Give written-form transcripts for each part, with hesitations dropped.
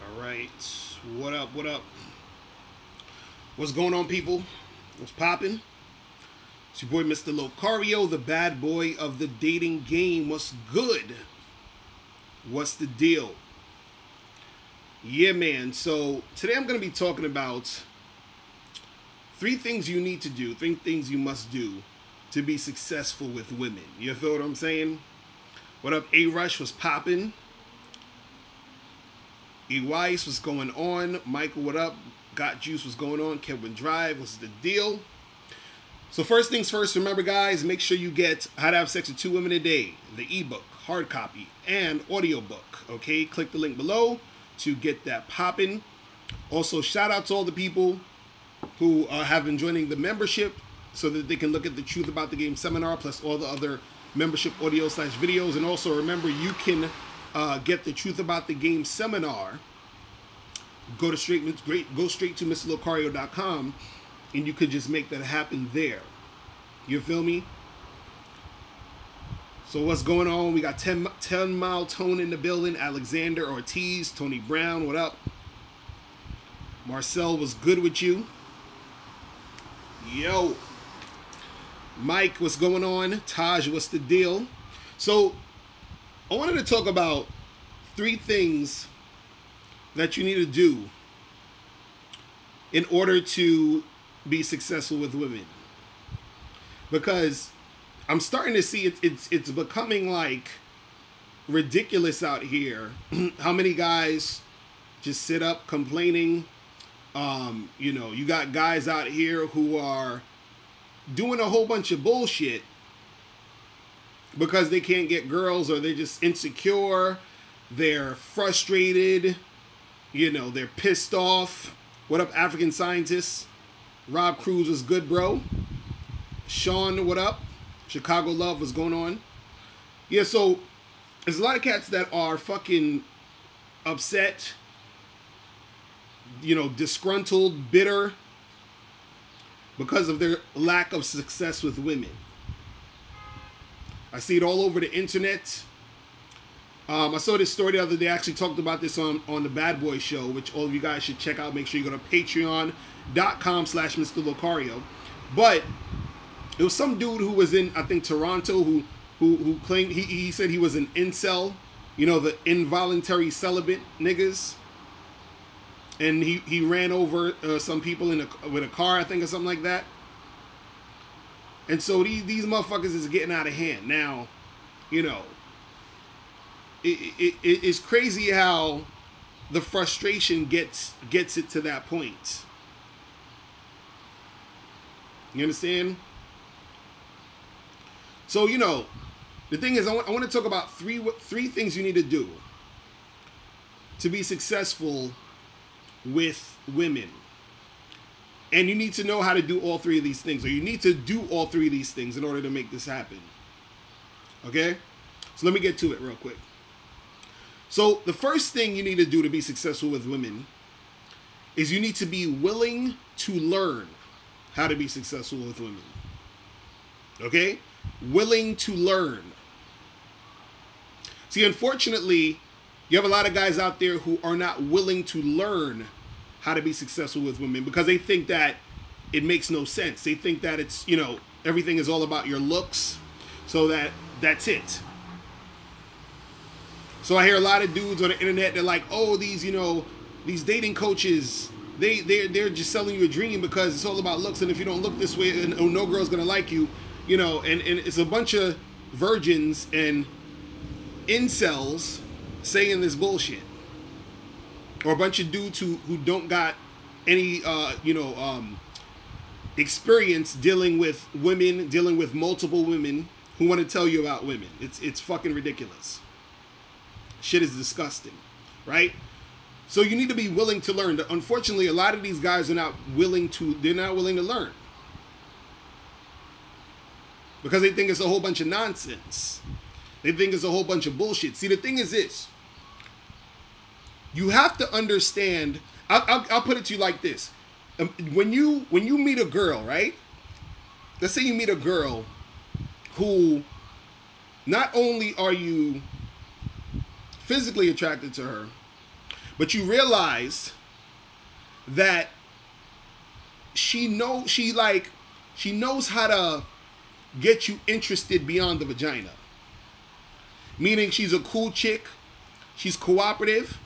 All right. What up? What up? What's going on, people? What's popping? It's your boy, Mr. Locario, the bad boy of the dating game. What's good? What's the deal? Yeah, man. So today I'm going to be talking about three things you need to do, three things you must do to be successful with women. You feel what I'm saying? What up, A Rush? Was popping? E Weiss, what's going on? Michael, what up? Got Juice, what's going on? Kevin Drive, what's the deal? So first things first, remember guys, make sure you get How to Have Sex with Two Women a Day, the ebook, hard copy, and audiobook. Okay, click the link below to get that popping. Also, shout out to all the people who have been joining the membership so that they can look at the Truth About the Game seminar plus all the other membership audio/videos. And also remember, you can get the Truth About the Game seminar. Go straight to MrLocario.com and you could just make that happen there. You feel me? So what's going on? We got 10 Mile Tone in the building. Alexander Ortiz, Tony Brown, what up? Marcel, was good with you? Yo. Mike, what's going on? Taj, what's the deal? So I wanted to talk about three things that you need to do in order to be successful with women, because I'm starting to see it's becoming like ridiculous out here how many guys just sit up complaining. You got guys out here who are doing a whole bunch of bullshit because they can't get girls, or they're just insecure, they're frustrated, they're pissed off. What up, African Scientists? Rob Cruz was good, bro. Sean, what up? Chicago Love, what's going on? Yeah, so there's a lot of cats that are fucking upset, disgruntled, bitter because of their lack of success with women. I see it all over the internet. I saw this story the other day. I actually talked about this on the Bad Boy Show, which all of you guys should check out. Make sure you go to patreon.com/Mr. But it was some dude who was in, I think, Toronto, who claimed, he said he was an incel, the involuntary celibate niggas. And he ran over some people with a car, I think, or something like that. And so these motherfuckers is getting out of hand. Now, it's crazy how the frustration gets it to that point. You understand? So, the thing is, I want to talk about three things you need to do to be successful with women. And you need to know how to do all three of these things, or you need to do all three of these things in order to make this happen. Okay? So let me get to it real quick. So the first thing you need to do to be successful with women is you need to be willing to learn how to be successful with women. Okay? Willing to learn. See, unfortunately, you have a lot of guys out there who are not willing to learn how to be successful with women because they think that it makes no sense. They think that it's, everything is all about your looks, so that's it. So I hear a lot of dudes on the internet, they're like, oh, these dating coaches, they're just selling you a dream because it's all about looks, and if you don't look this way, no girl's gonna like you, and it's a bunch of virgins and incels saying this bullshit. Or a bunch of dudes who don't got any experience dealing with women, dealing with multiple women, who want to tell you about women. It's fucking ridiculous. Shit is disgusting, right? So you need to be willing to learn. Unfortunately, a lot of these guys are not willing to learn. Because they think it's a whole bunch of nonsense. They think it's a whole bunch of bullshit. See, the thing is this. You have to understand, I'll put it to you like this. When you meet a girl, right? Let's say you meet a girl who not only are you physically attracted to her, But you realize that she knows how to get you interested beyond the vagina. Meaning she's a cool chick, she's cooperative,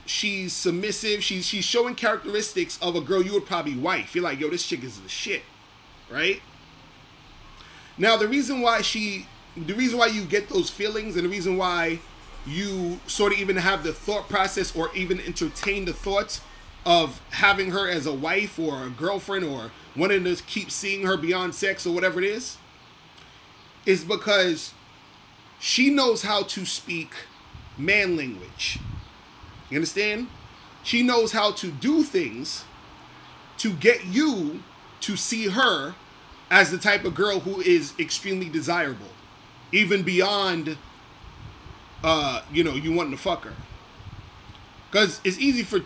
she's submissive, she's showing characteristics of a girl you would probably wife. You're like, yo, this chick is the shit, right? Now the reason why you get those feelings, and the reason why you sort of even have the thought process or even entertain the thoughts of having her as a wife or a girlfriend or wanting to keep seeing her beyond sex or whatever it is because she knows how to speak man language. You understand? She knows how to do things to get you to see her as the type of girl who is extremely desirable, even beyond, you wanting to fuck her. Because it's easy for,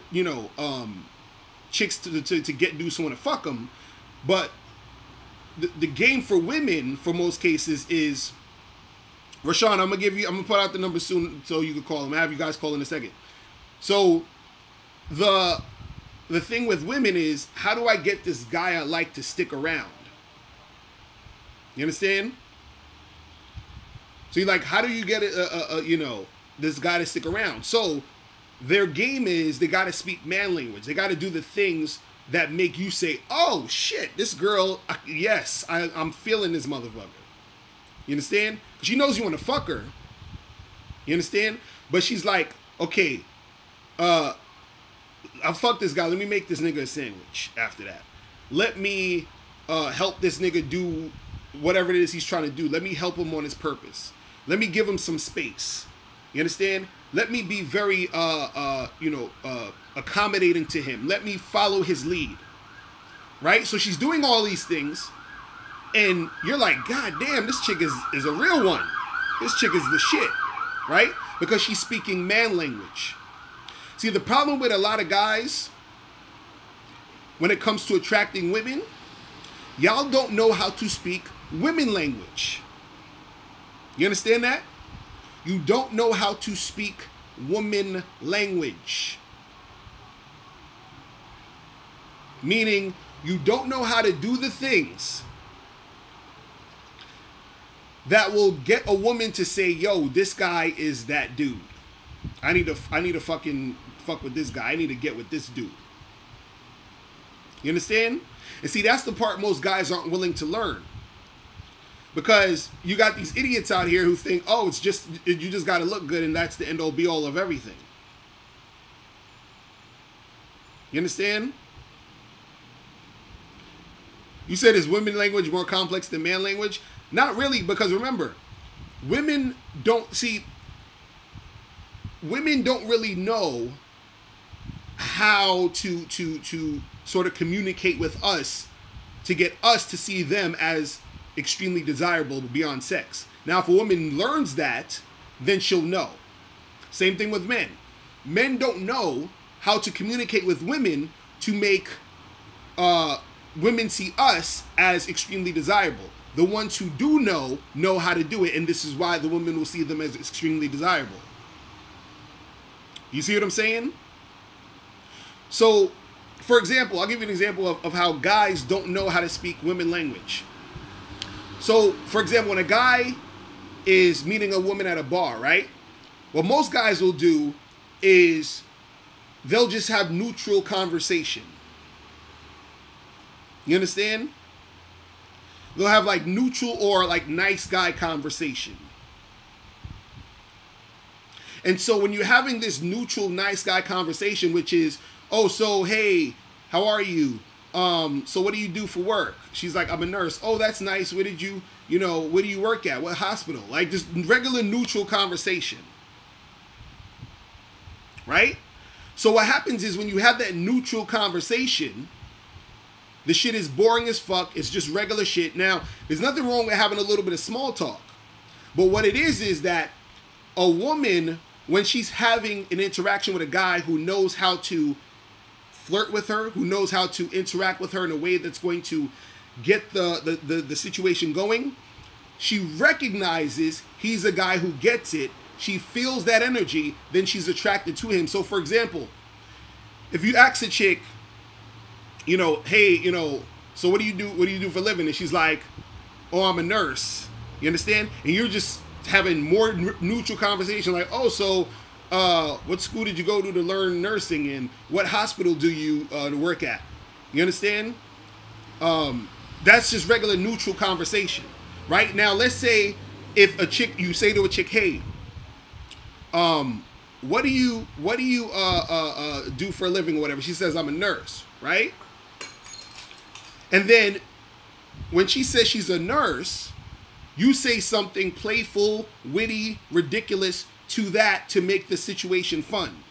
chicks to get dudes who want to fuck them, but the game for women, for most cases, is, Rashawn, I'm gonna put out the number soon so you can call them. I have you guys call in a second. So the thing with women is, how do I get this guy I like to stick around? You understand? So you're like, how do you get this guy to stick around? So their game is they got to speak man language. They got to do the things that make you say, oh shit, this girl, yes, I'm feeling this motherfucker. You understand? She knows you want to fuck her. You understand? But she's like, okay, I'll fuck this guy. Let me make this nigga a sandwich after that. Let me help this nigga do whatever it is he's trying to do. Let me help him on his purpose. Let me give him some space. You understand? Let me be very, accommodating to him. Let me follow his lead. Right? So she's doing all these things. And you're like, God damn, this chick is a real one. This chick is the shit. Right? Because she's speaking man language. See, the problem with a lot of guys, when it comes to attracting women, y'all don't know how to speak women language. You understand that? You don't know how to speak woman language. Meaning, you don't know how to do the things that will get a woman to say, yo, this guy is that dude. I need to fucking fuck with this guy. I need to get with this dude. You understand? And see, that's the part most guys aren't willing to learn. Because you got these idiots out here who think, oh, you just got to look good and that's the end all be all of everything. You understand? You said, is women language more complex than man language? Not really, because remember, women don't really know how to sort of communicate with us to get us to see them as extremely desirable beyond sex. Now, if a woman learns that, then she'll know. Same thing with men. Men don't know how to communicate with women to make women see us as extremely desirable. The ones who do know how to do it, and this is why the women will see them as extremely desirable. You see what I'm saying? So, for example, I'll give you an example of how guys don't know how to speak women language. So, for example, when a guy is meeting a woman at a bar, right? What most guys will do is they'll just have neutral conversation. You understand? They'll have like neutral or like nice guy conversation. And so when you're having this neutral nice guy conversation, which is, oh, so, hey, how are you? So what do you do for work? She's like, I'm a nurse. Oh, that's nice. Where do you work at? What hospital? Like just regular neutral conversation. Right? So what happens is when you have that neutral conversation, the shit is boring as fuck. It's just regular shit. Now, there's nothing wrong with having a little bit of small talk. But what it is that a woman, when she's having an interaction with a guy who knows how to flirt with her, who knows how to interact with her in a way that's going to get the situation going, she recognizes he's a guy who gets it. she feels that energy, then she's attracted to him. So for example, if you ask a chick, you know, hey, you know, so what do you do? What do you do for a living? And she's like, oh, I'm a nurse. You understand? And you're just having more neutral conversation, like, oh, so what school did you go to learn nursing, and what hospital do you work at? You understand? That's just regular neutral conversation, right? Now, let's say if a chick, you say to a chick, hey, what do you do for a living or whatever? She says, I'm a nurse, right? And then when she says she's a nurse, you say something playful, witty, ridiculous to that to make the situation fun.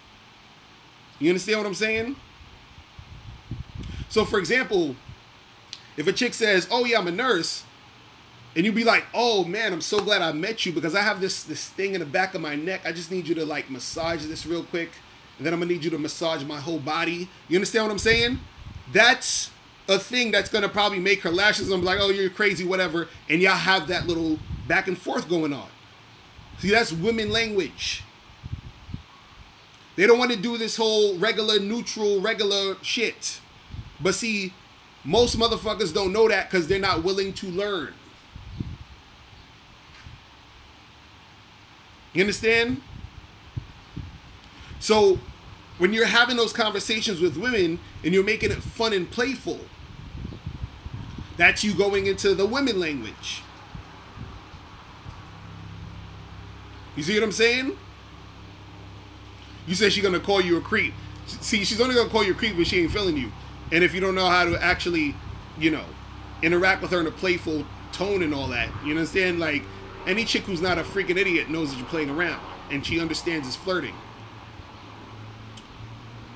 You understand what I'm saying? So for example, if a chick says, oh yeah, I'm a nurse, and you be like, oh man, I'm so glad I met you because I have this thing in the back of my neck. I just need you to like massage this real quick, and then I'm gonna need you to massage my whole body. You understand what I'm saying? That's a thing that's gonna probably make her lashes and be like, oh, you're crazy, whatever, and y'all have that little back and forth going on. See, that's women language. They don't want to do this whole regular, neutral, regular shit. But see, most motherfuckers don't know that because they're not willing to learn. You understand? So when you're having those conversations with women and you're making it fun and playful, that's you going into the women language. You see what I'm saying? You said she's going to call you a creep. See, she's only going to call you a creep when she ain't feeling you. And if you don't know how to actually, you know, interact with her in a playful tone and all that. You understand? Like, any chick who's not a freaking idiot knows that you're playing around. And she understands it's flirting.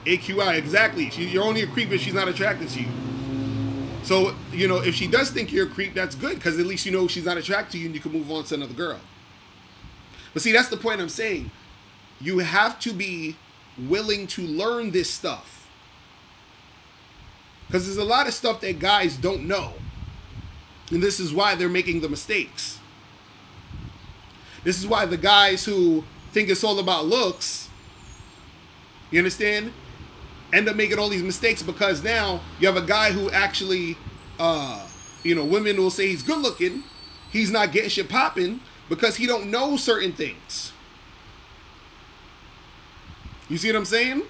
AQI, exactly. You're only a creep if she's not attracted to you. So, you know, if she does think you're a creep, that's good. Because at least you know she's not attracted to you and you can move on to another girl. But see, that's the point I'm saying. You have to be willing to learn this stuff. Because there's a lot of stuff that guys don't know. And this is why they're making the mistakes. This is why the guys who think it's all about looks, you understand, end up making all these mistakes because now you have a guy who actually, you know, women will say he's good looking. He's not getting shit popping because he don't know certain things. You see what I'm saying?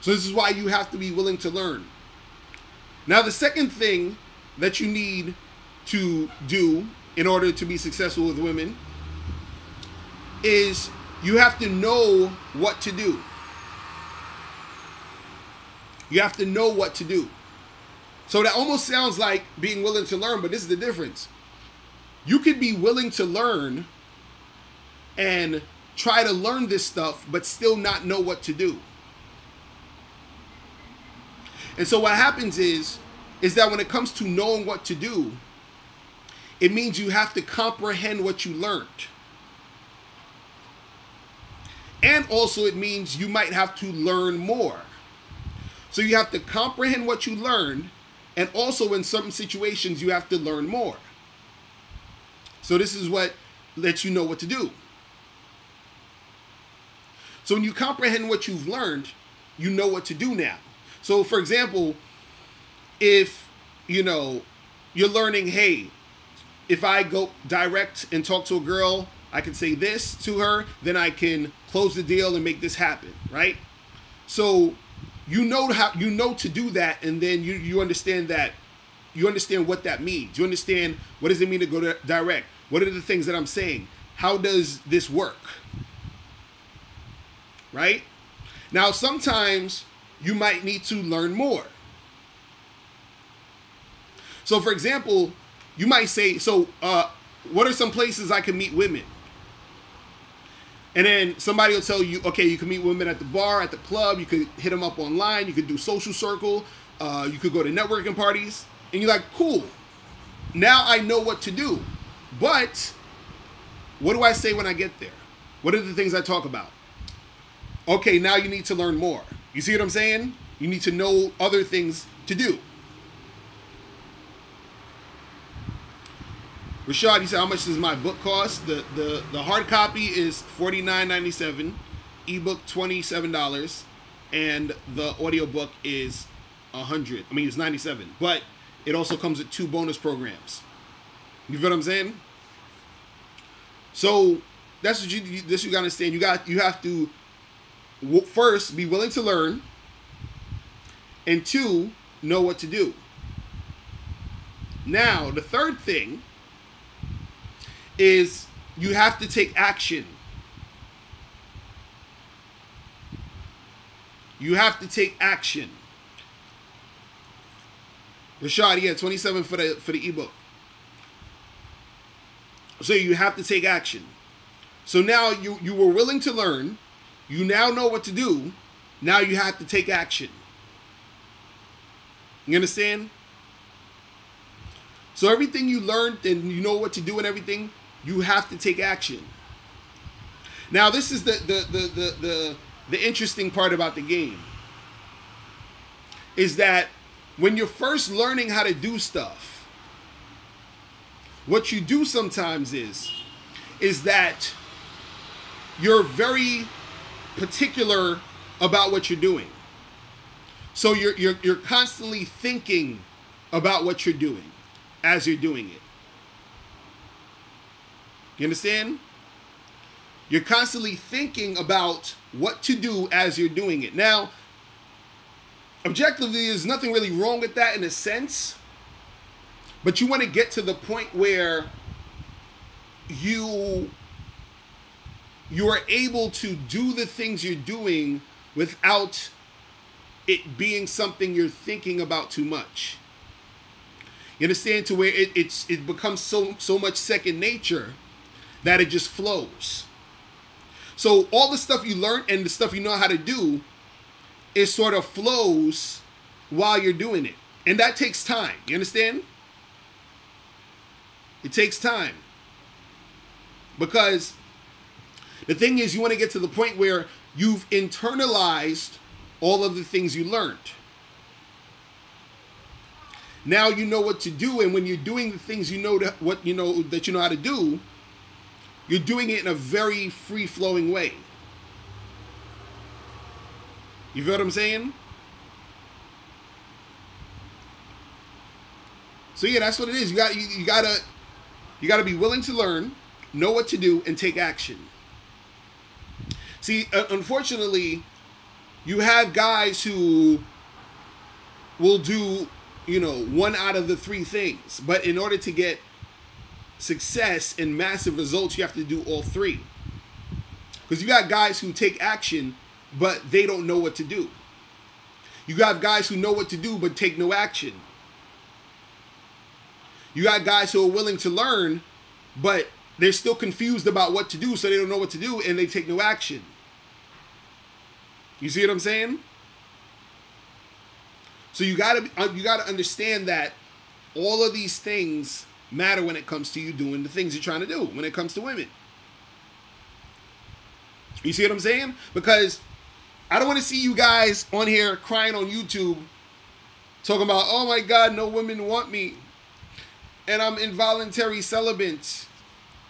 So this is why you have to be willing to learn. Now, the second thing that you need to do in order to be successful with women is you have to know what to do. You have to know what to do. So that almost sounds like being willing to learn, but this is the difference. You could be willing to learn and try to learn this stuff, but still not know what to do. And so what happens is that when it comes to knowing what to do, it means you have to comprehend what you learned. And also it means you might have to learn more. So you have to comprehend what you learned, and also in certain situations you have to learn more. So this is what lets you know what to do. So when you comprehend what you've learned, you know what to do now. So for example, if, you know, you're learning, hey, if I go direct and talk to a girl, I can say this to her, then I can close the deal and make this happen, right? So you know to do that, and then you understand that, you understand what that means. You understand what does it mean to go direct? What are the things that I'm saying? How does this work? Right? Now, sometimes you might need to learn more. So, for example, you might say, so what are some places I can meet women? And then somebody will tell you, okay, you can meet women at the bar, at the club, you could hit them up online, you could do social circle, you could go to networking parties. And you're like, cool, now I know what to do. But what do I say when I get there? What are the things I talk about? Okay, now you need to learn more. You see what I'm saying? You need to know other things to do. Rashad, you said, how much does my book cost? The hard copy is $49.97, ebook $27, and the audiobook is $100. I mean, it's $97, but it also comes with 2 bonus programs. You feel what I'm saying? So that's what you gotta understand. You have to first be willing to learn, and 2, know what to do. Now, the third thing is you have to take action. You have to take action. Rashad, yeah, 27 for the ebook. So you have to take action. So now you were willing to learn. You now know what to do. Now you have to take action. You understand? So everything you learned and you know what to do and everything, you have to take action. Now this is the interesting part about the game. Is that when you're first learning how to do stuff, what you do sometimes is that you're very particular about what you're doing. So you're constantly thinking about what you're doing as you're doing it. You understand? You're constantly thinking about what to do as you're doing it. Now, objectively, there's nothing really wrong with that in a sense, but you want to get to the point where you are able to do the things you're doing without it being something you're thinking about too much. You understand? To where it becomes so much second nature that it just flows. So all the stuff you learn and the stuff you know how to do, it sort of flows while you're doing it. And that takes time. You understand? It takes time. Because the thing is, you want to get to the point where you've internalized all of the things you learned. Now you know what to do, and when you're doing the things you know that you know how to do, you're doing it in a very free-flowing way. You feel what I'm saying? So yeah, that's what it is. You gotta be willing to learn, know what to do, and take action. See, unfortunately, you have guys who will do, 1 out of the 3 things. But in order to get success and massive results, you have to do all 3. Because you got guys who take action, but they don't know what to do. You got guys who know what to do, but take no action. You got guys who are willing to learn, but they're still confused about what to do, so they don't know what to do, and they take no action. You see what I'm saying? So you gotta understand that all of these things matter when it comes to you doing the things you're trying to do, when it comes to women. You see what I'm saying? Because I don't want to see you guys on here crying on YouTube talking about, oh my God, no women want me, and I'm involuntary celibate,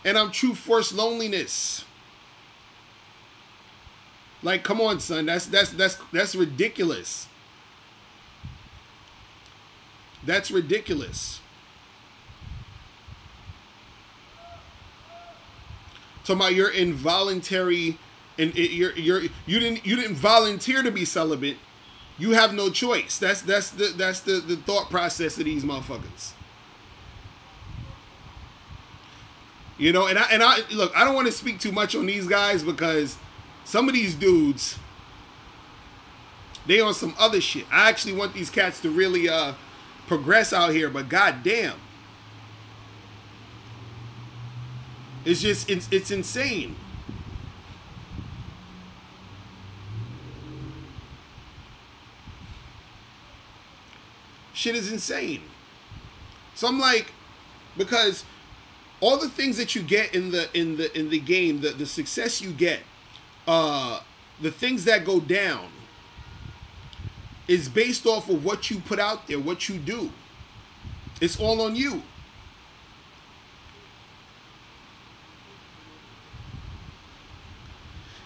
and I'm true forced loneliness. Like, come on, son. That's ridiculous. That's ridiculous. Talking about you're involuntary, and you didn't volunteer to be celibate. You have no choice. That's the thought process of these motherfuckers. And I look, I don't want to speak too much on these guys because some of these dudes, they on some other shit. I actually want these cats to really progress out here, but goddamn, it's just it's insane. Shit is insane. So I'm like, because all the things that you get in the game, the success you get, the things that go down, is based off of what you put out there, what you do. It's all on you.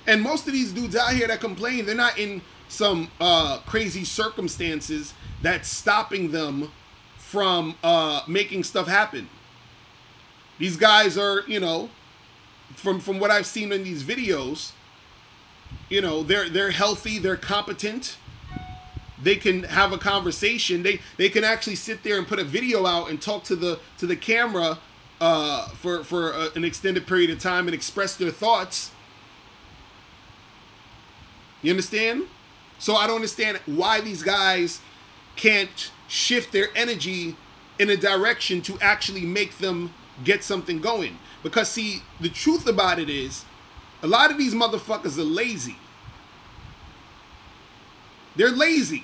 And most of these dudes out here that complain, they're not in some crazy circumstances that's stopping them from making stuff happen. These guys are, you know, from what I've seen in these videos, you know, they're healthy, they're competent. They can have a conversation. They can actually sit there and put a video out and talk to the camera for an extended period of time and express their thoughts. You understand? So I don't understand why these guys can't shift their energy in a direction to actually make them get something going. Because see, the truth about it is, a lot of these motherfuckers are lazy. They're lazy.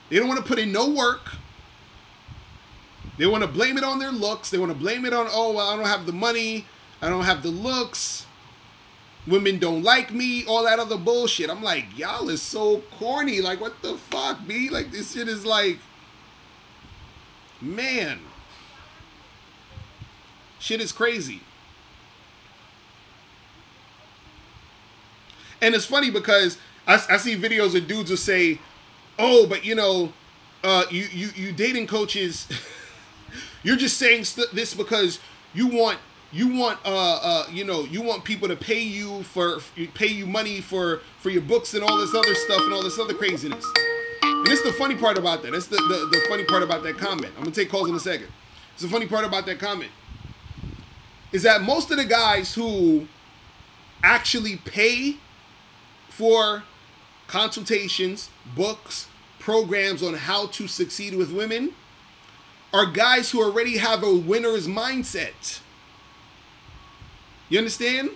They don't want to put in no work. They want to blame it on their looks. They want to blame it on, oh, well, I don't have the money. I don't have the looks. Women don't like me. All that other bullshit. I'm like, y'all is so corny. Like, what the fuck, B? Like, this shit is like, man. Shit is crazy. And it's funny because I see videos of dudes who say, oh, but you know, you dating coaches, you're just saying this because you want you know, you want people to pay you money for your books and all this other stuff and all this other craziness. And it's the funny part about that. That's the funny part about that comment. I'm gonna take calls in a second. It's the funny part about that comment is that most of the guys who actually pay for consultations, books, programs on how to succeed with women are guys who already have a winner's mindset. You understand?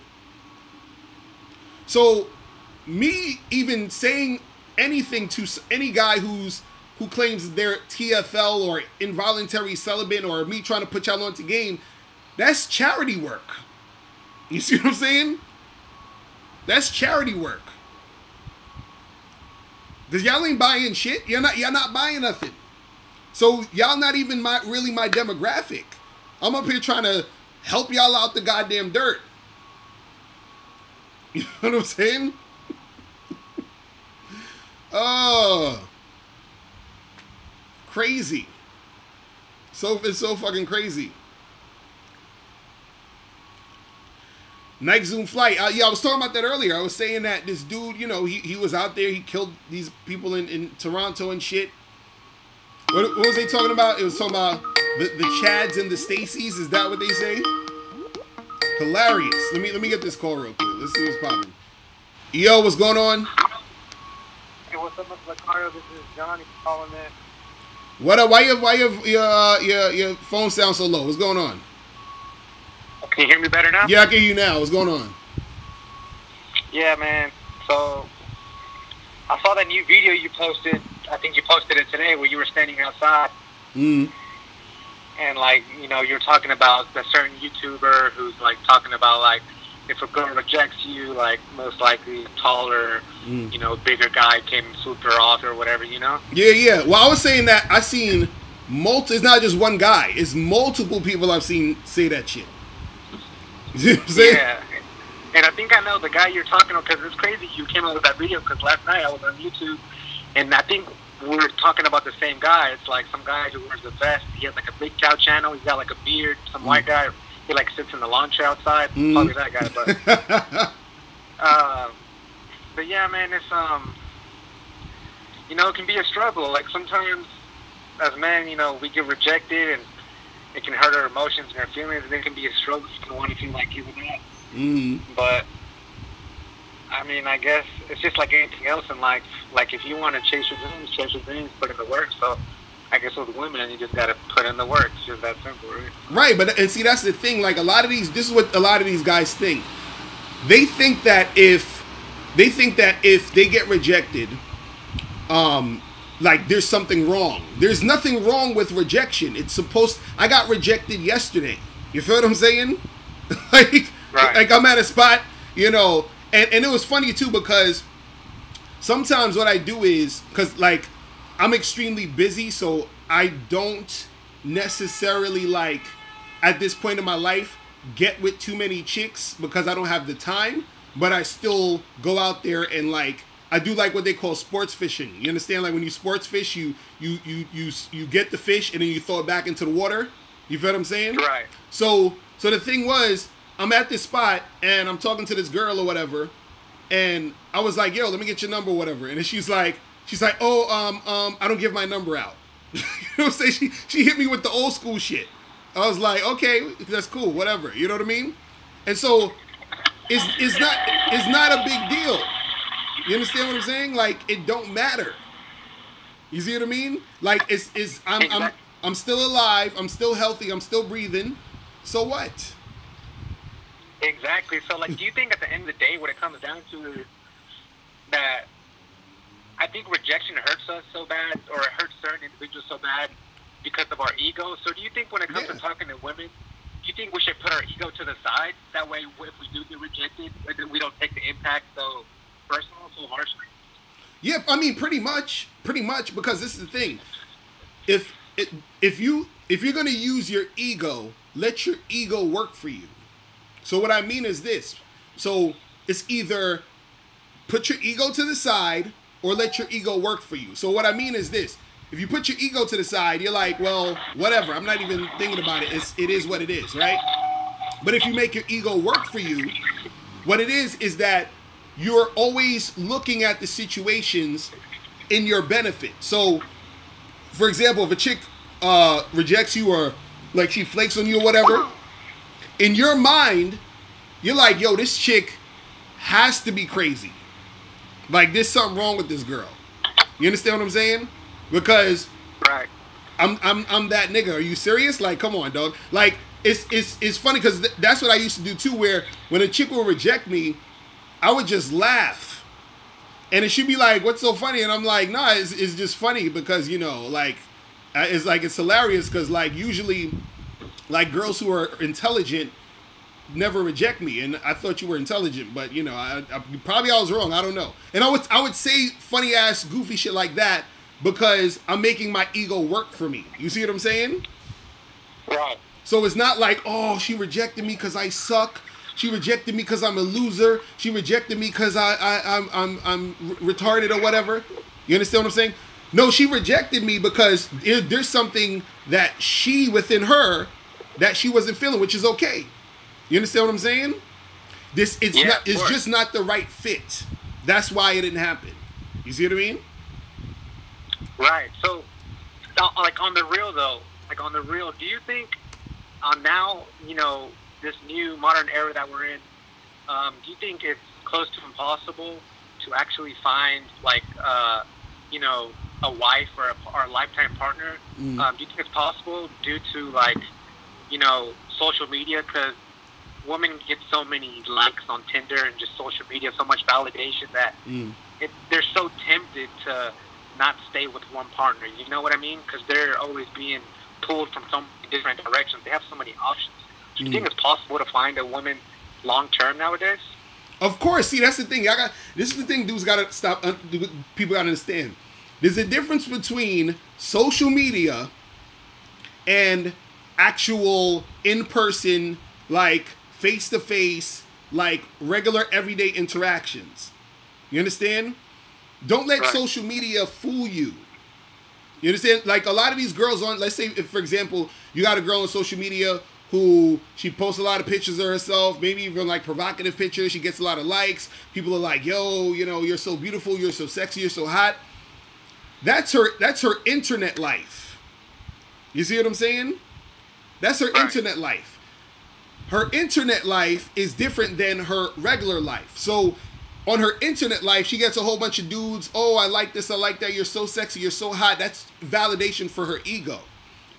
So me even saying anything to any guy who claims they're TFL or involuntary celibate, or me trying to put y'all onto game, that's charity work. You see what I'm saying? That's charity work. Because y'all ain't buying shit. Y'all not buying nothing. So y'all not even really my demographic. I'm up here trying to help y'all out the goddamn dirt. You know what I'm saying? Oh. Crazy. It's so fucking crazy. Night Zoom flight. Yeah, I was talking about that earlier. I was saying that this dude, you know, he was out there. He killed these people in Toronto and shit. What was they talking about? It was talking about the Chads and the Stacys. Is that what they say? Hilarious. Let me get this call real quick. Let's see what's popping. Yo, what's going on? Hey, what's up, Mr. Locario? This is Johnny calling in. What up? Why your phone sounds so low? What's going on? Can you hear me better now? Yeah, I can hear you now. What's going on? Yeah, man. So, I saw that new video you posted. I think you posted it today where you were standing outside. Mm. And, like, you know, you're talking about a certain YouTuber who's, like, talking about, like, if a girl rejects you, like, most likely taller, you know, bigger guy can swoop her off or whatever, you know? Yeah. Well, I was saying that I seen it's not just one guy. It's multiple people I've seen say that shit. You know what I'm saying? Yeah. And I think I know the guy you're talking about, because it's crazy you came out with that video, because last night I was on YouTube, and I think we're talking about the same guy. It's like some guy who wears a vest. He has like a big cow channel. He's got like a beard. Some white guy. He like sits in the lawn chair outside. Probably that guy. But yeah, man, it's you know, it can be a struggle. Like sometimes as men, you know, we get rejected and it can hurt our emotions and our feelings, and it can be a struggle. You can want to feel like giving up. But I mean, I guess it's just like anything else in life. Like if you want to chase your dreams, put in the work. So I guess with women, you just got to put in the work. It's just that simple, right? Right, but and see, that's the thing. Like this is what a lot of these guys think. They think that if they get rejected, like there's something wrong. There's nothing wrong with rejection. I got rejected yesterday. You feel what I'm saying? Like I'm at a spot, you know, and it was funny too, because sometimes what I do is, because like I'm extremely busy, so I don't necessarily, like, at this point in my life, get with too many chicks because I don't have the time. but I still go out there and like I do like what they call sports fishing. You understand? Like when you sports fish, you get the fish and then you throw it back into the water. You feel what I'm saying? Right. So the thing was, I'm at this spot and I'm talking to this girl or whatever, and I was like, "Yo, let me get your number or whatever." And then she's like, "Oh, I don't give my number out." You know what I'm saying? She hit me with the old school shit. I was like, "Okay, that's cool, whatever." You know what I mean? And so it's not a big deal. You understand what I'm saying? Like it don't matter. You see what I mean? Like I'm still alive. I'm still healthy. I'm still breathing. So what? Exactly. So, like, do you think at the end of the day, what it comes down to is that I think rejection hurts us so bad, or it hurts certain individuals so bad because of our ego? So, do you think when it comes to talking to women, do you think we should put our ego to the side? That way, if we do get rejected, we don't take the impact so personal, so harshly? Yeah, I mean, pretty much, because this is the thing. If you're gonna use your ego, let your ego work for you. So what I mean is this. So it's either put your ego to the side or let your ego work for you. So what I mean is this. If you put your ego to the side, you're like, well, whatever. I'm not even thinking about it. It is what it is, right? But if you make your ego work for you, what it is that you're always looking at the situations in your benefit. So, for example, if a chick rejects you or like she flakes on you or whatever, in your mind, you're like, yo, this chick has to be crazy. Like, there's something wrong with this girl. You understand what I'm saying? Because right. I'm that nigga. Are you serious? Like, come on, dog. Like, it's funny because that's what I used to do too. Where when a chick will reject me, I would just laugh, and it should be like, "What's so funny?" And I'm like, "Nah, it's just funny because you know, like, it's hilarious because like usually." Like girls who are intelligent never reject me, and I thought you were intelligent, but you know, I probably I was wrong. I don't know. And I would say funny ass, goofy shit like that because I'm making my ego work for me. You see what I'm saying? Right. So it's not like, oh, she rejected me because I suck. She rejected me because I'm a loser. She rejected me because I'm retarded or whatever. You understand what I'm saying? No, she rejected me because there's something that she within her that she wasn't feeling, which is okay. You understand what I'm saying? It's just not the right fit. That's why it didn't happen. You see what I mean? Right. So, like on the real, do you think now, you know, this new modern era that we're in, do you think it's close to impossible to actually find like, you know, a wife or a lifetime partner? Do you think it's possible due to like, you know, social media? Because women get so many likes on Tinder and just social media, so much validation that they're so tempted to not stay with one partner. You know what I mean? Because they're always being pulled from so many different directions. They have so many options. Do you think it's possible to find a woman long term nowadays? Of course. See, that's the thing. This is the thing dudes got to stop. People got to understand. There's a difference between social media and actual in-person, like face-to-face, like regular everyday interactions. You understand? Don't let social media fool you. You understand? Like a lot of these girls on, let's say, if for example, you got a girl on social media who she posts a lot of pictures of herself, maybe even like provocative pictures. She gets a lot of likes. People are like, yo, you know, you're so beautiful, you're so sexy, you're so hot. That's her internet life. You see what I'm saying? That's her internet life. Her internet life is different than her regular life. So on her internet life, she gets a whole bunch of dudes. Oh, I like this, I like that. You're so sexy, you're so hot. That's validation for her ego,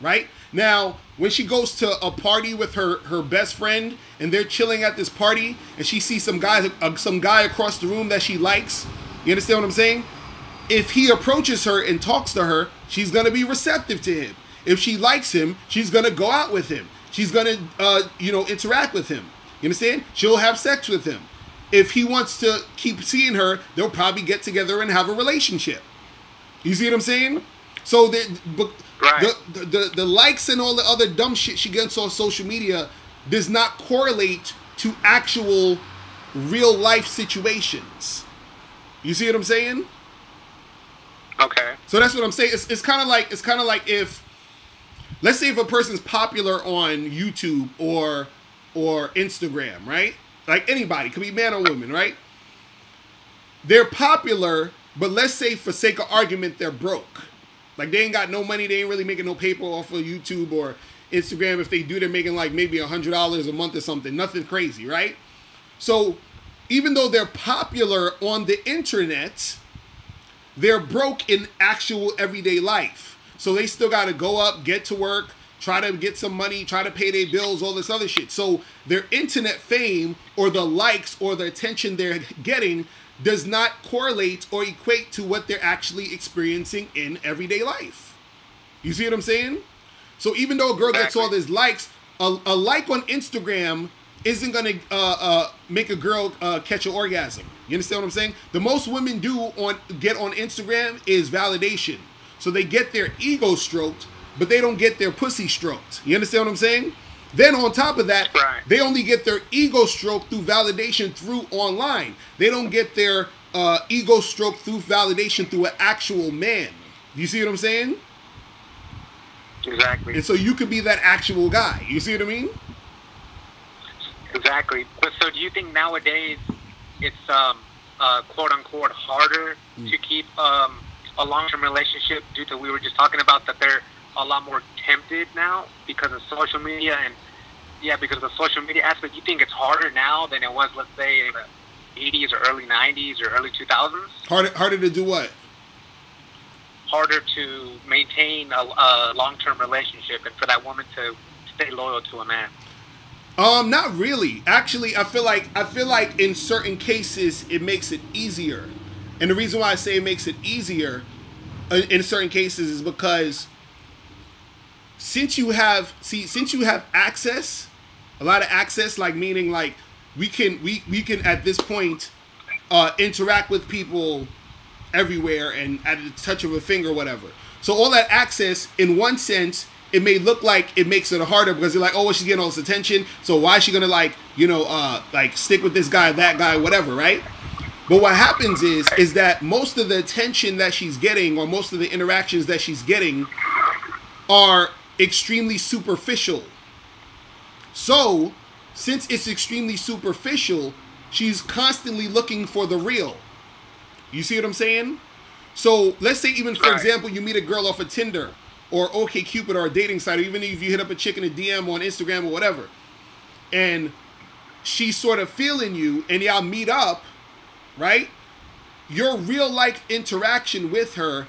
right? Now, when she goes to a party with her best friend and they're chilling at this party and she sees some guy across the room that she likes, you understand what I'm saying? If he approaches her and talks to her, she's going to be receptive to him. If she likes him, she's going to go out with him. She's going to, interact with him. You understand? She'll have sex with him. If he wants to keep seeing her, they'll probably get together and have a relationship. You see what I'm saying? So the likes and all the other dumb shit she gets on social media does not correlate to actual real life situations. You see what I'm saying? Okay. So that's what I'm saying. It's kind of like if, let's say if a person's popular on YouTube or Instagram, right? Like anybody, could be man or woman, right? They're popular, but let's say for sake of argument, they're broke. Like they ain't got no money, they ain't really making no paper off of YouTube or Instagram. If they do, they're making like maybe $100 a month or something. Nothing crazy, right? So even though they're popular on the internet, they're broke in actual everyday life. So they still got to go up, get to work, try to get some money, try to pay their bills, all this other shit. So their internet fame or the likes or the attention they're getting does not correlate or equate to what they're actually experiencing in everyday life. You see what I'm saying? So even though a girl gets all these likes, a like on Instagram isn't going to make a girl catch an orgasm. You understand what I'm saying? The most women get on Instagram is validation. So they get their ego stroked, but they don't get their pussy stroked. You understand what I'm saying? Then on top of that, they only get their ego stroked through validation through online. They don't get their ego stroked through validation through an actual man. You see what I'm saying? Exactly. And so you could be that actual guy. You see what I mean? Exactly. But so do you think nowadays it's quote unquote harder to keep a long-term relationship due to, we were just talking about that they're a lot more tempted now because of social media because of the social media aspect? You think it's harder now than it was, let's say, in the 80s or early 90s or early 2000s? Harder to do what? Harder to maintain a long-term relationship and for that woman to stay loyal to a man. Not really. Actually, I feel like in certain cases it makes it easier. And the reason why I say it makes it easier in certain cases is because since you have access, a lot of access, like meaning like we can at this point interact with people everywhere and at the touch of a finger or whatever. So all that access, in one sense, it may look like it makes it harder because you're like, oh, well, she's getting all this attention, so why is she gonna like stick with this guy, that guy, whatever, right? But what happens is that most of the attention that she's getting, or most of the interactions that she's getting, are extremely superficial. So since it's extremely superficial, she's constantly looking for the real. You see what I'm saying? So let's say even, for example, you meet a girl off of Tinder or OkCupid or a dating site, or even if you hit up a chick in a DM on Instagram or whatever, and she's sort of feeling you and y'all meet up, right? Your real life interaction with her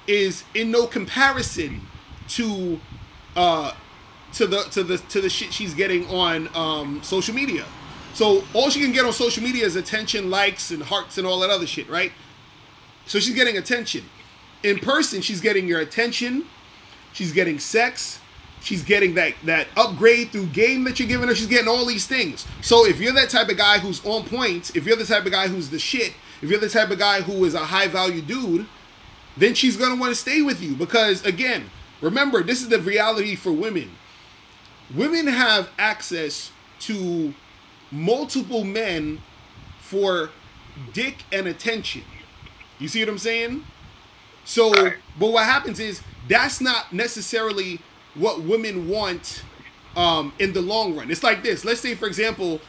is in no comparison to the shit she's getting on social media. So all she can get on social media is attention, likes, and hearts and all that other shit, right? So she's getting attention. In person, she's getting your attention. She's getting sex. She's getting that upgrade through game that you're giving her. She's getting all these things. So if you're that type of guy who's on point, if you're the type of guy who's the shit, if you're the type of guy who is a high value dude, then she's going to want to stay with you. Because again, remember, this is the reality for women. Women have access to multiple men for dick and attention. You see what I'm saying? So, but what happens is that's not necessarily what women want in the long run. It's like this. Let's say, for example,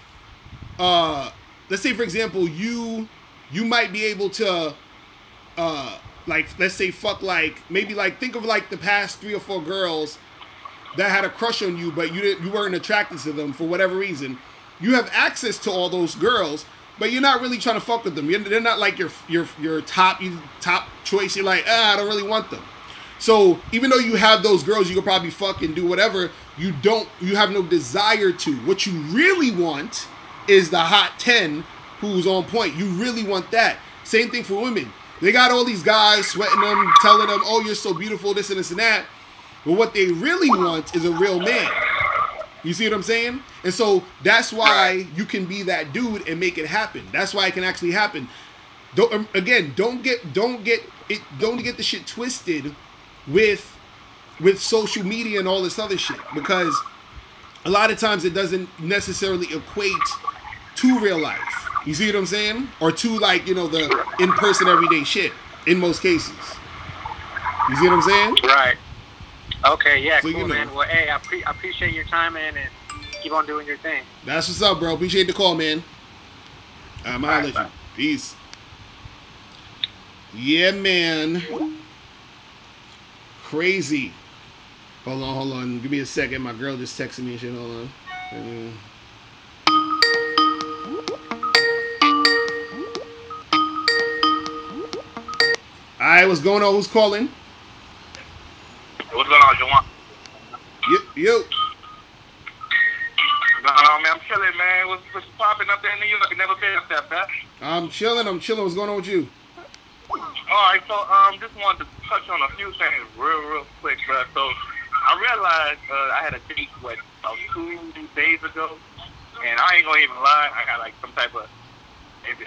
you might be able to let's say fuck think of like the past 3 or 4 girls that had a crush on you, but you weren't attracted to them for whatever reason. You have access to all those girls, but you're not really trying to fuck with them. They're not like your top choice. You're like, I don't really want them. So even though you have those girls, you could probably fuck and do whatever. You have no desire to. What you really want is the hot 10 who's on point. You really want that. Same thing for women. They got all these guys sweating them, telling them, oh, you're so beautiful, this and this and that. But what they really want is a real man. You see what I'm saying? And so that's why you can be that dude and make it happen. That's why it can actually happen. Don't get the shit twisted with social media and all this other shit, because a lot of times it doesn't necessarily equate to real life. You see what I'm saying? Or to like, you know, the in-person everyday shit in most cases. You see what I'm saying? Right. Okay, yeah, So, cool, you know. man. Well, hey, I appreciate your time, man, and keep on doing your thing. That's what's up, bro. Appreciate the call, man. I'm All out right, let bye. you. Peace. Yeah, man. Crazy. Hold on. Give me a second. My girl just texted me and shit. Hold on. Alright, what's going on? Who's calling? What's going on, Juwan? You. What's going on, man? I'm chilling, man. What's popping up there in New York? I never been up there, man. I'm chilling. What's going on with you? All right, so just wanted to touch on a few things real quick, bro. So I realized I had a date about 2 days ago, and I ain't gonna even lie. I got like some type of,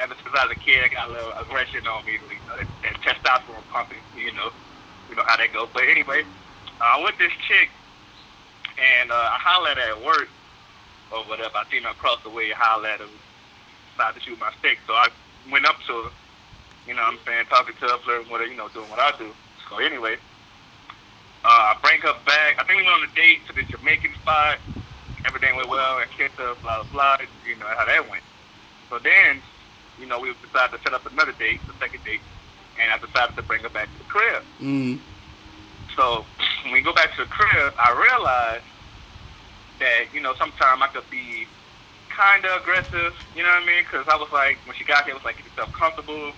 ever since I was a kid, I got a little aggression on me, you know, that testosterone pumping. You know how that goes. But anyway, with this chick, and I hollered at her at work or whatever. I seen her across the way, hollered at her, decided to shoot my stick. So I went up to her. You know what I'm saying, talking to her, flirting with her, you know, doing what I do. So anyway, I bring her back. I think we went on a date to the Jamaican spot. Everything went well, and kissed her, blah, blah, blah. You know how that went. So then, you know, we decided to set up another date, the second date, and I decided to bring her back to the crib. Mm. So when we go back to the crib, I realized that, you know, sometimes I could be kind of aggressive, you know what I mean? Because I was like, when she got here, I was like, get yourself comfortable.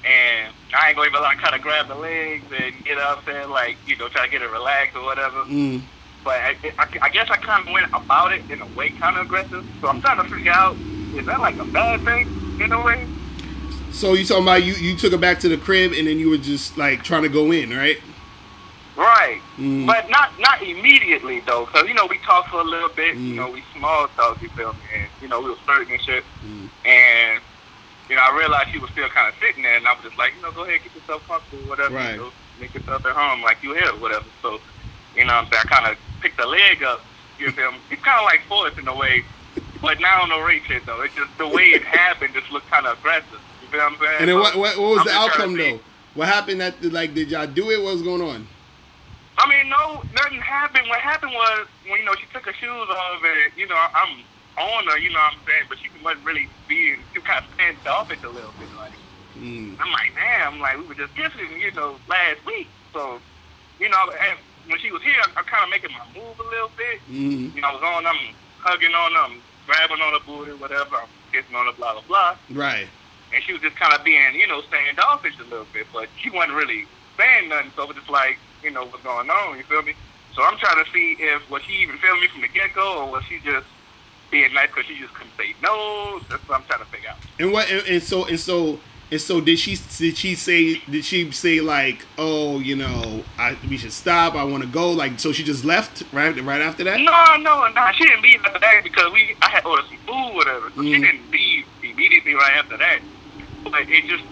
And I ain't going to even like kind of grab the legs and, you know what I'm saying, like, you know, try to get her relaxed or whatever. Mm. But I guess I kind of went about it in a way kind of aggressive. So I'm trying to figure out, is that like a bad thing in a way? So you talking about you took her back to the crib and then you were just like trying to go in, right? Right. Mm. But not immediately, though. Because, you know, we talked for a little bit. Mm. You know, we small talk, you feel me? And, you know, we were flirting and shit. Mm. And, you know, I realized she was still kind of sitting there. And I was just like, you know, go ahead, get yourself comfortable, whatever. Right. You know, make yourself at home like you here, whatever. So, you know what I'm saying? I kind of picked the leg up. You feel me? It's kind of like forced in a way. But now on the race shit, though. It's just the way it happened just looked kind of aggressive. You feel what I'm saying? And then so, what was I'm the just outcome, trying to though? What happened? Like, did y'all do it? What was going on? I mean, no, nothing happened. What happened was, when, you know, she took her shoes off and, you know, I'm on her, you know what I'm saying? But she wasn't really being, she kind of standoffish a little bit, like. Mm. I'm like, damn, like, we were just kissing, you know, last week. So, you know, and when she was here, I'm kind of making my move a little bit. Mm. You know, I was on, I'm hugging on her, I'm grabbing on her booty, whatever, I'm kissing on her, blah, blah, blah. Right. And she was just kind of being, you know, standoffish a little bit, but she wasn't really saying nothing, so it was just like, you know, what's going on, you feel me? So I'm trying to see if, was she even feeling me from the get-go, or was she just being nice because she just couldn't say no? That's what I'm trying to figure out. And what? And so did she say like, oh, you know, we should stop, I want to go, like, so she just left right after that? No, she didn't leave after that because I had ordered some food, whatever. So she didn't leave immediately right after that. But it just,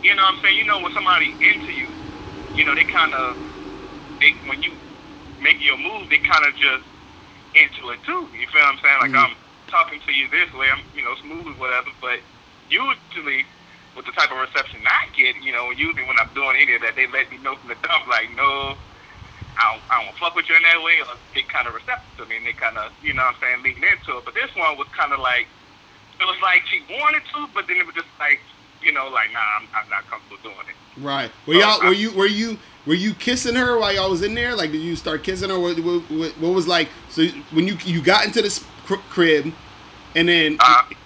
you know what I'm saying? You know, when somebody into you, you know, when you make your move, they kind of just into it too. You feel what I'm saying? Like, I'm talking to you this way, I'm, you know, smooth, whatever. But usually, with the type of reception I get, you know, usually when I'm doing any of that, they let me know from the dump, like, no, I don't fuck with you in that way, or they kind of receptive to me, and they kind of, you know what I'm saying, leaning into it. But this one was kind of like, it was like she wanted to, but then it was just like, you know, like, nah, I'm not comfortable doing it. Right. Were you kissing her while y'all was in there? Like, did you start kissing her? What was like? So when you got into this crib, and then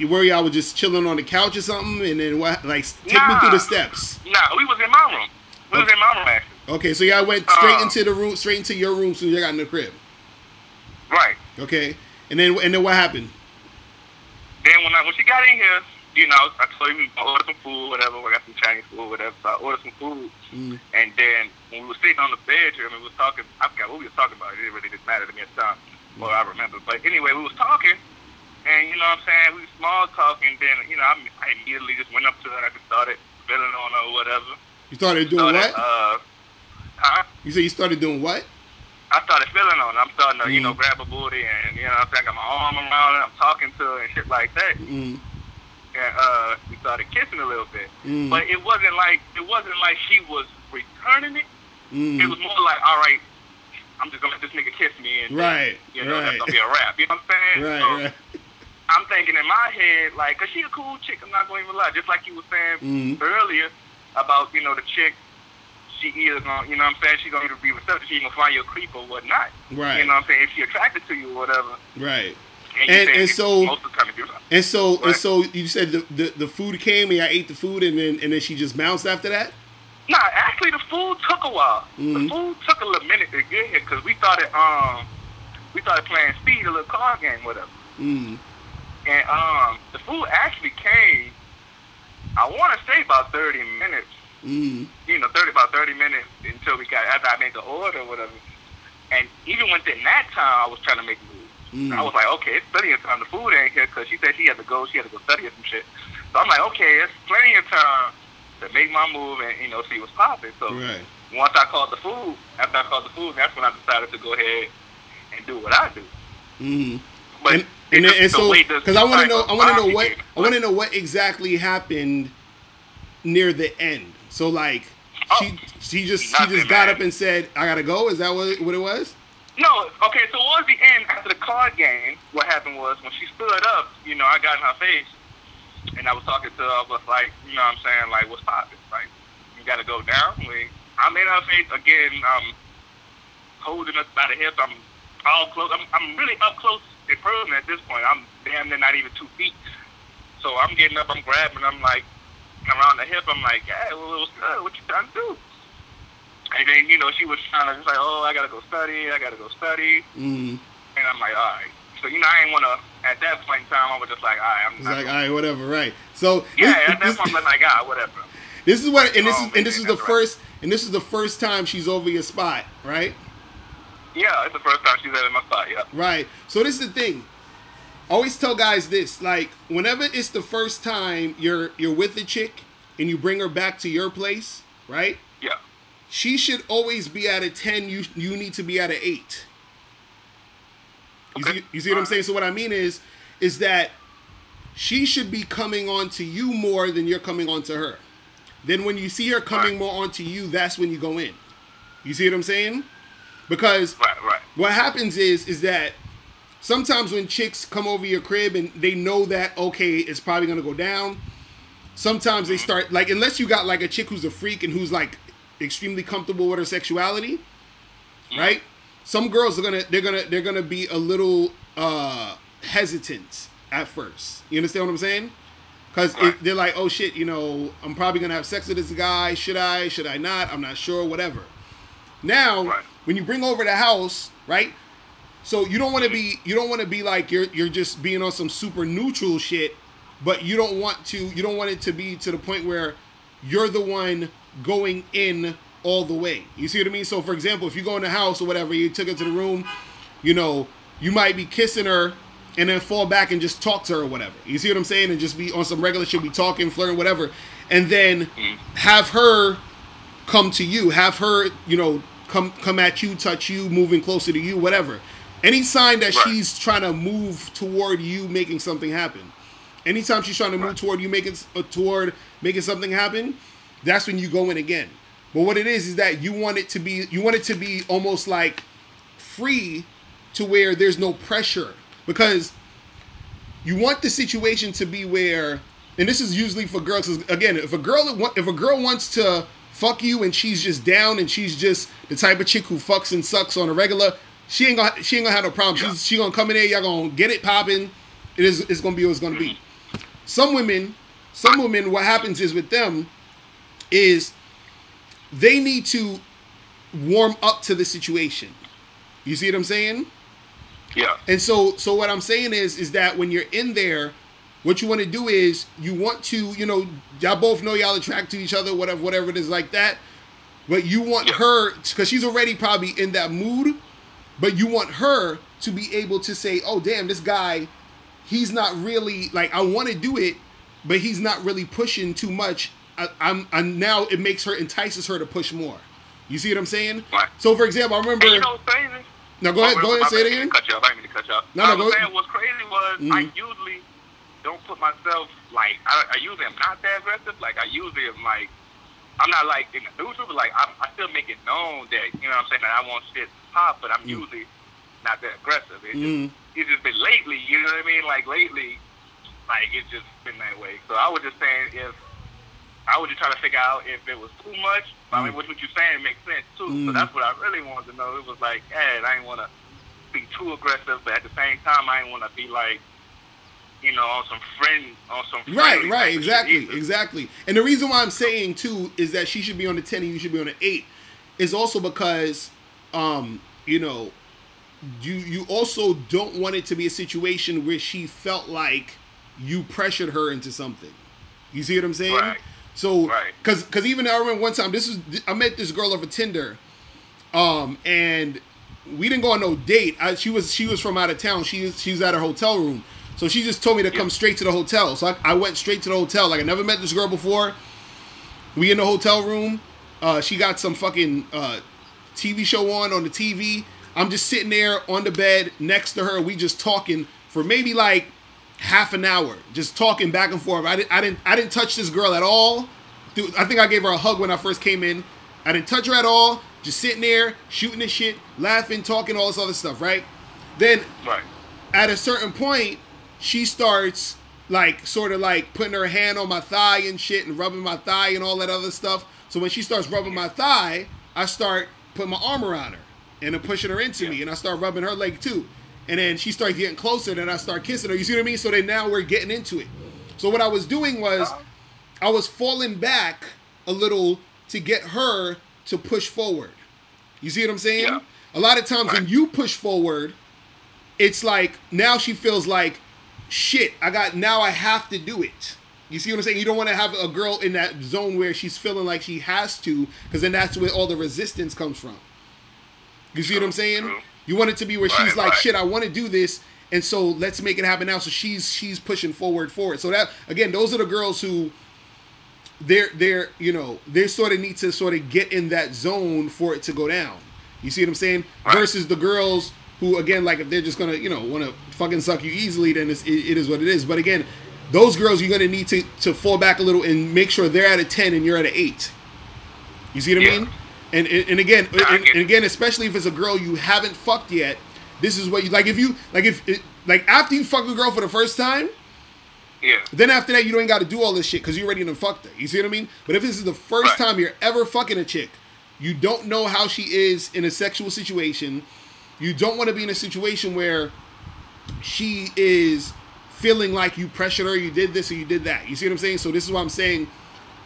where y'all was just chilling on the couch or something, and then what? Like, take me through the steps. Nah, we was in my room. We was in my room actually. Okay, so y'all went straight into the room, straight into your room, as soon as you got in the crib. Right. Okay, and then what happened? Then when she got in here, you know, I told you I ordered some food, whatever. I got some Chinese food, whatever. So I ordered some food, and then when we were sitting on the bedroom, we was talking. I forgot what we was talking about. It didn't really matter to me at the time, or I remember. But anyway, we was talking, and you know what I'm saying, we was small talking. Then you know, I immediately just went up to her and I just started feeling on her or whatever. You started doing what? Huh? You said you started doing what? I started feeling on her. I'm starting to, you know, grab her booty, and you know what I'm saying, I got my arm around her. I'm talking to her and shit like that. and we started kissing a little bit. But it wasn't like she was returning it. It was more like, all right, I'm just gonna let this nigga kiss me, and right, you know, that's gonna be a wrap. You know what I'm saying? Right. I'm thinking in my head, like, cause she a cool chick. I'm not gonna even lie. Just like you were saying earlier about, you know, the chick. She either gonna, you know what I'm saying, she's gonna either be receptive, she gonna find you a creep or whatnot. Right. You know what I'm saying? If she attracted to you or whatever. Right. And so most of the time you do that. And so you said the food came and I ate the food and then she just bounced after that? Nah, actually the food took a while. The food took a little minute to get here because we started playing speed, a little card game, whatever. And the food actually came, I want to say about 30 minutes. You know, about 30 minutes until we got, after I made the order or whatever. And even within that time, I was trying to make moves. I was like, okay, it's plenty of time. The food ain't here because she said she had to go study or some shit. So I'm like, okay, it's plenty of time to make my move and, you know, see what's popping. So once I called the food, after I called the food, that's when I decided to go ahead and do what I do. But and so, because I want to know what exactly happened near the end. So like, she just got up and said, "I gotta go." Is that what it was? No. Okay. So towards the end, after the card game, what happened was when she stood up, you know, I got in her face, and I was talking to her. I was like, you know, what I'm saying, like, what's poppin'? Like, you gotta go down. I'm in her face again. I'm holding us by the hip. I'm all close. I'm really up close and personal at this point. I'm damn near not even 2 feet. So I'm getting up. I'm grabbing. I'm like, around the hip, I'm like, yeah, well, what's good? What you trying to do? And then, you know, she was trying to just like, oh, I gotta go study. And I'm like, all right. So, you know, I ain't want to, at that point in time, I was just like, all right, I'm just like, all right, whatever, right. So, yeah, at that point, I'm like, all right, whatever. This is what, and this is the first time she's over your spot, right? Yeah, it's the first time she's over my spot, yeah. Right. So this is the thing. I always tell guys this, like, whenever it's the first time you're with a chick and you bring her back to your place, right? Yeah. She should always be at a 10. You need to be at an 8. Okay. You see what I'm saying? So what I mean is that she should be coming on to you more than you're coming on to her. Then when you see her coming more onto you, that's when you go in. You see what I'm saying? Because what happens is that sometimes when chicks come over your crib and they know that, okay, it's probably going to go down, sometimes they start, like, unless you got, like, a chick who's a freak and who's, like, extremely comfortable with her sexuality, right? Some girls they're gonna be a little hesitant at first. You understand what I'm saying? Because they're like, oh shit, you know, I'm probably gonna have sex with this guy. Should I not? I'm not sure. Whatever. Now, when you bring over the house, right? So you don't want to be like you're just being on some super neutral shit, but you don't want it to be to the point where you're the one going in all the way. You see what I mean? So for example, if you go in the house or whatever, you took her to the room, you know, you might be kissing her and then fall back and just talk to her or whatever. You see what I'm saying? And just be on some regular shit, be talking, flirting, whatever. And then have her come to you, have her, you know, come at you, touch you, moving closer to you, whatever. Any sign that she's trying to move toward you making something happen. Anytime she's trying to move toward you making something happen, that's when you go in again. But what it is that you want it to be almost like free to where there's no pressure, because you want the situation to be where, and this is usually for girls, 'cause again, if a girl wants to fuck you and she's just down and she's just the type of chick who fucks and sucks on a regular, she ain't gonna have no problem. She gonna come in there, y'all gonna get it popping. It's gonna be what it's gonna be. Some women, what happens is with them is they need to warm up to the situation. You see what I'm saying? Yeah. And so what I'm saying is that when you're in there, what you want to do is you want to, you know, y'all both know y'all attract to each other, whatever it is like that. But you want her, because she's already probably in that mood, but you want her to be able to say, oh, damn, this guy, he's not really, like, I want to do it, but he's not really pushing too much. I'm now it entices her to push more. You see what I'm saying? Right. So for example, I remember. And you know what's crazy? No, go ahead, say it again. I didn't mean to cut you off. No, go ahead. Saying what's crazy was I usually don't put myself like I usually am not that aggressive. Like I usually am like I'm not like in the neutral, but like I still make it known that you know what I'm saying that I want shit to pop, but I'm usually not that aggressive. It's just been lately, you know what I mean? Like lately, like it's just been that way. So I was just saying if I was just trying to figure out if it was too much. I mean, what you're saying makes sense too. So that's what I really wanted to know. It was like, hey, I didn't want to be too aggressive, but at the same time, I didn't want to be like, you know, on some right, exactly. And the reason why I'm saying too is that she should be on the 10 and you should be on the 8 is also because, you know, you also don't want it to be a situation where she felt like you pressured her into something. You see what I'm saying? Right. So, because even I remember one time, I met this girl over Tinder, and we didn't go on no date. She was from out of town. She was at her hotel room, so she just told me to come straight to the hotel. So I went straight to the hotel. Like I never met this girl before. We in the hotel room. She got some fucking TV show on the TV. I'm just sitting there on the bed next to her. We just talking for maybe like half an hour, just talking back and forth. I didn't touch this girl at all. Dude, I think I gave her a hug when I first came in. I didn't touch her at all. Just sitting there, shooting this shit, laughing, talking, all this other stuff, right? Then, at a certain point, she starts, like, sort of like putting her hand on my thigh and shit and rubbing my thigh and all that other stuff. So when she starts rubbing my thigh, I start putting my arm around her and then pushing her into me, and I start rubbing her leg too. And then she starts getting closer, and then I start kissing her. You see what I mean? So then now we're getting into it. So what I was doing was I was falling back a little to get her to push forward. You see what I'm saying? Yeah. A lot of times when you push forward, it's like now she feels like, shit, now I have to do it. You see what I'm saying? You don't want to have a girl in that zone where she's feeling like she has to, because then that's where all the resistance comes from. You see what I'm saying? True. You want it to be where she's like, shit, I want to do this, and so let's make it happen now. So she's pushing forward. So that, again, those are the girls who they're you know, they sort of need to sort of get in that zone for it to go down. You see what I'm saying? Versus the girls who, again, like if they're just gonna, you know, want to fucking suck you easily, then it is what it is. But again, those girls you're gonna need to fall back a little and make sure they're at a 10 and you're at an 8. You see what I mean? And again, especially if it's a girl you haven't fucked yet, this is what you like. If after you fuck a girl for the first time, then after that you don't got to do all this shit because you already done fucked her. You see what I mean? But if this is the first time you're ever fucking a chick, you don't know how she is in a sexual situation. You don't want to be in a situation where she is feeling like you pressured her, you did this or you did that. You see what I'm saying? So this is why I'm saying,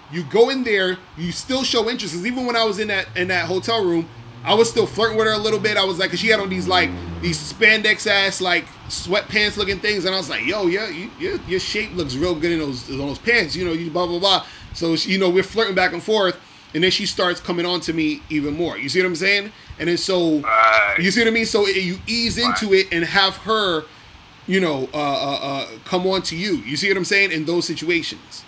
you go in there, you still show interest. Because even when I was in that hotel room, I was still flirting with her a little bit. I was like, cause she had on these spandex ass like sweatpants looking things, and I was like, yo, your shape looks real good in those pants. You know, you blah blah blah. So you know, we're flirting back and forth, and then she starts coming on to me even more. You see what I'm saying? And then so you see what I mean? So you ease into it and have her, you know, come on to you. You see what I'm saying? In those situations.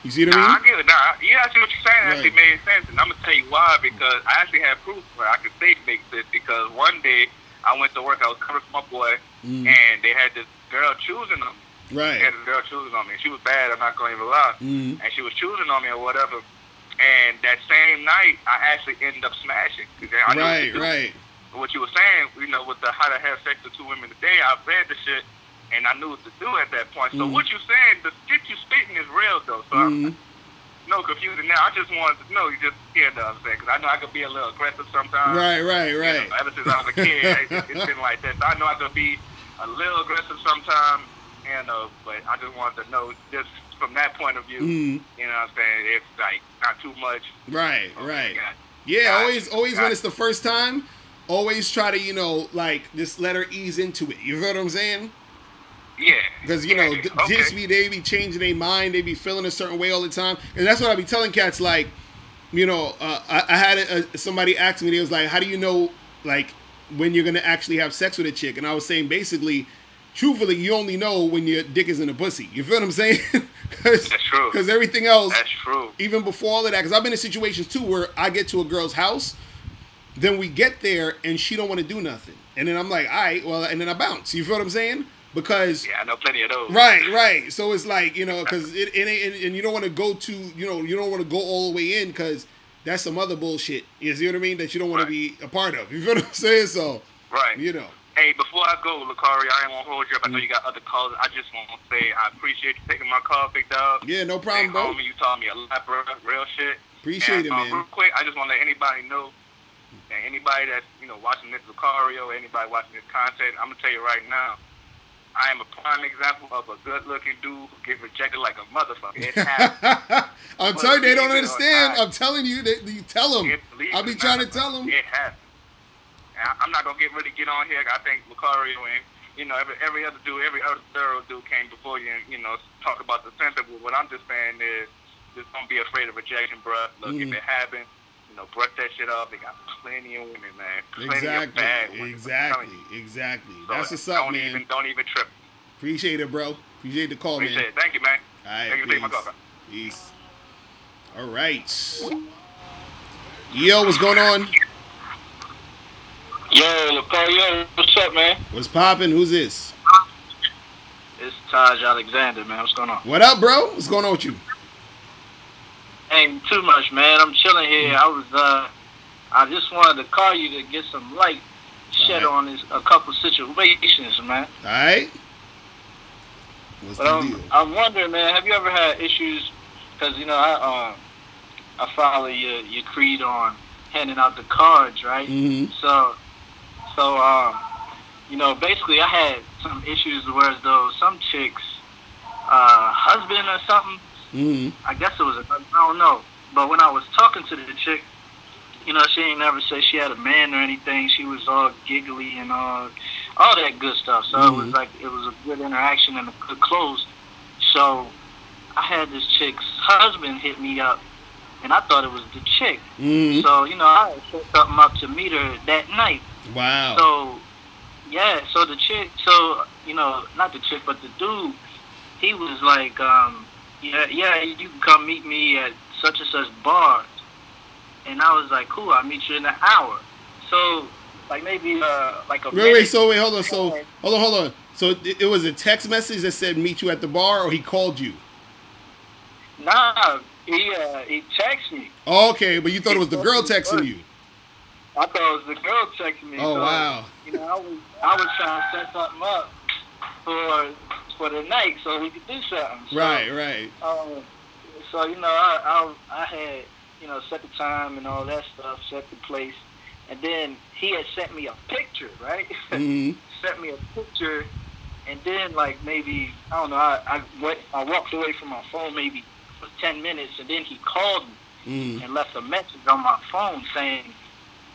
You see what I mean? I get it. I see what you're saying. Actually made sense, and I'm gonna tell you why. Because I actually have proof where I could say it makes sense. Because one day I went to work, I was covering for my boy, and they had this girl choosing on me. Right. They had this girl choosing on me. She was bad. I'm not gonna even lie. And she was choosing on me or whatever. And that same night, I actually ended up smashing. Right. What you were saying, you know, with the how to have sex with 2 women a day, I read the shit. And I knew what to do at that point. So what you're saying, the shit you spitting is real, though. So I'm no confusion now. I just wanted to know you just scared, what I'm saying, because I know I could be a little aggressive sometimes. Right. You know, ever since I was a kid, it's been like that. So I know I could be a little aggressive sometimes, and but I just wanted to know just from that point of view, you know what I'm saying, it's like not too much. Right. Yeah, always when it's the first time, always try to, you know, like just let her ease into it. You feel what I'm saying? Yeah. Because, you know, they be changing their mind. They be feeling a certain way all the time. And that's what I be telling cats, like, you know, I had somebody ask me, they was like, how do you know, like, when you're going to actually have sex with a chick? And I was saying, basically, truthfully, you only know when your dick is in a pussy. You feel what I'm saying? That's true. Because everything else, that's true. Even before all of that, because I've been in situations, too, where I get to a girl's house, then we get there, and she don't want to do nothing. And then I'm like, all right, well, and then I bounce. You feel what I'm saying? because Yeah, I know plenty of those. right. So it's like, you know, because it ain't, and you don't want to go to, you know, you don't want to go all the way in because that's some other bullshit. You see what I mean? That you don't want to be a part of. You feel what I'm saying? So, right. You know. Hey, before I go, Locario, I ain't want to hold you up. I know you got other calls. I just want to say I appreciate you taking my call, big dog. Yeah, no problem, bro. Homie, you taught me a lot, bro. Real shit. Appreciate it, man. Real quick, I just want to let anybody know, and anybody that's, you know, watching this Locario, anybody watching this content, I'm going to tell you right now, I am a prime example of a good-looking dude who gets rejected like a motherfucker. It happens. I'm telling you, they don't understand. I'm telling you, you tell them. I'll be trying to tell them. It happens. I'm not going to really get on here. I think Locario and, you know, every other dude, every other thorough dude came before you and, you know, talk about the sensible. What I'm just saying is, just don't be afraid of rejection, bro. Look, if it happens, you know, brush that shit off. They got plenty of women, man. Plenty of bad women. Exactly. So that's what's up, man. Don't even trip. Appreciate it, bro. Appreciate the call, Appreciate man. it. Thank you, man. All right, thank you for taking my call, bro. Peace. All right. Yo, what's going on? Yo, Locario, what's up, man? What's poppin'? Who's this? It's Taj Alexander, man. What's going on? What up, bro? What's going on with you? Ain't too much, man. I'm chilling here. I just wanted to call you to get some light shed on a couple situations, man. All right. What's the deal? I'm wondering, man, have you ever had issues? Because, you know, I follow your creed on handing out the cards, right? Mm-hmm. So, you know, basically I had some issues where as though some chick's husband or something, I guess it was, I don't know. But when I was talking to the chick, you know, she ain't never said she had a man or anything. She was all giggly and all that good stuff. So it was like, it was a good interaction and a good close. So I had this chick's husband hit me up, and I thought it was the chick. So, you know, I set something up to meet her that night. Wow. So, yeah, so the chick, so, you know, not the chick, but the dude, he was like, yeah, you can come meet me at such and such bar. And I was like, cool, I'll meet you in an hour. So, like maybe like a Wait, hold on. So, hold on. So it was a text message that said meet you at the bar, or he called you? Nah, he texted me. Oh, okay, but you thought it was the girl texting you. I thought it was the girl texting me. Oh, so, wow. You know, I was trying to set something up for the night so we could do something. So, Right. So, you know, I had, you know, set the time and all that stuff, set the place. And then he had sent me a picture, right? Sent me a picture. And then, like, maybe, I don't know, I walked away from my phone maybe for 10 minutes. And then he called me and left a message on my phone saying,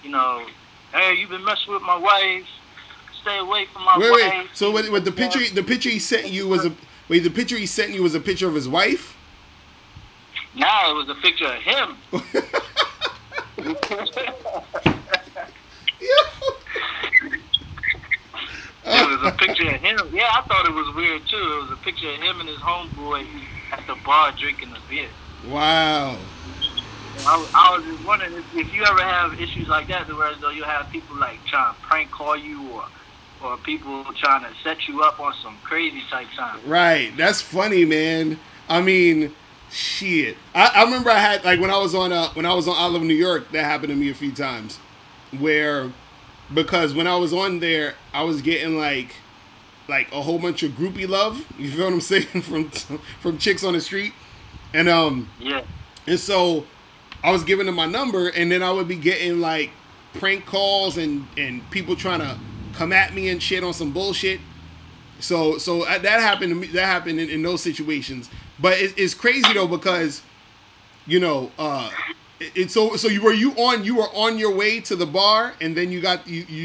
you know, hey, you been messing with my wife. Stay away from my wife. Wait. So with the picture he sent you was the picture he sent you was a picture of his wife? Nah, it was a picture of him. It was a picture of him. Yeah, I thought it was weird too. It was a picture of him and his homeboy at the bar drinking a beer. Wow. I was just wondering if you ever have issues like that, where as though you have people like trying to prank call you or people trying to set you up on some crazy type time. Right. That's funny, man. I mean, shit. I remember I had, like, when I was on Olive, New York, that happened to me a few times, where, because when I was on there, I was getting like a whole bunch of groupie love. You feel what I'm saying? from chicks on the street, and yeah, and so I was giving them my number, and then I would be getting like prank calls and people trying to come at me and shit on some bullshit. So that happened to me. That happened in those situations. But it's crazy though, because, you know, you were on your way to the bar, and then you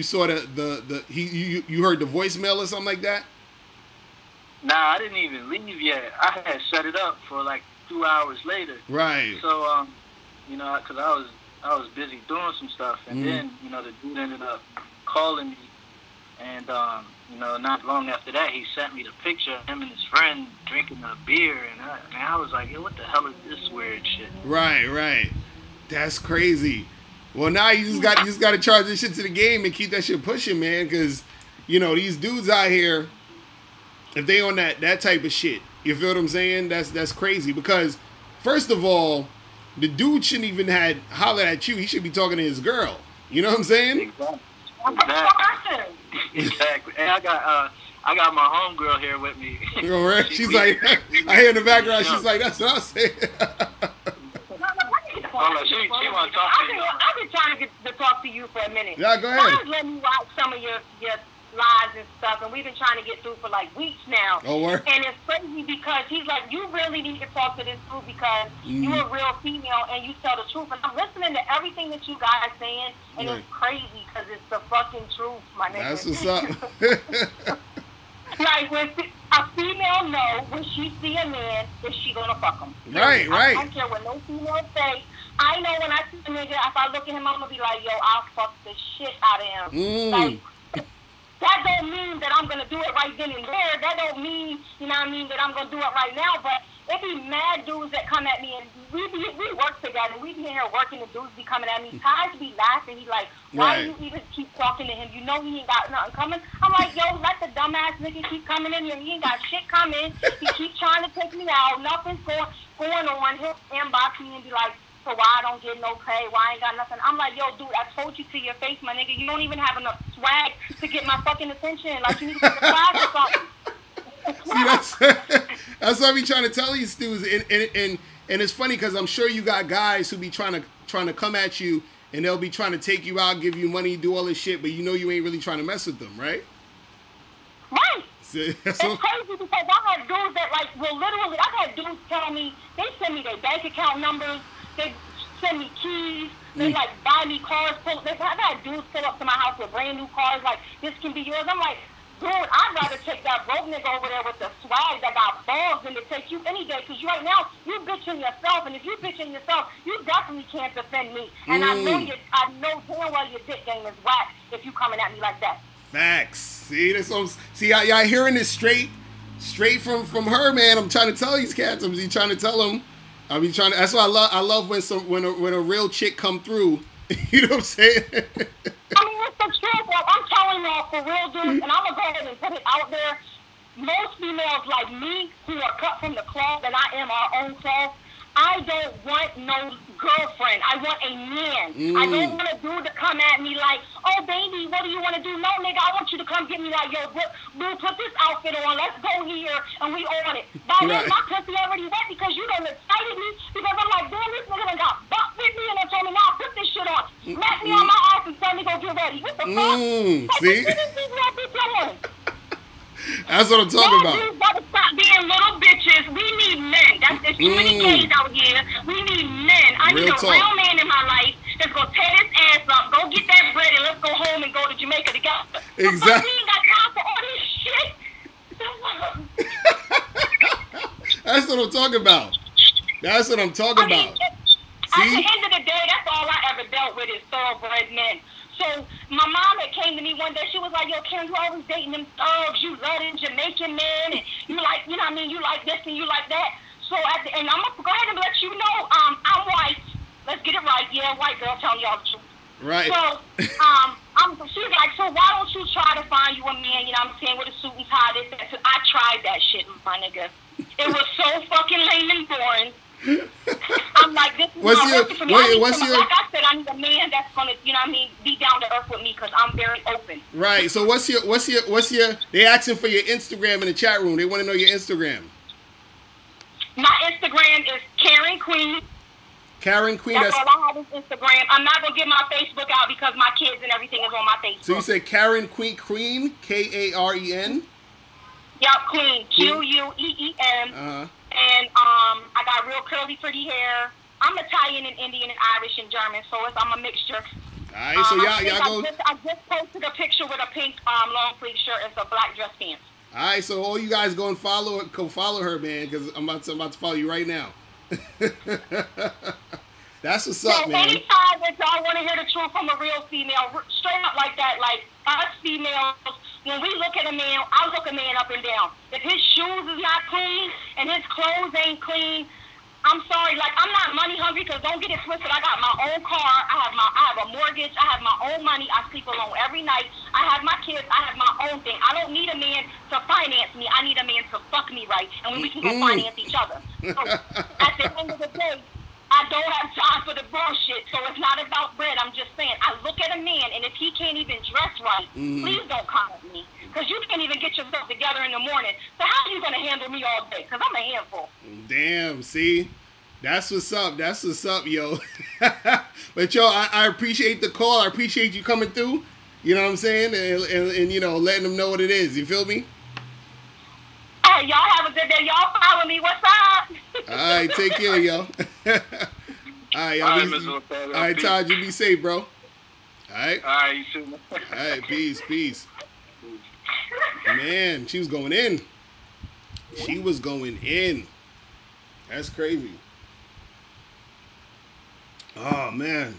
saw you heard the voicemail or something like that? Nah, I didn't even leave yet. I had set it up for like 2 hours later. Right. So you know, because I was busy doing some stuff, and then, you know, the dude ended up calling me, and you know, not long after that, he sent me the picture of him and his friend drinking a beer, and I was like, yo, what the hell is this weird shit? Right. That's crazy. Well, now you just got to charge this shit to the game and keep that shit pushing, man, because, you know, these dudes out here, If they on that type of shit. You feel what I'm saying? That's crazy because first of all, the dude shouldn't even had hollered at you. He should be talking to his girl. You know what I'm saying? Exactly. And I got my homegirl here with me. All right. She's like, I hear in the background. She's like, that's what I'm saying. She want to talk to you. I've been trying to talk to you for a minute. Yeah, go ahead. Guys, let me watch some of your lives and stuff, and we've been trying to get through for like weeks now. Oh, word. And it's crazy because he's like, you really need to talk to this dude because you're a real female and you tell the truth. And I'm listening to everything that you guys are saying, and it's crazy because it's the fucking truth, my nigga. That's what's up. Like, when a female know when she see a man, is she gonna fuck him? Right. I don't care what no female say. I know when I see a nigga, if I look at him, I'm gonna be like, yo, I'll fuck the shit out of him. Like, that don't mean that I'm gonna do it right then and there. That don't mean, you know what I mean, that I'm gonna do it right now. But it be mad dudes that come at me, and we work together. We be in here working, and dudes be coming at me. Ties be laughing. He like, why do you even keep talking to him? You know he ain't got nothing coming. I'm like, yo, let the dumbass nigga keep coming in here. He ain't got shit coming. He keep trying to take me out. Nothing's going on. He'll inbox me and be like, so why I don't get no pay? Why I ain't got nothing? I'm like, yo, dude, I told you to your face, my nigga. You don't even have enough swag to get my fucking attention. Like, you need to get the class or something. See, that's what I be trying to tell these dudes, and it's funny because I'm sure you got guys who be trying to come at you, and they'll be trying to take you out, give you money, do all this shit, but you know you ain't really trying to mess with them, right? Right. It's crazy because I have dudes that like will literally. I had dudes tell me they send me their bank account numbers. They send me keys. They like buy me cars. I've had dudes pull up to my house with brand new cars. Like, this can be yours. I'm like, dude, I'd rather take that broke nigga over there with the swag that got balls than to take you any day. Because right now you bitching yourself, and if you bitching yourself, you definitely can't defend me. And I know damn well your dick game is whack if you coming at me like that. Facts. See, y'all hearing this straight from her, man. I'm trying to tell these cats. I'm trying to tell them. That's why I love when a real chick come through. You know what I'm saying? I mean, it's the truth. Like, I'm telling y'all for real, dudes, and I'm gonna go ahead and put it out there. Most females like me who are cut from the cloth, and I am our own cloth, I don't want no girlfriend. I want a man. I don't want a dude to come at me like, oh, baby, what do you want to do? No, nigga, I want you to come get me like, yo, boo, put this outfit on. Let's go here, and we on it. By then, my pussy already wet because you done excited me because I'm like, damn, this nigga done got buck with me, and they told me, nah, put this shit on. Smack me on my ass and tell me go get ready. What the fuck? See? That's what I'm talking about. Dudes gotta stop being little bitches. We need men. There's too many gays out here. We need men. I need a real man in my life that's gonna tear his ass up, go get that bread, and let's go home and go to Jamaica together. Exactly. We ain't got time for all this shit. That's what I'm talking about. That's what I'm talking about. At the end of the day, that's all I ever dealt with is thoroughbred men. So my mom had came to me one day. She was like, yo, Karen, you always dating them thugs. You love them Jamaican men. And you like, you know what I mean? You like this and you like that. So and I'm going to go ahead and let you know I'm white. Let's get it right. Yeah, white girl telling y'all the truth. Right. So she's like, so why don't you try to find you a man, you know what I'm saying, with a suit and tie, this, that. So I tried that shit, my nigga. It was so fucking lame and boring. I'm like, this is not working for me. Like I said, I need a man that's gonna, you know what I mean, be down to earth with me because I'm very open. Right. So what's your? They asking for your Instagram in the chat room. They want to know your Instagram. My Instagram is Karen Queen. Karen Queen. That's all I have is Instagram. I'm not gonna get my Facebook out because my kids and everything is on my Facebook. So you said Karen Queen, Karen? Yep, Queen. Queen. And I got real curly, pretty hair. I'm Italian and Indian and Irish and German, so I'm a mixture. All right, so y'all go. I just posted a picture with a pink long sleeve shirt and some black dress pants. All right, so all you guys go follow her, man, because I'm about to follow you right now. That's what's up, man. Anytime that y'all want to hear the truth from a real female, straight up like that, like us females, when we look at a man, I look a man up and down. If his shoes is not clean and his clothes ain't clean, I'm sorry, like, I'm not money hungry, because don't get it twisted. I got my own car. I have a mortgage. I have my own money. I sleep alone every night. I have my kids. I have my own thing. I don't need a man to finance me. I need a man to fuck me right, and we can go finance each other. So, at the end of the day, I don't have time for the bullshit, so it's not about bread. I'm just saying, I look at a man, and if he can't even dress right, please don't come at me. Because you can't even get yourself together in the morning. So how are you going to handle me all day? Because I'm a handful. Damn, see? That's what's up. That's what's up, yo. But, yo, I appreciate the call. I appreciate you coming through. You know what I'm saying? And you know, letting them know what it is. You feel me? Hey, y'all have a good day. Y'all follow me. What's up? All right, take care, yo. All right, y'all. All right, Todd, you be safe, bro. All right? All right, you too. All right, peace. Man, she was going in. She was going in. That's crazy. Oh, man.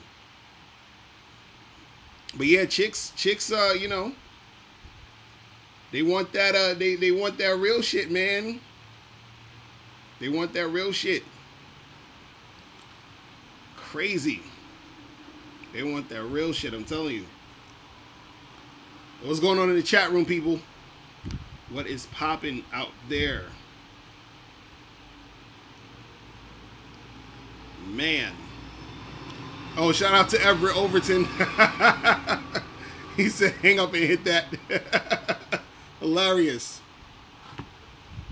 But yeah, chicks, you know, they want that, they want that real shit, man. They want that real shit. Crazy. They want that real shit, I'm telling you. What's going on in the chat room, people? What is popping out there? Man. Oh, shout out to Everett Overton. He said hang up and hit that. Hilarious.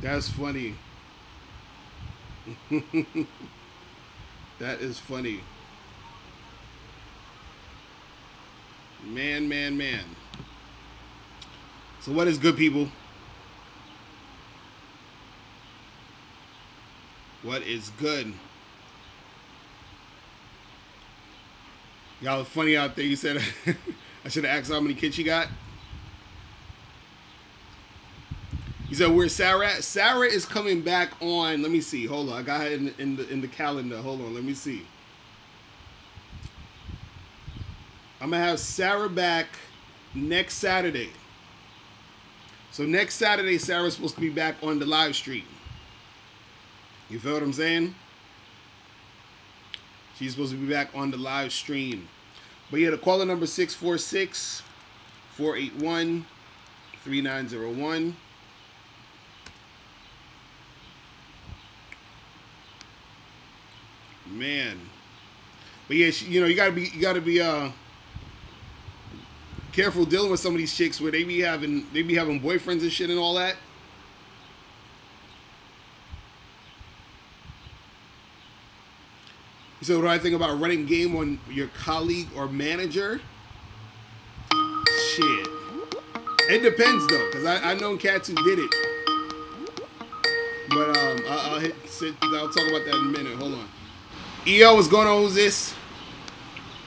That's funny. That is funny. Man. So what is good, people? What is good? Y'all are funny out there. You said I should have asked how many kids she got. You said where's Sarah at? Sarah is coming back on. Let me see. Hold on. I got her in the calendar. Hold on. Let me see. I'm gonna have Sarah back next Saturday. So next Saturday, Sarah's supposed to be back on the live stream. You feel what I'm saying? She's supposed to be back on the live stream. But yeah, the caller number 646-481-3901. Man. But yeah, you know, you gotta be careful dealing with some of these chicks where they be having boyfriends and shit and all that. So what do I think about running game on your colleague or manager? Shit. It depends though, because I know cats who did it. But I'll talk about that in a minute. Hold on. EO, what's going on? Who's this?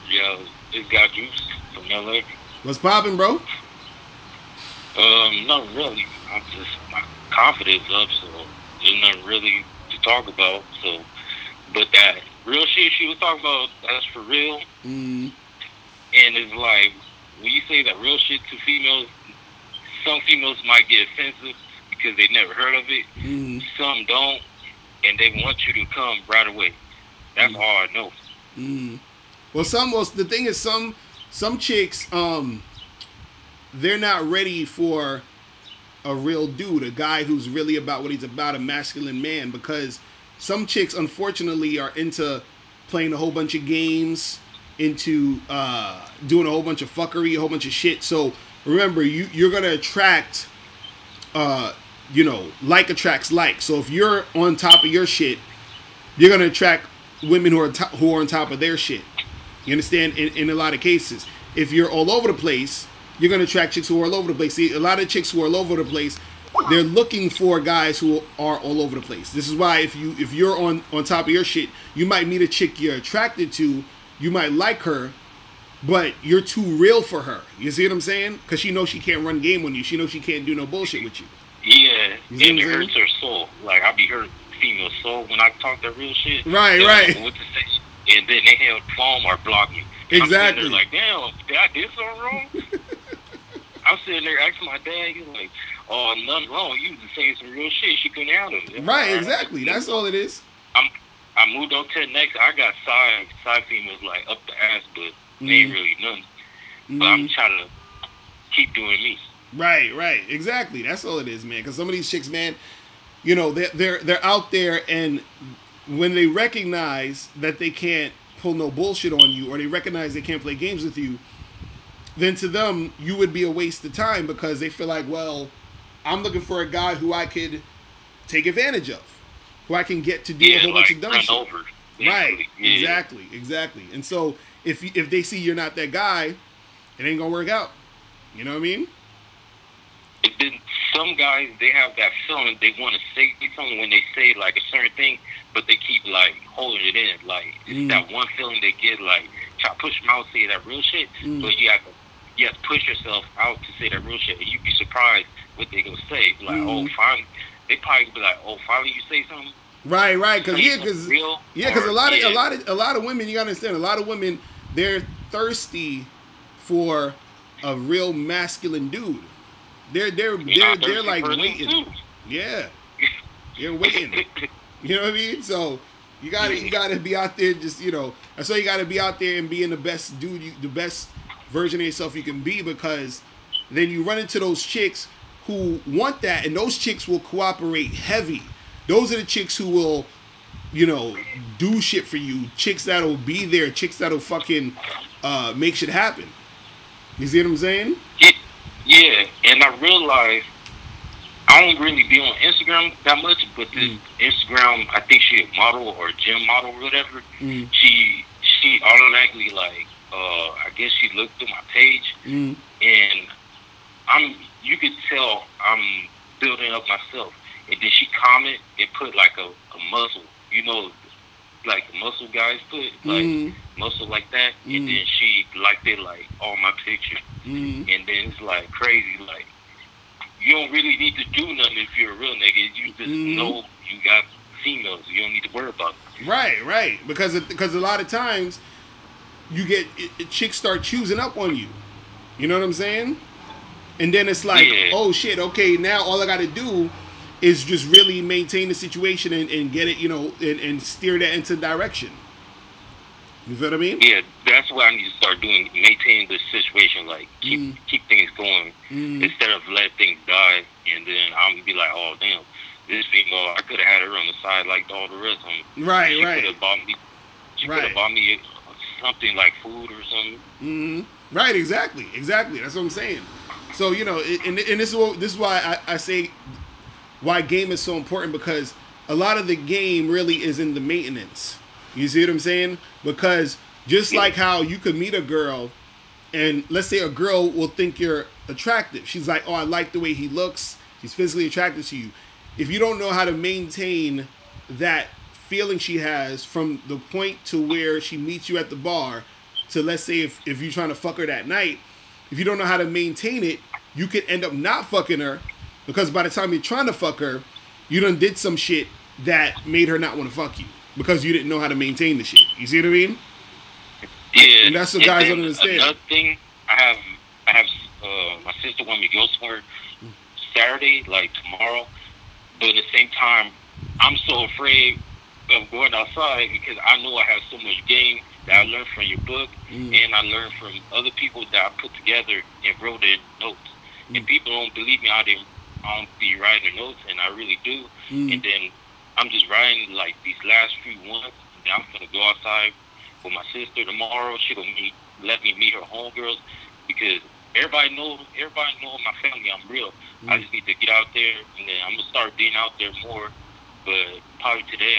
Yo, it's got juice from LA. What's popping, bro? Not really. My confidence up, so there's nothing really to talk about. So, but that real shit she was talking about, that's for real. Mm-hmm. And it's like, when you say that real shit to females, some females might get offensive because they never heard of it. Mm-hmm. Some don't, and they want you to come right away. That's all I know. Mm-hmm. Well, the thing is, some chicks, they're not ready for a real dude, a guy who's really about what he's about, a masculine man, because some chicks, unfortunately, are into playing a whole bunch of games, into doing a whole bunch of fuckery, a whole bunch of shit. So remember, you're gonna attract, like attracts like. So if you're on top of your shit, you're gonna attract women who are on top of their shit. You understand? In a lot of cases, if you're all over the place, you're gonna attract chicks who are all over the place. See, a lot of chicks who are all over the place, they're looking for guys who are all over the place. This is why if you're on top of your shit, you might meet a chick you're attracted to, you might like her, but you're too real for her. You see what I'm saying? Because she knows she can't run game on you. She knows she can't do no bullshit with you. Yeah, and it hurts her soul. Like, I be hurt female soul when I talk that real shit. Right. What to say, and then they have phone or block me. Exactly. I'm like, damn, did I do something wrong? I'm sitting there asking my dad, he's like, oh, nothing wrong. You was saying some real shit. She couldn't handle it. Right, exactly. That's all it is. I moved on to the next. I got side females like up the ass, but they ain't really none. But I'm trying to keep doing me. Right, exactly. That's all it is, man. Because some of these chicks, man, you know, they're out there, and when they recognize that they can't pull no bullshit on you, or they recognize they can't play games with you, then to them you would be a waste of time, because they feel like, well, I'm looking for a guy who I could take advantage of, who I can get to do a whole bunch of dumb shit. Over, right, exactly. And so if they see you're not that guy, it ain't gonna work out. You know what I mean? And then some guys, they have that feeling they want to say something when they say like a certain thing, but they keep like holding it in. Like it's that one feeling they get, like try to push them out, say that real shit, but you have to push yourself out to say that real shit, and you'd be surprised what they gonna say. Like, oh, finally, they probably be like, oh, finally you say something. Right, because a lot of women, you gotta understand, a lot of women, they're thirsty for a real masculine dude. They're like waiting. Yeah, they're waiting. You know what I mean? So you gotta be out there, just, you know. That's why you gotta be out there and being the best dude, the best version of yourself you can be, because then you run into those chicks who want that, and those chicks will cooperate heavy. Those are the chicks who will, you know, do shit for you. Chicks that'll be there. Chicks that'll fucking make shit happen. You see what I'm saying? Yeah, and I realized I don't really be on Instagram that much, but this Instagram, I think she a model or a gym model or whatever. She automatically, like, I guess she looked through my page, and you could tell I'm building up myself. And then she comment and put like a muscle, you know, like the muscle guys put, like muscle like that. And then she liked it, like all my pictures. And then it's like crazy, like you don't really need to do nothing if you're a real nigga. You just know you got females. You don't need to worry about them. Right. Because a lot of times you get chicks start choosing up on you. You know what I'm saying? And then it's like, oh shit, okay, now all I got to do is just really maintain the situation and get it, you know, and steer that into direction. You feel what I mean? Yeah, that's what I need to start doing, maintaining the situation, like keep things going instead of let things die, and then I'm gonna be like, oh damn, this female, I could have had her on the side like all the rest of them. Right. She could have bought me something like food or something. Right, exactly. That's what I'm saying. So, you know, and this is why I say why game is so important, because a lot of the game really is in the maintenance. You see what I'm saying? Because just like how you could meet a girl, and let's say a girl will think you're attractive. She's like, oh, I like the way he looks. She's physically attracted to you. If you don't know how to maintain that feeling she has from the point to where she meets you at the bar to, let's say, if you're trying to fuck her that night, if you don't know how to maintain it, you could end up not fucking her, because by the time you're trying to fuck her, you done did some shit that made her not want to fuck you, because you didn't know how to maintain the shit. You see what I mean? Yeah. And that's what guys don't understand. Another thing, I have my sister want me to go somewhere Saturday, like tomorrow, but at the same time, I'm so afraid of going outside, because I know I have so much game that I learned from your book, and I learned from other people that I put together and wrote in notes. And people don't believe me. I don't be writing the notes, and I really do. And then I'm just writing like these last few ones. And then I'm gonna go outside with my sister tomorrow. She gonna let me meet her homegirls, because everybody know my family. I'm real. I just need to get out there, and then I'm gonna start being out there more. But probably today,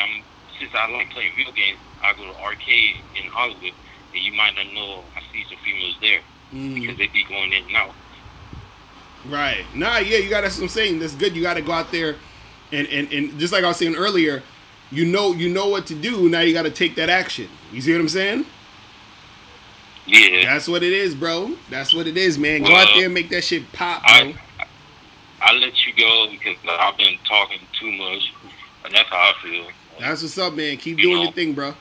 since I like playing video games, I go to arcade in Hollywood, and you might not know I see some females there, because they be going in and out. Right. Nah, yeah, that's what I'm saying. That's good. You got to go out there, and just like I was saying earlier, you know what to do. Now you got to take that action. You see what I'm saying? Yeah. That's what it is, bro. That's what it is, man. Go out there and make that shit pop, bro. I let you go because I've been talking too much, and that's how I feel. That's what's up, man. Keep doing your thing, bro.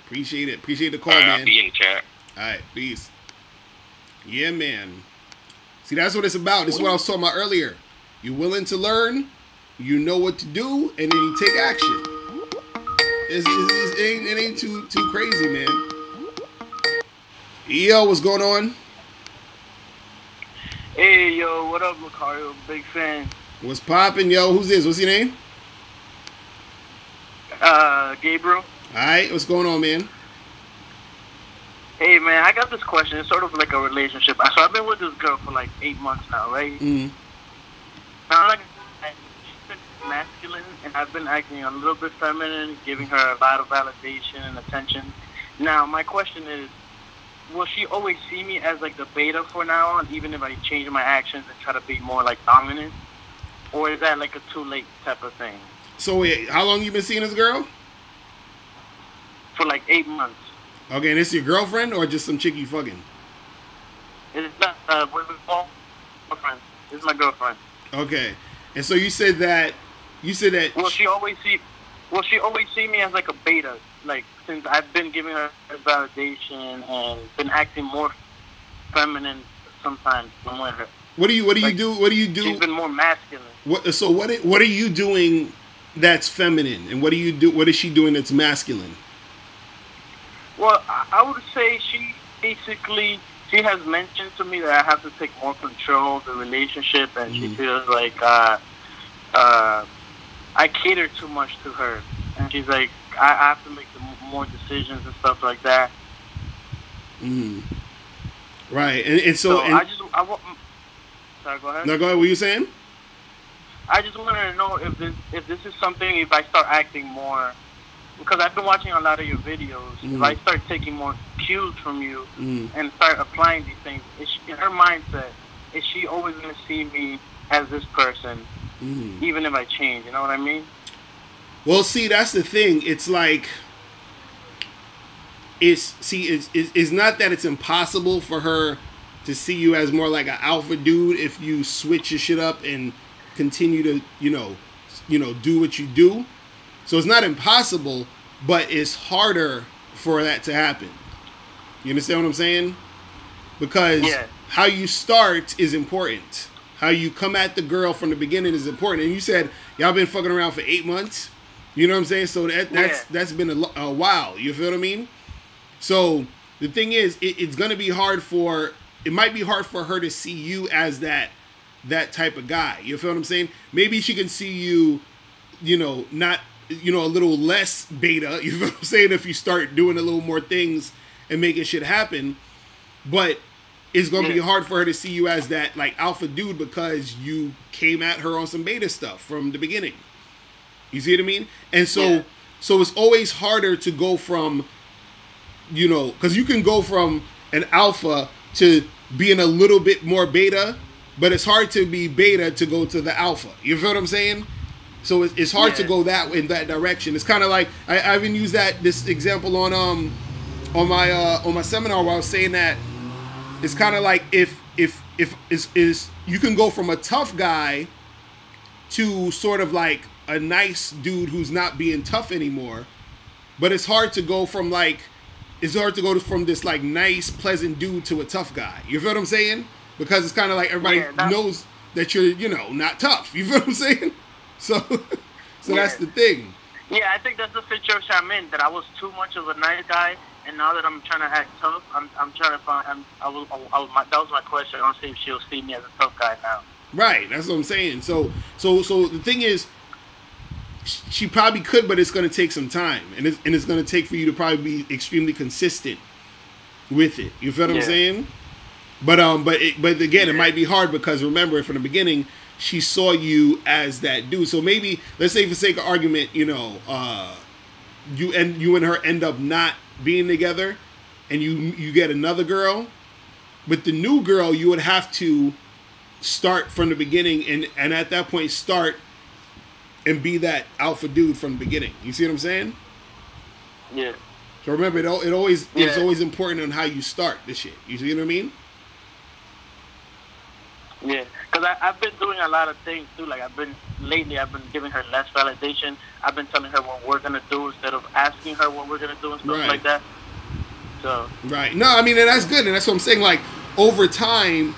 Appreciate it. Appreciate the call, man. I'll be in the chat. All right, peace. Yeah, man. See, that's what it's about. This is what I was talking about earlier. You're willing to learn, you know what to do, and then you take action. It ain't too crazy, man. Yo, what's going on? Hey, yo, what up, Locario? Big fan. What's poppin', yo? Who's this? What's your name? Gabriel. All right, what's going on, man? Hey, man, I got this question. It's sort of like a relationship. So I've been with this girl for like 8 months now, right? Mm-hmm. I'm like she's masculine, and I've been acting a little bit feminine, giving her a lot of validation and attention. Now, my question is, will she always see me as like the beta for now on, even if I change my actions and try to be more like dominant? Or is that like a too late type of thing? So wait, how long you been seeing this girl? For like 8 months. Okay, and this your girlfriend or just some chick you fucking? It's not, we're all girlfriend. This is my girlfriend. Okay, and so you said that Will she always see me as like a beta? Like, since I've been giving her validation and been acting more feminine sometimes when with her. What do you do? She's been more masculine. What are you doing that's feminine, and what is she doing that's masculine? Well, I would say she has mentioned to me that I have to take more control of the relationship, and she feels like I cater too much to her, and she's like, I have to make more decisions and stuff like that. Right, and so sorry, go ahead. No, go ahead. What were you saying? I just wanted to know if this is something, if I start acting more, because I've been watching a lot of your videos. If I start taking more cues from you and start applying these things, in her mindset, is she always going to see me as this person, even if I change? You know what I mean? Well, see, that's the thing. It's like, it's not that it's impossible for her to see you as more like an alpha dude if you switch your shit up and continue to, do what you do. So it's not impossible, but it's harder for that to happen. You understand what I'm saying? Because how you start is important. How you come at the girl from the beginning is important. And you said y'all been fucking around for 8 months. You know what I'm saying? So that's been a while. You feel what I mean? So the thing is, it's gonna be hard it might be hard for her to see you as that type of guy. You feel what I'm saying? Maybe she can see you, not, a little less beta. You feel what I'm saying? If you start doing a little more things and making shit happen, but it's gonna be hard for her to see you as that like alpha dude because you came at her on some beta stuff from the beginning. You see what I mean? And so it's always harder to go from, because you can go from an alpha to being a little bit more beta, but it's hard to be beta to go to the alpha. You feel what I'm saying? So it's hard to go in that direction. It's kind of like I even used this example on my seminar where I was saying that it's kind of like if you can go from a tough guy to sort of like a nice dude who's not being tough anymore, but it's hard to go from this like nice, pleasant dude to a tough guy. You feel what I'm saying? Because it's kind of like everybody knows that you're, not tough. You feel what I'm saying? So that's the thing. Yeah, I think that's the situation I'm in. That I was too much of a nice guy, and now that I'm trying to act tough, I'm trying to find. that was my question. I want to see if she'll see me as a tough guy now. Right. That's what I'm saying. So the thing is, she probably could, but it's going to take some time, and it's going to take for you to probably be extremely consistent with it. You feel what I'm saying? But again, it might be hard because remember from the beginning, she saw you as that dude. So maybe, let's say for sake of argument, you and her end up not being together, and you get another girl. With the new girl, you would have to start from the beginning, and at that point start and be that alpha dude from the beginning. You see what I'm saying? Yeah. So remember, it's always important on how you start this shit. You see what I mean? Yeah, because I've been doing a lot of things too. Like I've been giving her less validation. I've been telling her what we're gonna do instead of asking her what we're gonna do and stuff like that. So right. No, I mean, and that's good, and that's what I'm saying. Like over time,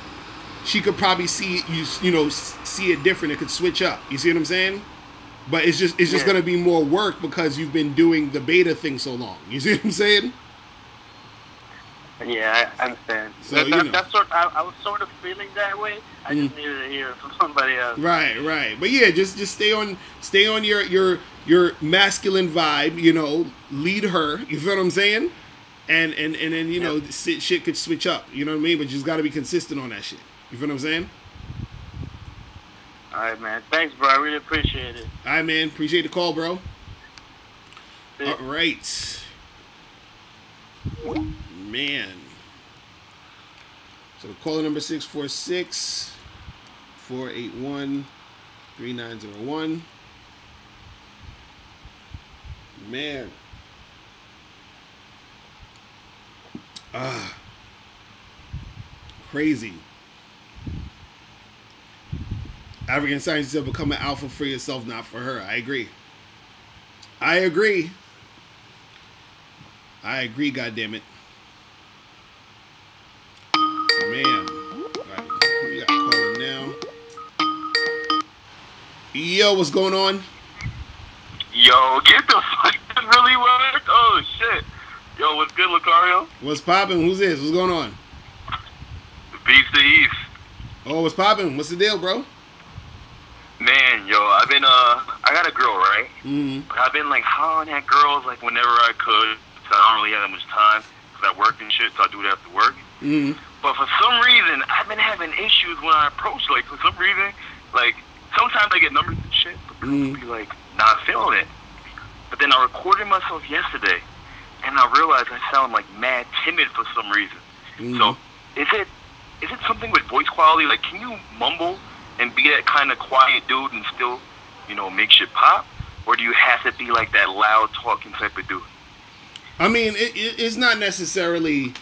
she could probably see it different. It could switch up. You see what I'm saying? But it's just gonna be more work because you've been doing the beta thing so long. You see what I'm saying? Yeah, I understand. So, that's I was sort of feeling that way. I just needed to hear it from somebody else. Right. But yeah, just stay on your masculine vibe. You know, lead her. You feel what I'm saying? And then you know shit could switch up. You know what I mean? But you just got to be consistent on that shit. You feel what I'm saying? All right, man. Thanks, bro. I really appreciate it. All right, man. Appreciate the call, bro. Yeah. All right. Man. So caller number 646-481-3901. Man. Crazy. African science said become an alpha for yourself, not for her. I agree. I agree, goddammit. Man. Right. We got calling now. Yo, what's going on? Yo, get the fuck, this really worked? Oh, shit. Yo, what's good, Locario? What's poppin'? Who's this? What's going on? The Beast of East. Oh, what's poppin'? What's the deal, bro? Man, yo, I got a girl, right? Mm-hmm. But I've been, like, hollering at girls, like, whenever I could, so I don't really have that much time, because I work and shit, so I do it after work. Mm-hmm. But for some reason, I've been having issues when I approach, like, for some reason, like, sometimes I get numbers and shit, but people be, like, not feeling it. But then I recorded myself yesterday, and I realized I sound, like, mad timid for some reason. Mm-hmm. So, is it something with voice quality? Like, can you mumble and be that kind of quiet dude and still, you know, make shit pop? Or do you have to be like that loud talking type of dude? I mean, it's not necessarily.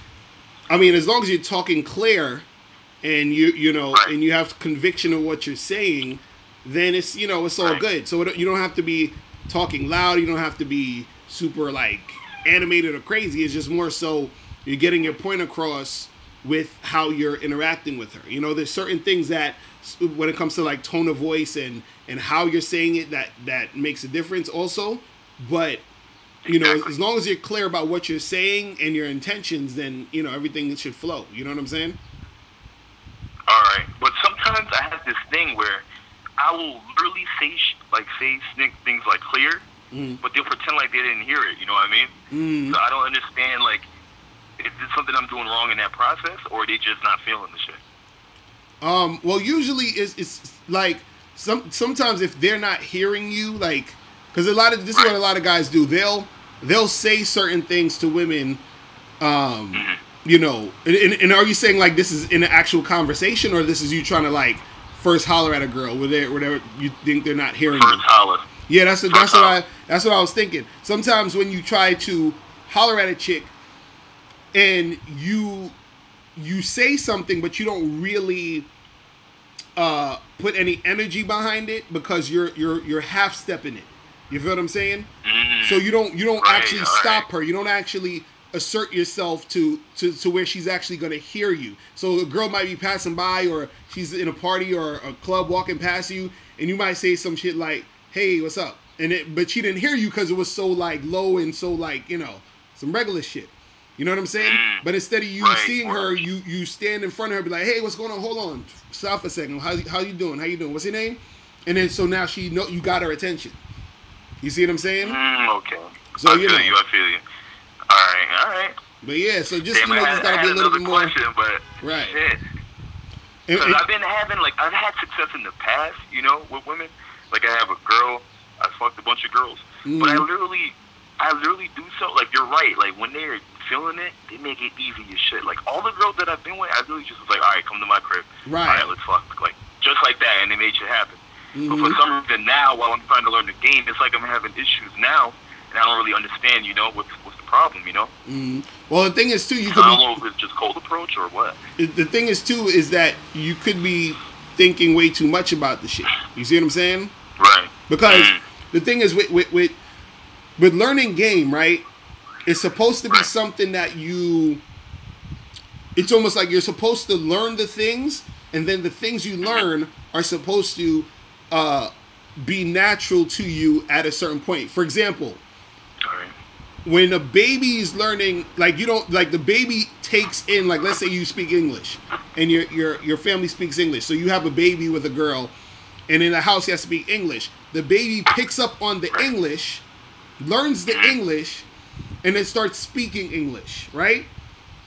I mean, as long as you're talking clear, and you know, right. and you have conviction of what you're saying, then it's it's all right. good. So you don't have to be talking loud. You don't have to be super like animated or crazy. It's just more so you're getting your point across with how you're interacting with her. You know, there's certain things that when it comes to like tone of voice and how you're saying it that makes a difference also. But you know, as long as you're clear about what you're saying and your intentions, then you know everything should flow. You know what I'm saying? All right, but sometimes I have this thing where I will literally say things like clear, but they'll pretend like they didn't hear it. You know what I mean? So I don't understand, like, is this something I'm doing wrong in that process, or are they just not feeling the shit? Well, usually it's like sometimes if they're not hearing you, like, because this is what a lot of guys do. They'll say certain things to women, you know. And are you saying like this is in an actual conversation, or this is you trying to like first holler at a girl whatever you think they're not hearing First you? holler. Yeah, that's what I was thinking. Sometimes when you try to holler at a chick and you say something, but you don't really put any energy behind it because you're half stepping it. You feel what I'm saying? So you don't right, actually stop her. You don't actually assert yourself to where she's actually going to hear you. So a girl might be passing by, or she's in a party or a club walking past you, and you might say some shit like, "Hey, what's up?" But she didn't hear you because it was so like low and so like some regular shit. You know what I'm saying? But instead of you seeing her, you stand in front of her, be like, "Hey, what's going on? Hold on, stop for a second. How you doing? How you doing? What's your name?" And then so now she know you got her attention. You see what I'm saying? Okay. So I feel you. All right. But yeah, so just Damn, just gotta be a little bit more. Question, but right. Shit. Because I've had success in the past, with women. Like I have a girl, I fucked a bunch of girls, but I literally do so. Like you're right. Like when they're feeling it, they make it easy as shit. Like all the girls that I've been with, I literally just was like, all right, come to my crib. Right. All right, let's fuck. Like just like that, and they made shit happen. But for some reason now, while I'm trying to learn the game, it's like I'm having issues now, and I don't really understand, what's the problem, Well, the thing is too, I don't know if it's just cold approach or what. The thing is too is that you could be thinking way too much about the shit. You see what I'm saying? Right. Because the thing is with learning game, right? It's supposed to be something that it's almost like you're supposed to learn the things, and then the things you learn are supposed to be natural to you at a certain point. For example, when a baby is learning, like you don't like the baby takes in, like let's say you speak English and your family speaks English, so you have a baby with a girl, and in the house he has to speak English. The baby picks up on the English, learns the English, and then starts speaking English, right?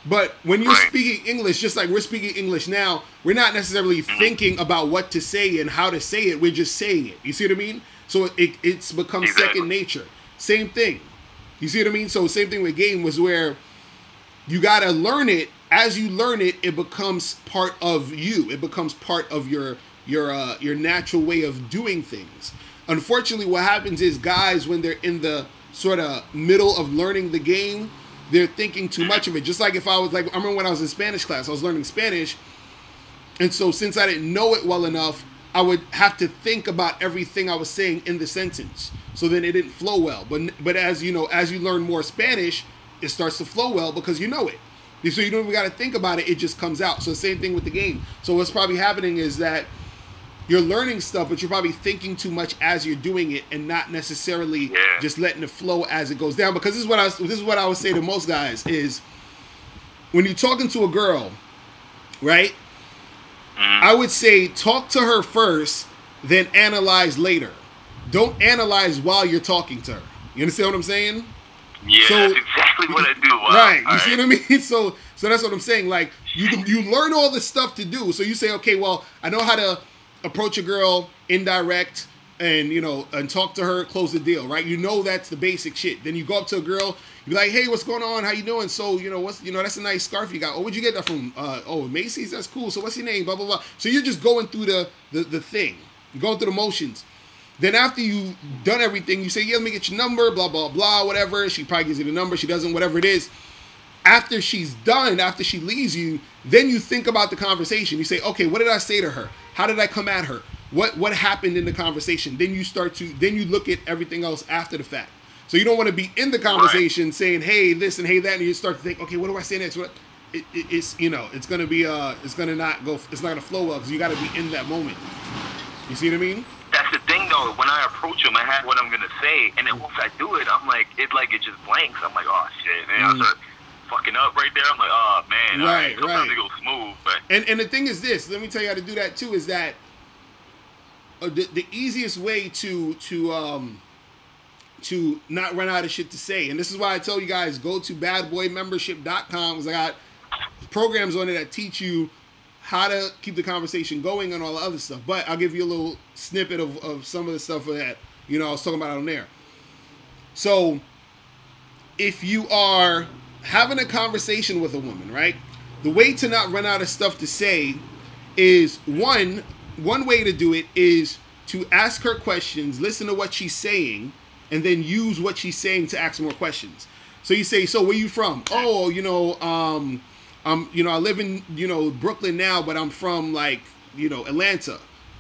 But when you're speaking English, just like we're speaking English now, we're not necessarily thinking about what to say and how to say it. We're just saying it. You see what I mean? So it's become second nature. Same thing. You see what I mean? So same thing with game was where you got to learn it. As you learn it, it becomes part of you. It becomes part of your natural way of doing things. Unfortunately, what happens is guys, when they're in the sort of middle of learning the game, they're thinking too much of it. Just like if I was like, I remember when I was in Spanish class, I was learning Spanish. And so since I didn't know it well enough, I would have to think about everything I was saying in the sentence. So then it didn't flow well. But as you know, as you learn more Spanish, it starts to flow well because you know it. So you don't even got to think about it. It just comes out. So same thing with the game. So what's probably happening is that you're learning stuff, but you're probably thinking too much as you're doing it and not necessarily just letting it flow as it goes down. Because this is what I would say to most guys is when you're talking to a girl, right? I would say talk to her first, then analyze later. Don't analyze while you're talking to her. You understand what I'm saying? Yeah, that's exactly what I do. Wow. Right. You see what I mean? So that's what I'm saying. Like you learn all the stuff to do. So you say, okay, well, I know how to approach a girl indirect and and talk to her, close the deal, right? You know that's the basic shit. Then you go up to a girl, you be like, hey, what's going on? How you doing? So that's a nice scarf you got. Oh, where'd you get that from? Macy's. That's cool. So what's your name? Blah blah blah. So you're just going through the thing, you're going through the motions. Then after you've done everything, you say, yeah, let me get your number, blah blah blah, whatever. She probably gives you the number. She doesn't, whatever it is. After she's done, after she leaves you, then you think about the conversation. You say, okay, what did I say to her? How did I come at her? What happened in the conversation? Then you look at everything else after the fact. So you don't want to be in the conversation saying, hey, this and hey, that, and you start to think, okay, what do I say next? It's going to be, it's going to not go, it's not going to flow well because you got to be in that moment. You see what I mean? That's the thing, though. When I approach him, I have what I'm going to say, and then once I do it, I'm like, it just blanks. I'm like, oh, shit, man. I start fucking up right there. I'm like, oh, man. Right. Sometimes it goes smooth. But and the thing is this, let me tell you how to do that, too, is that the easiest way to not run out of shit to say, and this is why I tell you guys, go to badboymembership.com because I got programs on it that teach you how to keep the conversation going and all the other stuff. But I'll give you a little snippet of some of the stuff that I was talking about on there. So if you are having a conversation with a woman, right, the way to not run out of stuff to say is one way to do it is to ask her questions, listen to what she's saying, and then use what she's saying to ask more questions. So you say, so where you from? Oh, I live in, Brooklyn now, but I'm from Atlanta.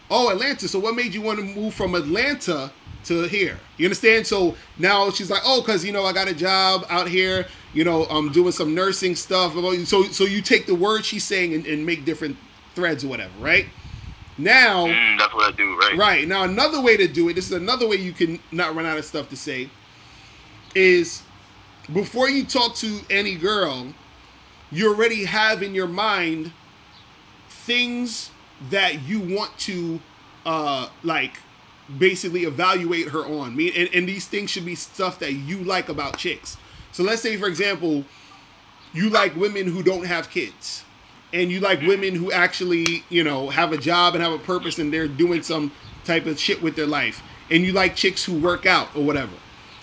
Oh, Atlanta. So what made you want to move from Atlanta to here? You understand? So now she's like, oh, because, I got a job out here, I'm doing some nursing stuff. So you take the word she's saying and make different threads or whatever, right? Now, that's what I do, right? Right. Now, another way to do it, this is another way you can not run out of stuff to say, is before you talk to any girl, you already have in your mind things that you want to, basically evaluate her on. And these things should be stuff that you like about chicks. So let's say, for example, you like women who don't have kids. And you like women who actually, have a job and have a purpose and they're doing some type of shit with their life. And you like chicks who work out or whatever.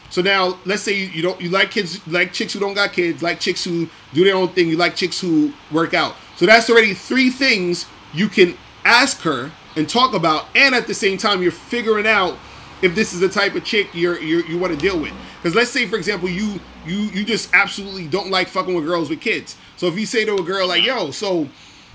So now, let's say you like kids, like chicks who don't got kids, like chicks who do their own thing, you like chicks who work out. So that's already 3 things you can ask her and talk about, and at the same time, you're figuring out if this is the type of chick you want to deal with. Because let's say, for example, you just absolutely don't like fucking with girls with kids. So if you say to a girl like, yo, so,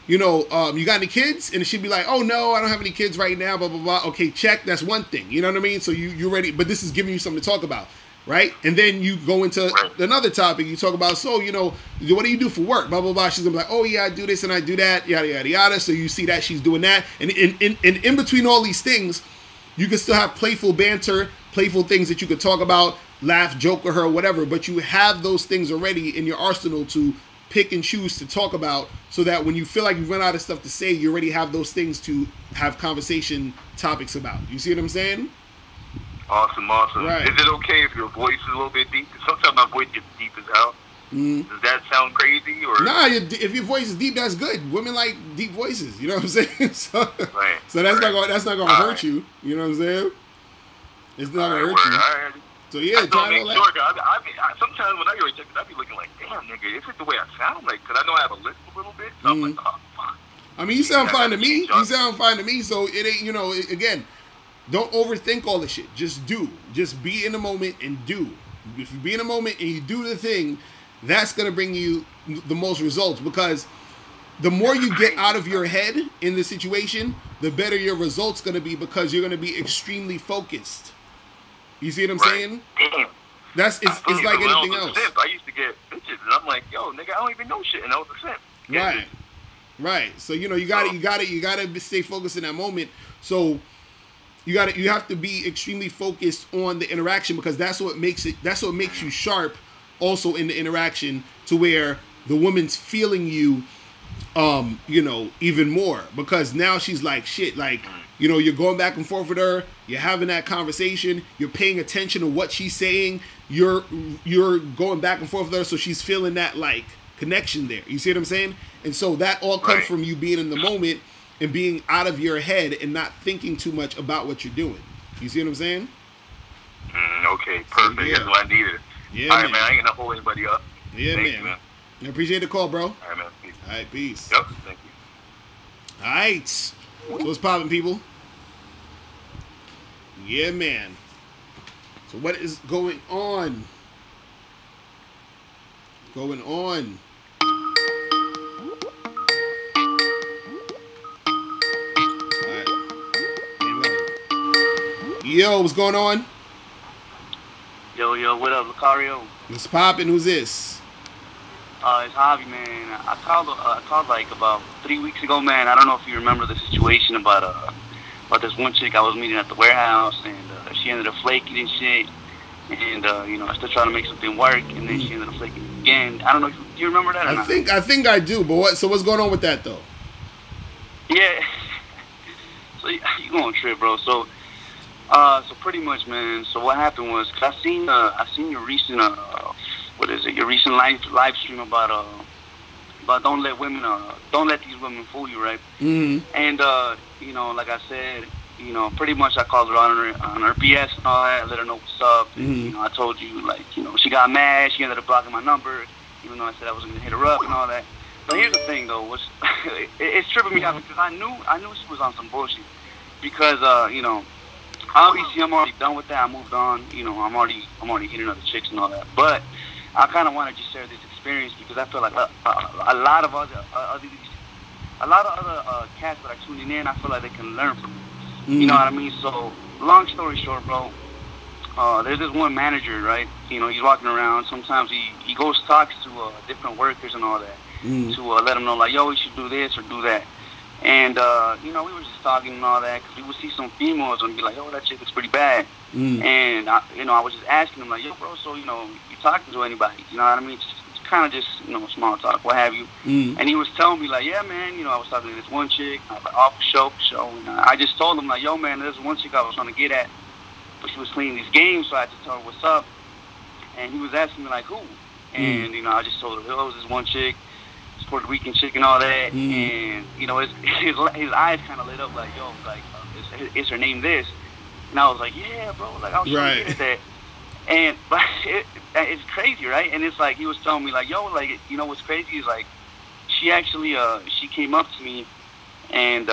you got any kids? And she'd be like, oh, no, I don't have any kids right now, blah, blah, blah. Okay, check. That's one thing. You know what I mean? So you're ready. But this is giving you something to talk about, right? And then you go into another topic. You talk about, so, what do you do for work? Blah, blah, blah. She's going to be like, oh, yeah, I do this and I do that, yada, yada, yada. So you see that she's doing that. And in between all these things, you can still have playful banter, playful things that you could talk about, laugh, joke with her, whatever. But you have those things already in your arsenal to pick and choose to talk about, so that when you feel like you've run out of stuff to say, you already have those things to have conversation topics about. You see what I'm saying? Awesome. Right. Is it okay if your voice is a little bit deep? Sometimes my voice gets deep as hell. Does that sound crazy? Or nah, if your voice is deep, that's good. Women like deep voices. You know what I'm saying? So that's not gonna hurt you. You know what I'm saying? It's not gonna hurt you. So yeah, try all that. Sometimes when I hear rejected, I be looking like, damn, nigga, is it the way I sound? Like, because I know I have a list a little bit. So I'm like, oh, fuck. I mean, you sound fine to me. You sound fine to me. So it ain't, again, don't overthink all the shit. Just do. Just be in the moment and do. If you be in the moment and you do the thing, that's going to bring you the most results, because the more you get out of your head in the situation, the better your results going to be, because you're going to be extremely focused. You see what I'm saying? Damn. It's like anything else. I used to get bitches, and I'm like, yo, nigga, I don't even know shit, and I was a simp. Right. So you gotta stay focused in that moment. So you have to be extremely focused on the interaction, because that's what makes you sharp. Also in the interaction, to where the woman's feeling you, even more, because now she's like, shit, like, you're going back and forth with her, you're having that conversation, you're paying attention to what she's saying, you're going back and forth with her, so she's feeling that, like, connection there. You see what I'm saying? And so that all comes from you being in the moment and being out of your head and not thinking too much about what you're doing. You see what I'm saying? Okay, perfect. That's what I needed. Yeah, all right, man. I ain't gonna hold anybody up. Yeah, Thank you, man. I appreciate the call, bro. All right, man. Peace. All right, peace. Yep, thank you. All right. So what's poppin', people? Yeah, man. So what is going on? Yo, what's going on? Yo, what up, Locario? What's poppin'? Who's this? It's Javi, man. I called like about 3 weeks ago, man. I don't know if you remember the situation about this one chick I was meeting at the warehouse, and she ended up flaking and shit. And I still trying to make something work, and then she ended up flaking again. I don't know. Do you remember that? I think I do. But what's going on with that though? Yeah. So you going on a trip, bro? So pretty much, man. So what happened was, cause I seen your recent your recent live stream about don't let these women fool you, right? Mm-hmm. And like I said, pretty much I called her on her BS and all that, let her know what's up. And, I told you, like, she got mad, she ended up blocking my number, even though I said I was gonna hit her up and all that. But here's the thing, though, it's tripping me out, because I knew she was on some bullshit, because obviously I'm already done with that. I moved on. I'm already hitting other chicks and all that. But I kind of want to just share this experience, because I feel like a lot of other cats that are tuning in, I feel like they can learn from it. You know what I mean? So long story short, bro, there's this one manager, right? He's walking around. Sometimes he goes talks to different workers and all that to let them know, like, yo, we should do this or do that. And, we were just talking and all that, because we would see some females and be like, yo, that chick looks pretty bad. And, I was just asking him, like, yo, bro, so, you talking to anybody? You know what I mean? It's kind of just, small talk, what have you. And he was telling me, like, yeah, man, I was talking to this one chick. I was like, oh, for sure. And I just told him, like, yo, man, there's one chick I was trying to get at, but she was playing these games, so I just told her what's up. And he was asking me, like, who? And, I just told her, it was this one chick. Puerto Rican chick and all that, and his eyes kind of lit up, like, yo, like, is her name this? And I was like, yeah, bro, like, I was trying to get at that. But it's crazy, right? And it's like, he was telling me, like, yo, like, what's crazy is, like, she actually she came up to me, and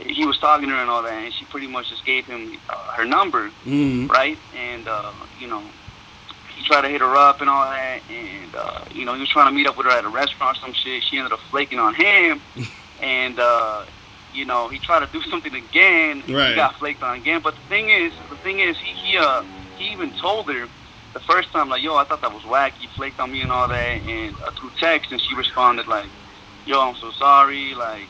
he was talking to her and all that, and she pretty much just gave him her number, right? And he tried to hit her up and all that, and he was trying to meet up with her at a restaurant or some shit. She ended up flaking on him, and he tried to do something again. Right. He got flaked on again. But the thing is, he even told her the first time, like, yo, I thought that was whack. You flaked on me and all that, and through text, and she responded like, yo, I'm so sorry, like,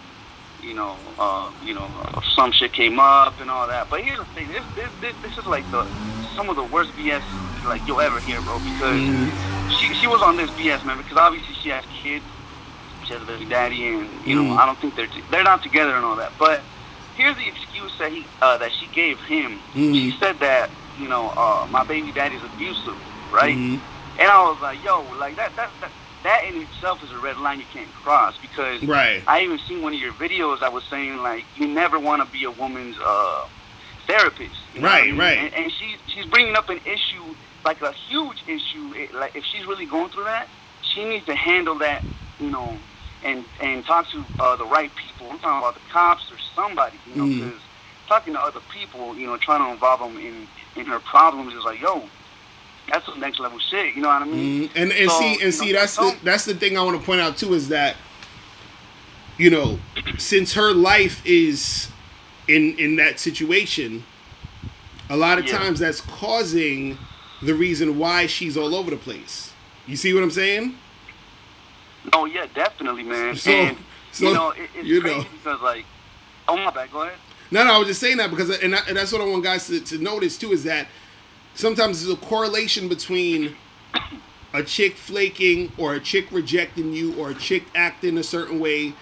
some shit came up and all that. But here's the thing: this is like some of the worst BS like you'll ever hear, bro. Because she was on this BS, man. Because obviously she has kids, she has a baby daddy, and I don't think they're not together and all that. But here's the excuse that she gave him. She said that my baby daddy's abusive, right? And I was like, yo, like that in itself is a red line you can't cross, because I even seen one of your videos that was saying like you never want to be a woman's therapist, right? And she's bringing up an issue, like a huge issue. Like if she's really going through that, she needs to handle that, and talk to the right people. I'm talking about the cops or somebody, because talking to other people, trying to involve them in her problems is like, yo, that's some next level shit. You know what I mean? And see, that's the thing I want to point out too, is that since her life is in that situation, a lot of times that's causing the reason why she's all over the place. You see what I'm saying? Oh yeah, definitely, man. So it's crazy because like, oh my bad, go ahead. No, I was just saying that because, and that's what I want guys to notice too, is that sometimes there's a correlation between a chick flaking or a chick rejecting you or a chick acting a certain way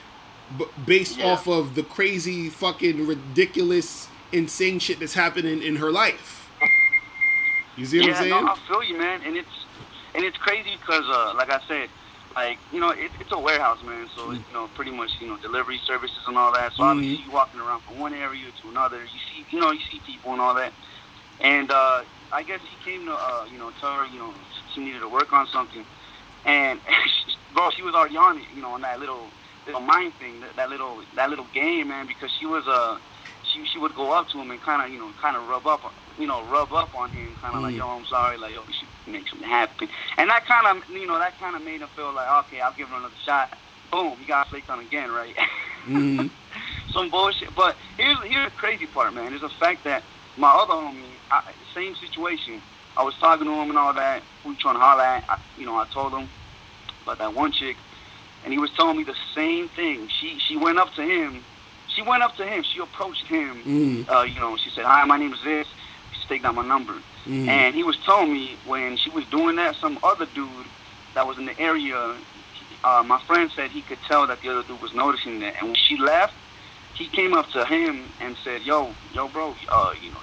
based off of the crazy, fucking, ridiculous, insane shit that's happening in her life. You see what I'm saying? No, I feel you, man. And it's crazy because, like I said, like, it's a warehouse, man. So, pretty much, delivery services and all that. So, obviously, you're walking around from one area to another. You see people and all that. And, I guess he came to, tell her, she needed to work on something. And, bro, she was already on it, on that little mind thing, that little game, man, because she was, she would go up to him and kind of rub up on him, kind of like, yo, I'm sorry, like, yo, we should make something happen. And that kind of made him feel like, okay, I'll give her another shot. Boom, he got flaked on again, right? Some bullshit. But here's the crazy part, man, is the fact that my other homie, same situation. I was talking to him and all that. We were trying to holler at. I told him about that one chick, and he was telling me the same thing. She went up to him. She approached him. She said, "Hi, my name is this." She take down my number, and he was telling me when she was doing that, some other dude that was in the area. My friend said he could tell that the other dude was noticing that, and when she left, he came up to him and said, yo, bro,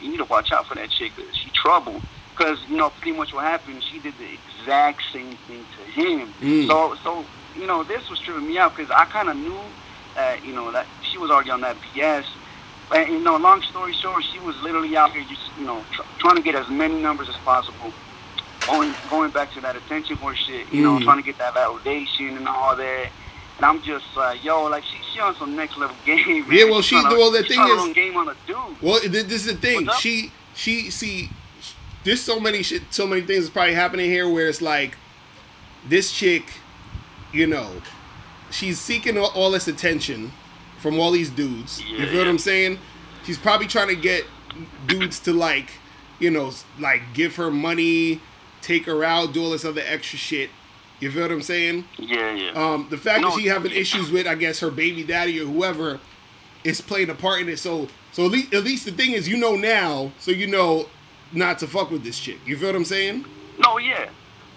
you need to watch out for that chick. She trouble. Because, pretty much what happened, she did the exact same thing to him. So this was tripping me out because I kind of knew that, that she was already on that BS. And, long story short, she was literally out here just, trying to get as many numbers as possible. Going back to that attention horse shit, trying to get that validation and all that. And I'm just like, yo, like she on some next level game, man. Yeah, well, the thing is, game on a dude. Well, this is the thing. There's so many things that's probably happening here where it's like, this chick, she's seeking all this attention from all these dudes. You feel what I'm saying? She's probably trying to get dudes to like give her money, take her out, do all this other extra shit. You feel what I'm saying? Yeah. The fact that she having issues with, I guess, her baby daddy or whoever is playing a part in it. So at least the thing is, now, so not to fuck with this chick. You feel what I'm saying? No, yeah,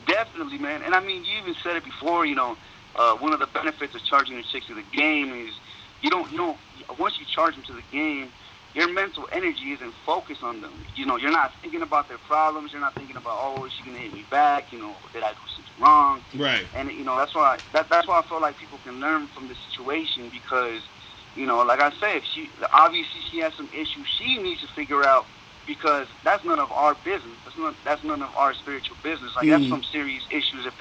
definitely, man. And I mean, you even said it before. One of the benefits of charging the chicks to the game is you don't. Once you charge them to the game, your mental energy isn't focused on them. You're not thinking about their problems. You're not thinking about, oh, is she gonna hit me back? Did I do something wrong? Right. And that's why I feel like people can learn from this situation because, like I said, obviously she has some issues she needs to figure out because that's none of our business. That's none of our spiritual business. Like that's some serious issues if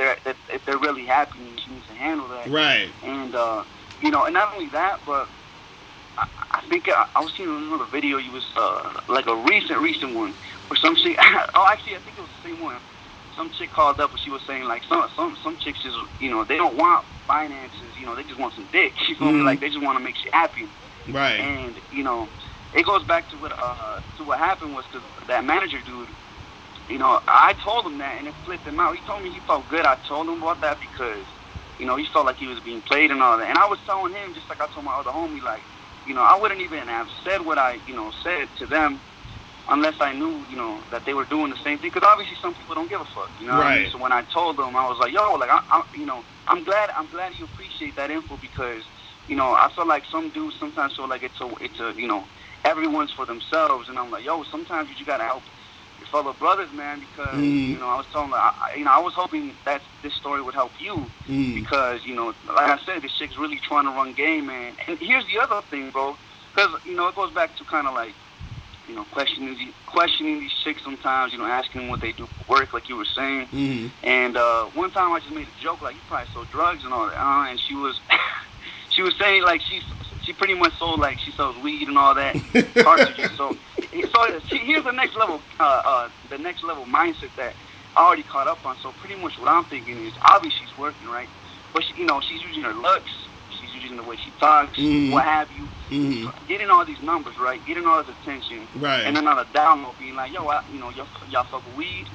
they're really happening. She needs to handle that. Right. And and not only that, but I think I was seeing another video. You was like a recent one where some chick. Oh, actually, I think it was the same one. Some chick called up and she was saying like some chicks just they don't want finances. They just want some dick. You feel me? Like they just want to make you happy. Right. And it goes back to what happened was because that manager dude. I told him that and it flipped him out. He told me he felt good. I told him about that because he felt like he was being played and all that. And I was telling him just like I told my other homie like. I wouldn't even have said what I, said to them unless I knew, that they were doing the same thing. Because obviously some people don't give a fuck, you know what I mean? So when I told them, I was like, yo, like, I'm glad you appreciate that info because, I feel like some dudes sometimes feel like it's a, everyone's for themselves. And I'm like, yo, sometimes you gotta help your fellow brothers, man, because, I was telling them, I was hoping that this story would help you because, like I said, this chick's really trying to run game, man. And here's the other thing, bro, because, it goes back to kind of like, questioning these chicks sometimes, asking them what they do for work, like you were saying. And one time I just made a joke, like, you probably sold drugs and all that, and she was, she was saying, like, she pretty much sold, like, she sells weed and all that, cartridges. So here's the next level mindset that I already caught up on. So pretty much what I'm thinking is, obviously she's working, right? But she, she's using her looks, she's using the way she talks, what have you, getting all these numbers, right? Getting all this attention, right? And then on a download, being like, yo, y'all fuck with weed,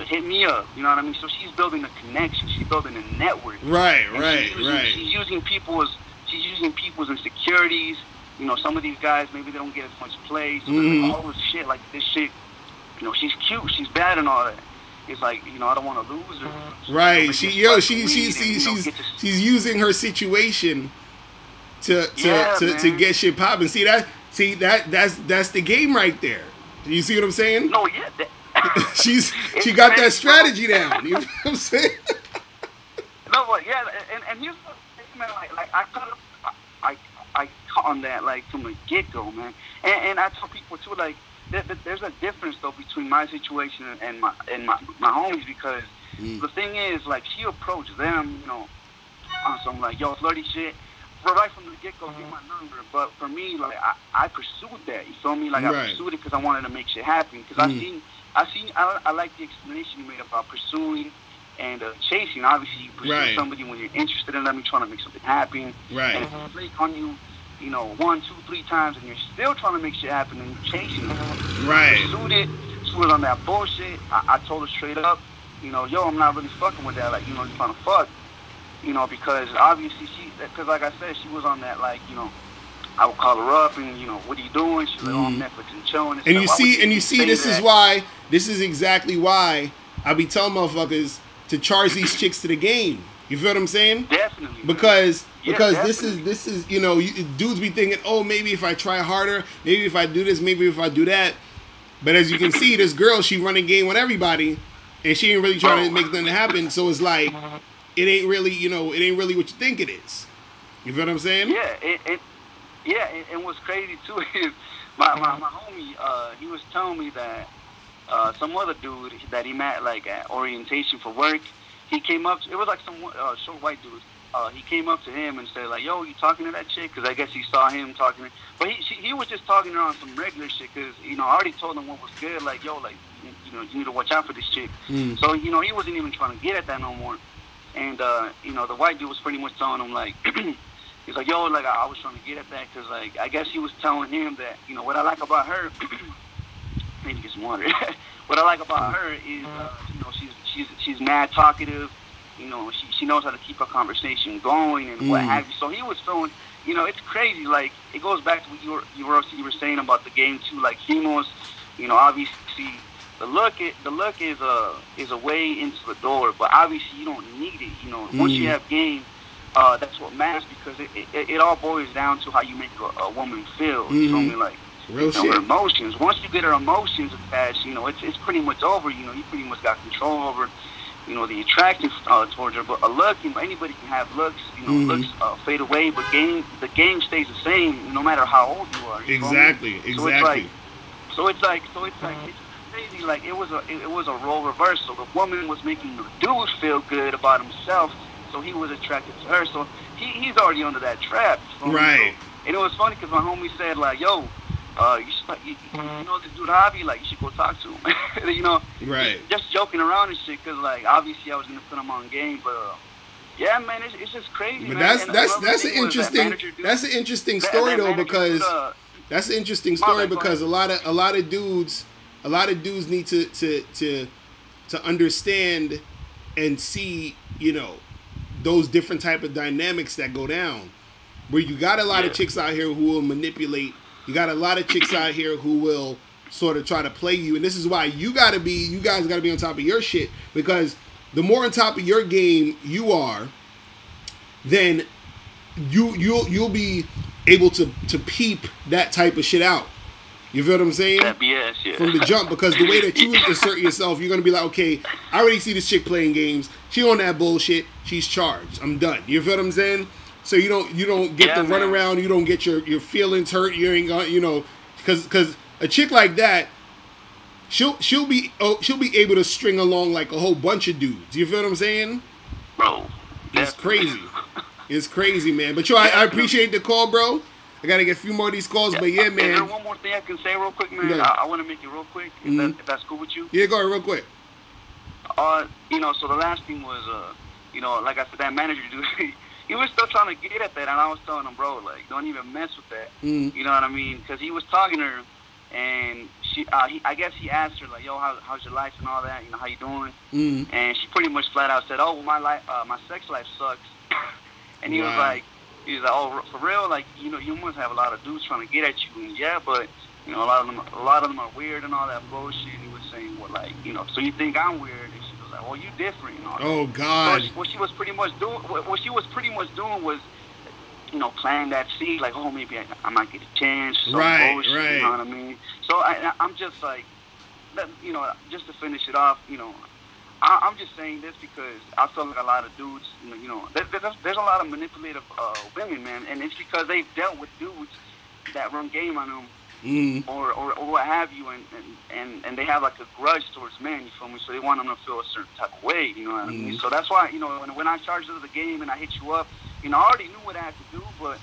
hit me up, you know what I mean? So she's building a connection, she's building a network, right? She's using people's insecurities. Some of these guys, maybe they don't get as much play. So like, all this shit, like this shit, she's cute, she's bad and all that. It's like, I don't want to lose her. Right. She's using her situation to get shit popping. See that's the game right there. You see what I'm saying? No, yeah. she got that strategy down. You know what I'm saying? No, but yeah, and here's the thing, man. Like I caught on that like from the get go, man. And I tell people too, like there's a difference though between my situation and my homies because the thing is, like, she approached them, on some like yo flirty shit. Right from the get go, get my number. But for me, like I pursued that. You feel me? Like I pursued it because I wanted to make shit happen. Because I like the explanation you made about pursuing and chasing. Obviously, you pursue somebody when you're interested in them, you're trying to make something happen. Right. And if they flake on you, 1, 2, 3 times, and you're still trying to make shit happen and you're chasing them. Right. Pursued it. She was on that bullshit. I told her straight up, yo, I'm not really fucking with that. Like, you're trying to fuck. Because obviously because like I said, she was on that, like, I would call her up and, what are you doing? She's like, on Netflix and chilling. And you see, this is exactly why I be telling motherfuckers to charge these chicks to the game. You feel what I'm saying? Definitely. Because this is dudes be thinking, oh, maybe if I try harder, maybe if I do this, maybe if I do that. But as you can see, this girl, she running game with everybody, and she ain't really trying to make nothing happen. So it's like, it ain't really, it ain't really what you think it is. You feel what I'm saying? Yeah, and what's crazy too is my homie, he was telling me that some other dude that he met like at orientation for work, he came up. It was like some short white dude. He came up to him and said like, "Yo, you talking to that chick?" Because I guess he saw him talking. But he was just talking to her on some regular shit. Because I already told him what was good. Like, yo, like you need to watch out for this chick. So he wasn't even trying to get at that no more. And the white dude was pretty much telling him like, he's like, yo, like I was trying to get at that because like I guess he was telling him that what I like about her. Maybe get some water. What I like about her is she's mad talkative. She knows how to keep a conversation going and what have you. So he was feeling, it's crazy. Like it goes back to what you were saying about the game too. Like females, obviously the look is a way into the door, but obviously you don't need it. Once you have game, that's what matters because it all boils down to how you make a woman feel. You feel me? Like real shit. Her emotions. Once you get her emotions attached, it's pretty much over. You pretty much got control over. The attraction towards her. But a look, anybody can have looks. Looks fade away, but the game stays the same no matter how old you are. Exactly. So it's crazy. Like it was a role reversal. The woman was making the dude feel good about himself, so he was attracted to her. So he's already under that trap. Right. So, and it was funny because my homie said like, "Yo, you know this dude Javi, like you should go talk to him." Right. Just joking around and shit, because like obviously I was gonna put him on game, but yeah, man, it's just crazy. But man. that's an interesting story though, because that's an interesting story because a lot of dudes need to understand and see those different type of dynamics that go down. where you got a lot of chicks out here who will manipulate. You got a lot of chicks out here who will sort of try to play you, and this is why you guys gotta be on top of your shit, because the more on top of your game you are, then you'll be able to peep that type of shit out. You feel what I'm saying? That BS, yeah. From the jump, because the way that you assert yourself, you're gonna be like, okay, I already see this chick playing games. She on that bullshit. She's charged. I'm done. You feel what I'm saying? So you don't get the run around. You don't get your feelings hurt. You ain't gonna, because a chick like that, she'll be able to string along like a whole bunch of dudes. You feel what I'm saying? Bro, it's crazy. It's crazy, man. But I appreciate the call, bro. I gotta get a few more of these calls, but yeah, man. Is there one more thing I can say real quick, man? I want to make it real quick, if that's cool with you. Yeah, go ahead, real quick. So the last thing was, like I said, that manager dude, he was still trying to get at that, and I was telling him, bro, like, don't even mess with that. You know what I mean? Because he was talking to her, and I guess he asked her, like, yo, how's your life and all that? You know, how you doing? And she pretty much flat out said, oh, well, my sex life sucks. And he was like, oh, for real? Like, you must have a lot of dudes trying to get at you. And yeah, but a lot of them are weird and all that bullshit. And he was saying, well, like, so you think I'm weird? And she was like, well, you different and all that. Oh God. So what she was pretty much doing was, planting that seed, like, oh, maybe I might get a chance. Some bullshit, you know what I mean? So I'm just like, just to finish it off, I'm just saying this because I feel like a lot of dudes, there's a lot of manipulative women, man, and it's because they've dealt with dudes that run game on them, or what have you, and they have like a grudge towards men, you feel me? So they want them to feel a certain type of way, you know what I mean? So that's why, when I charged into the game and I hit you up, I already knew what I had to do, but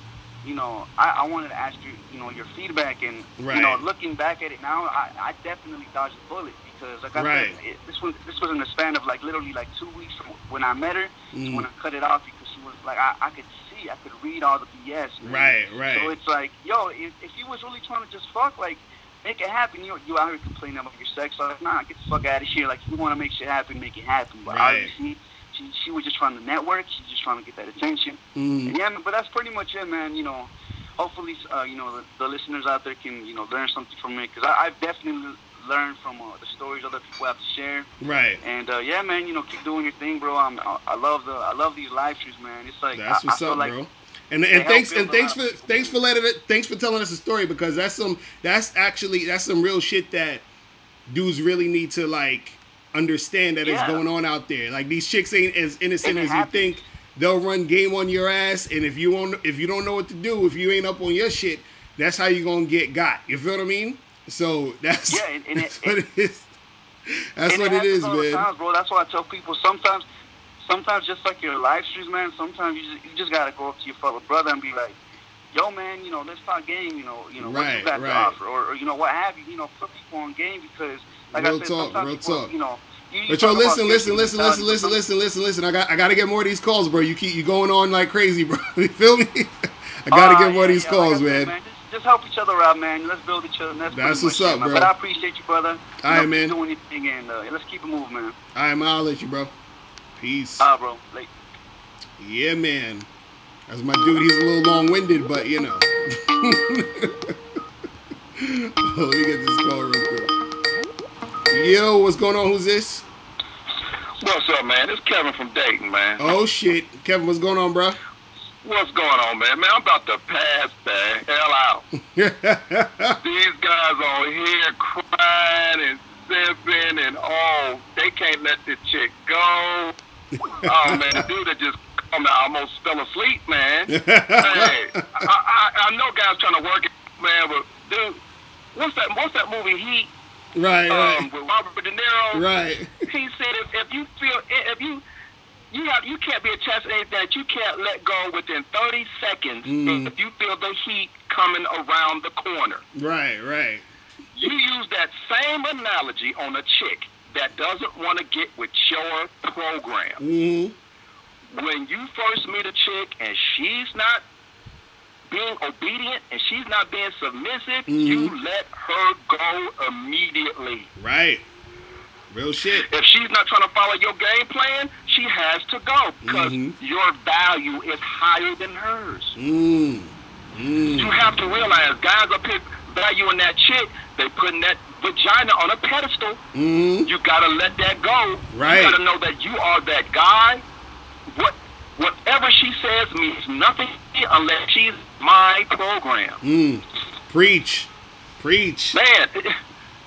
I wanted to ask you, your feedback, and looking back at it now, I definitely dodged the bullet. Because like I said, this was in the span of like literally like 2 weeks from when I met her to when I cut it off, because she was like, I could read all the BS, man. Right. So it's like, yo, if you was really trying to just fuck, like, make it happen. You out here complaining about your sex, so like, nah, get the fuck out of here. Like, if you want to make shit happen, make it happen. But obviously, she was just trying to network. She's just trying to get that attention. And yeah, but that's pretty much it, man. Hopefully, the listeners out there can, learn something from it, because I've definitely learn from the stories other people have to share. Right. And yeah, man, keep doing your thing, bro. I love these live streams, man. It's like that's what's up, bro. And thanks for telling us a story, because that's some real shit that dudes really need to like understand that is going on out there. Like, these chicks ain't as innocent as you think. They'll run game on your ass, and if you don't know what to do, if you ain't up on your shit, that's how you gonna get got. You feel what I mean? So that's what it is. That's what it is, man. Times, bro. That's why I tell people sometimes just like your live streams, man. Sometimes you just gotta go up to your fellow brother and be like, "Yo, man, let's talk game. What you got to offer, or what have you. Put people on game, because like I said, sometimes people, But yo, listen. I gotta get more of these calls, bro. You going on like crazy, bro. You feel me? I gotta get more of these calls, man. Just help each other out, man. Let's build each other. That's what's up, bro. But I appreciate you, brother. All right, man. Keep doing your thing, and let's keep it moving, man. All right, man. I'll let you, bro. Peace. Bro. Late. Yeah, man. That's my dude. He's a little long-winded, but let me get this call real quick. Yo, what's going on? Who's this? What's up, man? It's Kevin from Dayton, man. Oh, shit. Kevin, what's going on, bro? What's going on, man? Man, I'm about to pass the hell out. These guys on here crying and sipping and, they can't let this chick go. Oh, man, the dude that just almost fell asleep, man. Hey, I know guys trying to work it, man, but, dude, what's that movie, Heat? Right. With Robert De Niro. Right. He said you can't be a chance that you can't let go within 30 seconds if you feel the heat coming around the corner. Right. You use that same analogy on a chick that doesn't want to get with your program. When you first meet a chick and she's not being obedient and she's not being submissive, you let her go immediately. Right. Real shit. If she's not trying to follow your game plan, she has to go because your value is higher than hers. You have to realize guys are valuing that chick. They putting that vagina on a pedestal. You gotta let that go. Right. You gotta know that you are that guy. Whatever she says means nothing unless she's my program. Preach. Preach. Man,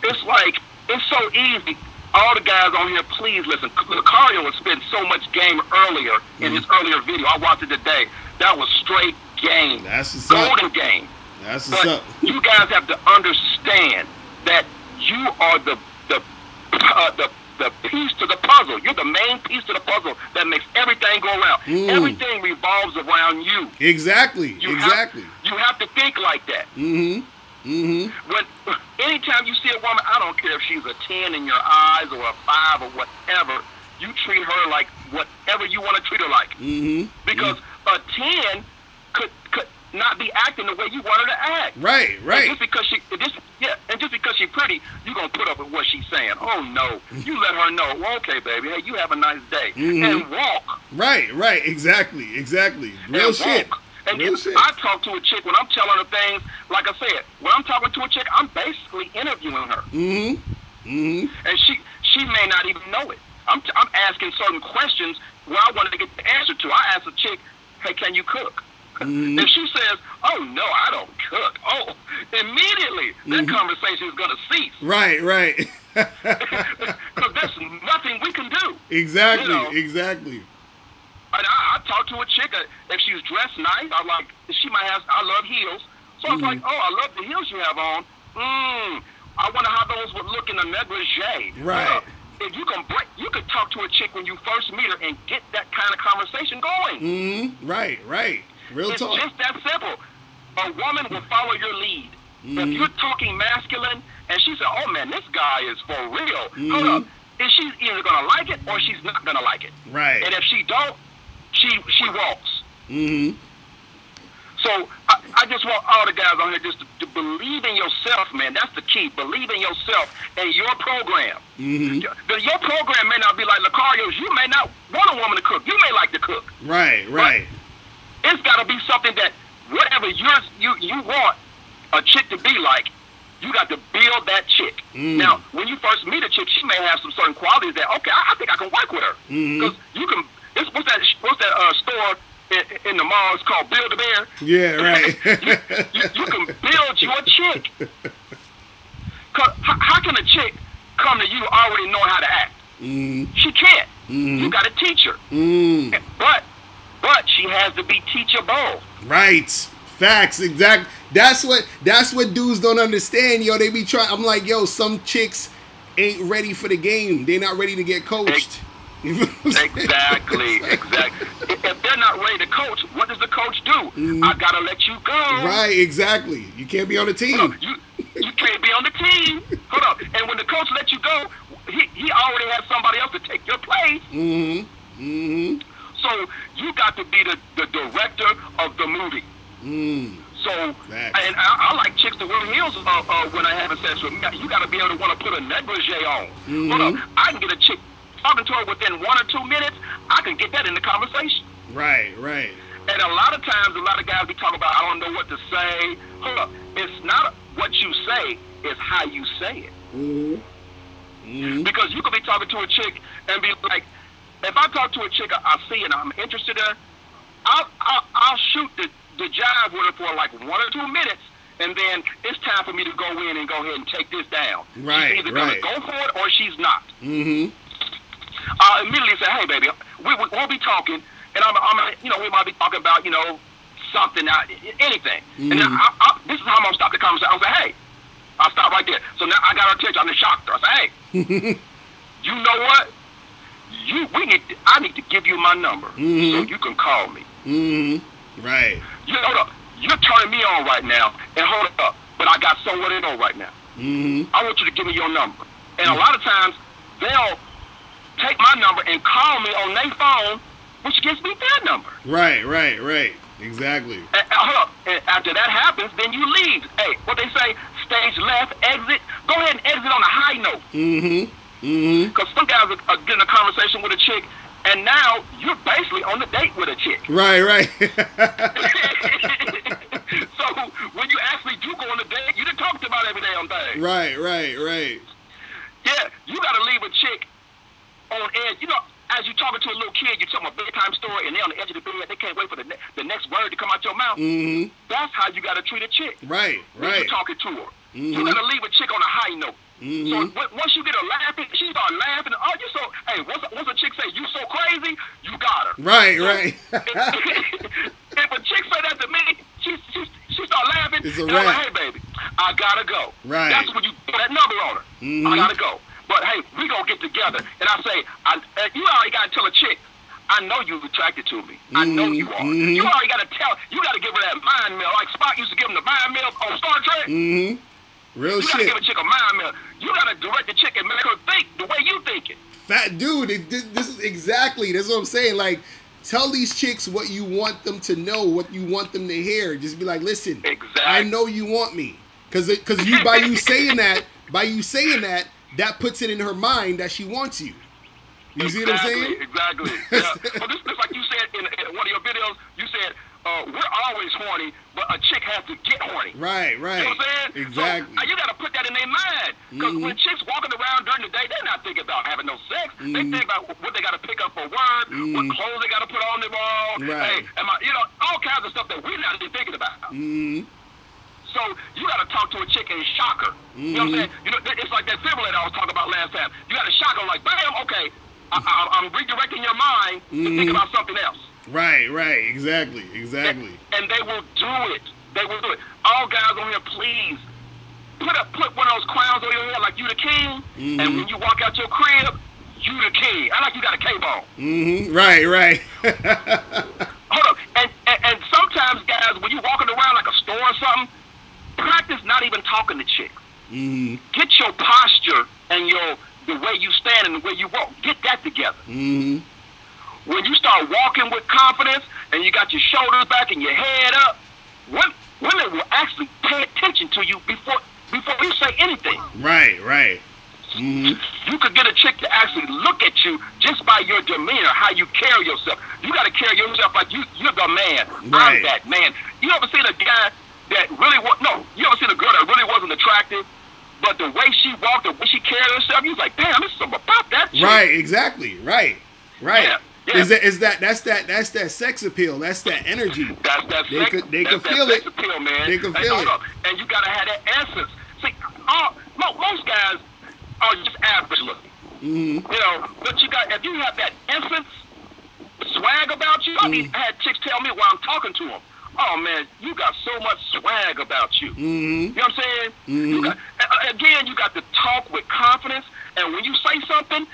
it's like, it's so easy. All the guys on here, please listen. Locario was spent so much game earlier in his earlier video. I watched it today. That was straight game. That's what's golden up. game. That's what's up. You guys have to understand that you are the piece to the puzzle. You're the main piece to the puzzle that makes everything go around. Everything revolves around you. Exactly. You have to think like that. When anytime you see a woman, I don't care if she's a 10 in your eyes or a 5 or whatever, you treat her like whatever you want to treat her like. Because a 10 could not be acting the way you want her to act. Right. And just because she's pretty, you're gonna put up with what she's saying. Oh no. You let her know, well, okay, baby, hey, you have a nice day. And walk. Right, exactly. Real shit. And I talk to a chick when I'm telling her things, like I said, when I'm talking to a chick, I'm basically interviewing her. And she may not even know it. I'm asking certain questions where I wanted to get the answer to. I asked a chick, hey, can you cook? If she says, oh, no, I don't cook. Oh, immediately that conversation is going to cease. Right. Because there's nothing we can do. Exactly. And I talk to a chick, if she's dressed nice, I love heels. So I was like, oh, I love the heels you have on. I wonder how those would look in a negligee. Right. If you can talk to a chick when you first meet her and get that kind of conversation going. Right. Real it's talk. It's just that simple. A woman will follow your lead. If you're talking masculine and she said, oh man, this guy is for real. Hold up. And she's either going to like it or she's not going to like it. Right. And if she don't, she walks. So I just want all the guys on here just to believe in yourself, man. That's the key. Believe in yourself and your program. Your program may not be like Locario's. You may not want a woman to cook. You may like to cook. Right. But it's got to be something that whatever you want a chick to be like, you got to build that chick. Now, when you first meet a chick, she may have some certain qualities that, okay, I think I can work with her. Because you can. What's that store in the mall? It's called Build-A-Bear. Yeah, right. you can build your chick. How can a chick come to you already knowing how to act? She can't. You got to teach her. But she has to be teachable. Right. Facts. Exactly. That's what dudes don't understand, yo. They be trying. I'm like, yo, some chicks ain't ready for the game. They're not ready to get coached. Exactly. If they're not ready to coach, what does the coach do? I gotta let you go. Right, exactly. You can't be on the team. You can't be on the team. Hold up. And when the coach lets you go, he already has somebody else to take your place. So you got to be the director of the movie. So, and I like chicks to wear heels when I'm having sex with me. You got to be able to want to put a negligee on. Hold up. I can get a chick talking to her within 1 or 2 minutes. I can get that in the conversation. Right. And a lot of times, a lot of guys be talking about, I don't know what to say. Hold up. It's not what you say, it's how you say it. Because you could be talking to a chick and be like, if I talk to a chick I see and I'm interested in her, I'll shoot the jive with her for like 1 or 2 minutes, and then it's time for me to go in and go ahead and take this down. Right, she's either going to go for it or she's not. I'll immediately say, hey, baby, we'll be talking, and we might be talking about, something, anything. And then this is how I'm going to stop the conversation. I'll say, hey, I'll stop right there. So now I got her attention. I'm just shocked her. I say, hey, you know what? I need to give you my number so you can call me. Right. Hold up. You're turning me on right now, and hold up. But I got somewhere to go right now. I want you to give me your number. And a lot of times, they'll take my number and call me on their phone, which gives me their number. Right. Exactly. And, hold up. And after that happens, then you leave. Hey, what they say, stage left, exit. Go ahead and exit on a high note. Because some guys are getting a conversation with a chick, And now you're basically on the date with a chick. Right, right. So when you actually do go on a date, you done talked about every damn thing. Right, right, right. Yeah, you got to leave a chick on edge. You know, as you're talking to a little kid, you're telling a bedtime story, and they're on the edge of the bed. They can't wait for the next word to come out your mouth. Mm-hmm. That's how you got to treat a chick. Right, when right. you're talking to her. Mm-hmm. You got to leave a chick on a high note. Mm-hmm. So once you get her laughing, she start laughing. Oh, you so hey. Once a chick say you so crazy, you got her. Right, so, right. if a chick say that to me, she start laughing. It's a and wrap. I'm like, hey baby, I gotta go. Right. That's when you put that number on her. Mm-hmm. I gotta go. But hey, we gonna get together. And I say, you already gotta tell a chick, I know you're attracted to me. I know you are. Mm-hmm. You already gotta you gotta give her that mind meld, like Spock used to give him the mind meld on Star Trek. Mm-hmm. Real you shit. gotta give a chick a mind meld. You gotta direct the chick and make her think the way you thinking. Fat dude, this is exactly, that's what I'm saying. Like, tell these chicks what you want them to know, what you want them to hear. Just be like, listen, exactly. I know you want me. Because you by you saying that, that puts it in her mind that she wants you. You see what I'm saying? Exactly. Yeah. But this like you said in one of your videos, you said, we're always horny, but a chick has to get horny. Right, right. You know what I'm saying? Exactly. So, you got to put that in their mind. Because when chicks walking around during the day, they're not thinking about having no sex. They think about what they got to pick up for work, what clothes they got to put on their wall. Right. Hey, all kinds of stuff that we're not even thinking about. So you got to talk to a chick and shock her. You know what I'm saying? You know, it's like that simulator I was talking about last time. You got to shock her like, bam, okay, I'm redirecting your mind to think about something else. Right, right, exactly. And they will do it. They will do it. All guys on here, please put one of those crowns on your head like you the king. And when you walk out your crib, you the king. I like you got a K-bone. Right, right. Hold up. And sometimes, guys, when you walking around like a store or something, practice not even talking to chicks. Get your posture and the way you stand and the way you walk. Get that together. When you start walking with confidence and you got your shoulders back and your head up, women will actually pay attention to you before you say anything. Right, right. You could get a chick to actually look at you just by your demeanor, how you carry yourself. You got to carry yourself like you're the man. Right. I'm that man. You ever seen a guy that really you ever seen a girl that really wasn't attractive, but the way she walked, the way she carried herself, you was like, damn, there's something about that chick. Right, exactly. Right. Yeah. Yeah. That's that sex appeal. That's that energy. That's that they sex, could feel sex it. appeal, man. They can feel it. And you gotta have that essence. See, most guys are just average looking. You know, but if you have that essence, swag about you. I mean, I had chicks tell me while I'm talking to them, oh man, you got so much swag about you. You know what I'm saying? You got, again, you got to talk with confidence, and when you say something,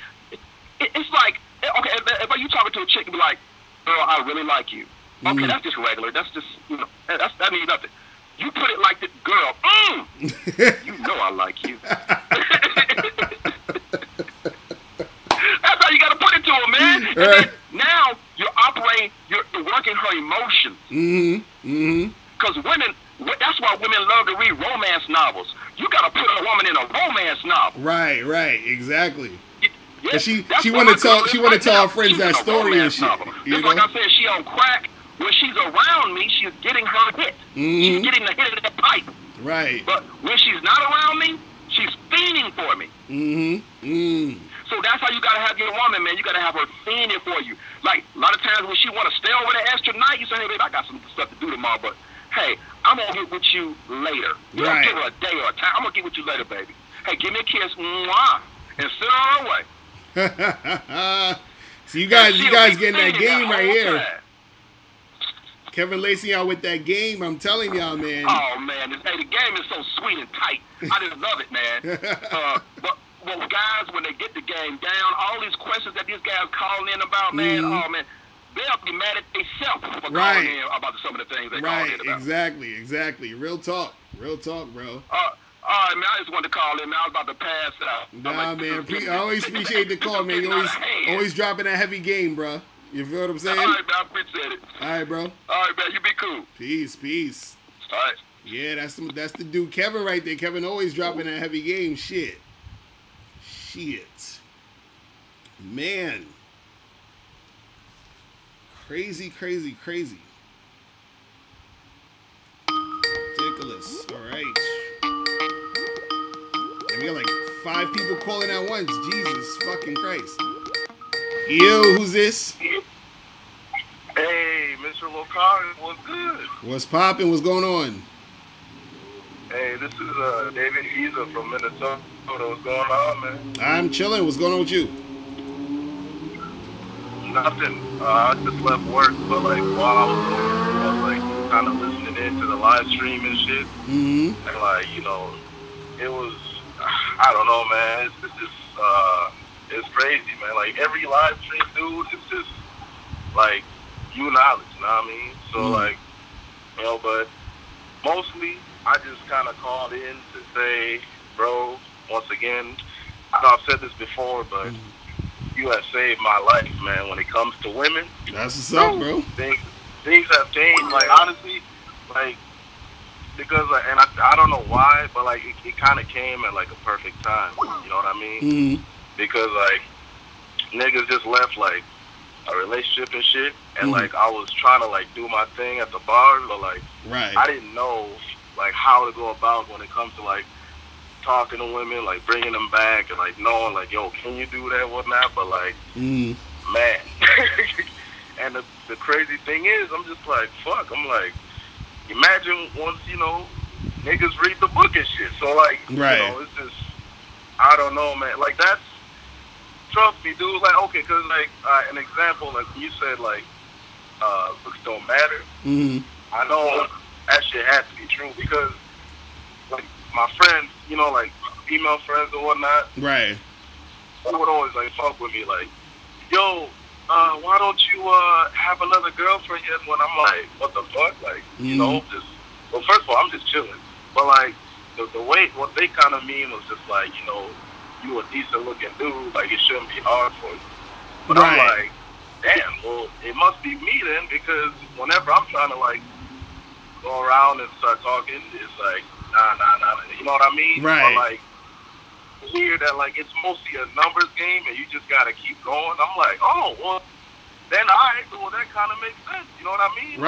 it's like, okay, if you talking to a chick and be like, girl, I really like you. Okay, that's just regular. That's just, that means nothing. You put it like this, girl, you know I like you. That's how you got to put it to her, man. And then now you're working her emotions. Because women, that's why women love to read romance novels. You got to put a woman in a romance novel. Right, right, exactly. Yeah, she want to tell her friends that story and shit. Just like I said, she on crack. When she's around me, she's getting her hit. She's getting the hit of that pipe. Right. But when she's not around me, she's fiending for me. So that's how you gotta have your woman, man. You gotta have her fiending for you. Like a lot of times when she wanna stay over the extra night, you say, hey babe, I got some stuff to do tomorrow, but hey, I'm gonna get with you later. You don't give her a day or a time. I'm gonna get with you later, baby. Hey, give me a kiss, mwah, and send her on her way. So you guys getting that game right here. Time. Kevin Lacey out with that game. I'm telling y'all, man. Oh man, the game is so sweet and tight. I just love it, man. But guys, when they get the game down, all these questions that these guys calling in about, man, oh man, they'll be mad at themselves for calling in about some of the things they call in about. Exactly. Real talk, bro. All right, man, I just wanted to call in, man. I was about to pass out. Nah, man, I always appreciate the call, man. You always dropping that heavy game, bro. You feel what I'm saying? All right, man, I appreciate it. All right, bro. All right, man, you be cool. Peace. All right. Yeah, that's the dude, Kevin, right there. Kevin always dropping that heavy game. Shit. Man. Crazy, crazy, crazy. Ridiculous. All right. And we got like 5 people calling at once. Jesus fucking Christ. Yo, who's this? Hey, Mr. Locario, what's good? What's poppin'? What's going on? Hey, this is David Heza from Minnesota. What's going on, man? I'm chilling. What's going on with you? Nothing. I just left work, but like while I was like kind of listening into the live stream and shit. Mm-hmm. And like, you know, it was, I don't know, man. It's just, it's crazy, man. Like every live stream, dude, it's just like new knowledge, you know what I mean? So like, you know, but mostly I just kind of called in to say, bro, once again, I know I've said this before, but you have saved my life, man, when it comes to women. That's what's up, bro. Things have changed, like, honestly, like, because, like, and I don't know why, but, like, it kind of came at, like, a perfect time, you know what I mean? Mm-hmm. Because, like, niggas just left, like, a relationship and shit, and, like, I was trying to, like, do my thing at the bar, but, like, I didn't know, like, how to go about when it comes to, like, talking to women, like bringing them back and like knowing like, yo, can you do that, whatnot? But like, man. And the crazy thing is, I'm just like, fuck. I'm like, imagine once, you know, niggas read the book and shit. So like, you know, it's just, I don't know, man. Like that's, trust me, dude. Like, okay, cause like an example, like you said, like looks don't matter. I know that shit has to be true because like my friends, you know, like female friends or whatnot, they would always like fuck with me, like, yo, why don't you have another girlfriend yet? When I'm like, what the fuck, like, you know, just, well, first of all, I'm just chilling, but like the way what they kind of mean was just like, you know, you a decent looking dude, like it shouldn't be hard for you. But I'm like, damn, well, it must be me then, because whenever I'm trying to like go around and start talking, it's like, nah, you know what I mean? But like, weird that like it's mostly a numbers game and you just gotta keep going. I'm like, oh, well, then well, that kind of makes sense. You know what I mean?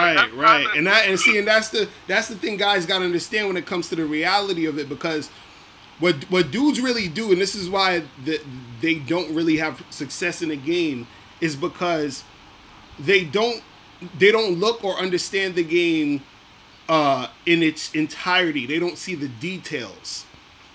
And that's the thing guys gotta understand when it comes to the reality of it, because what dudes really do, and this is why they don't really have success in the game, is because they don't look or understand the game in its entirety. They don't see the details.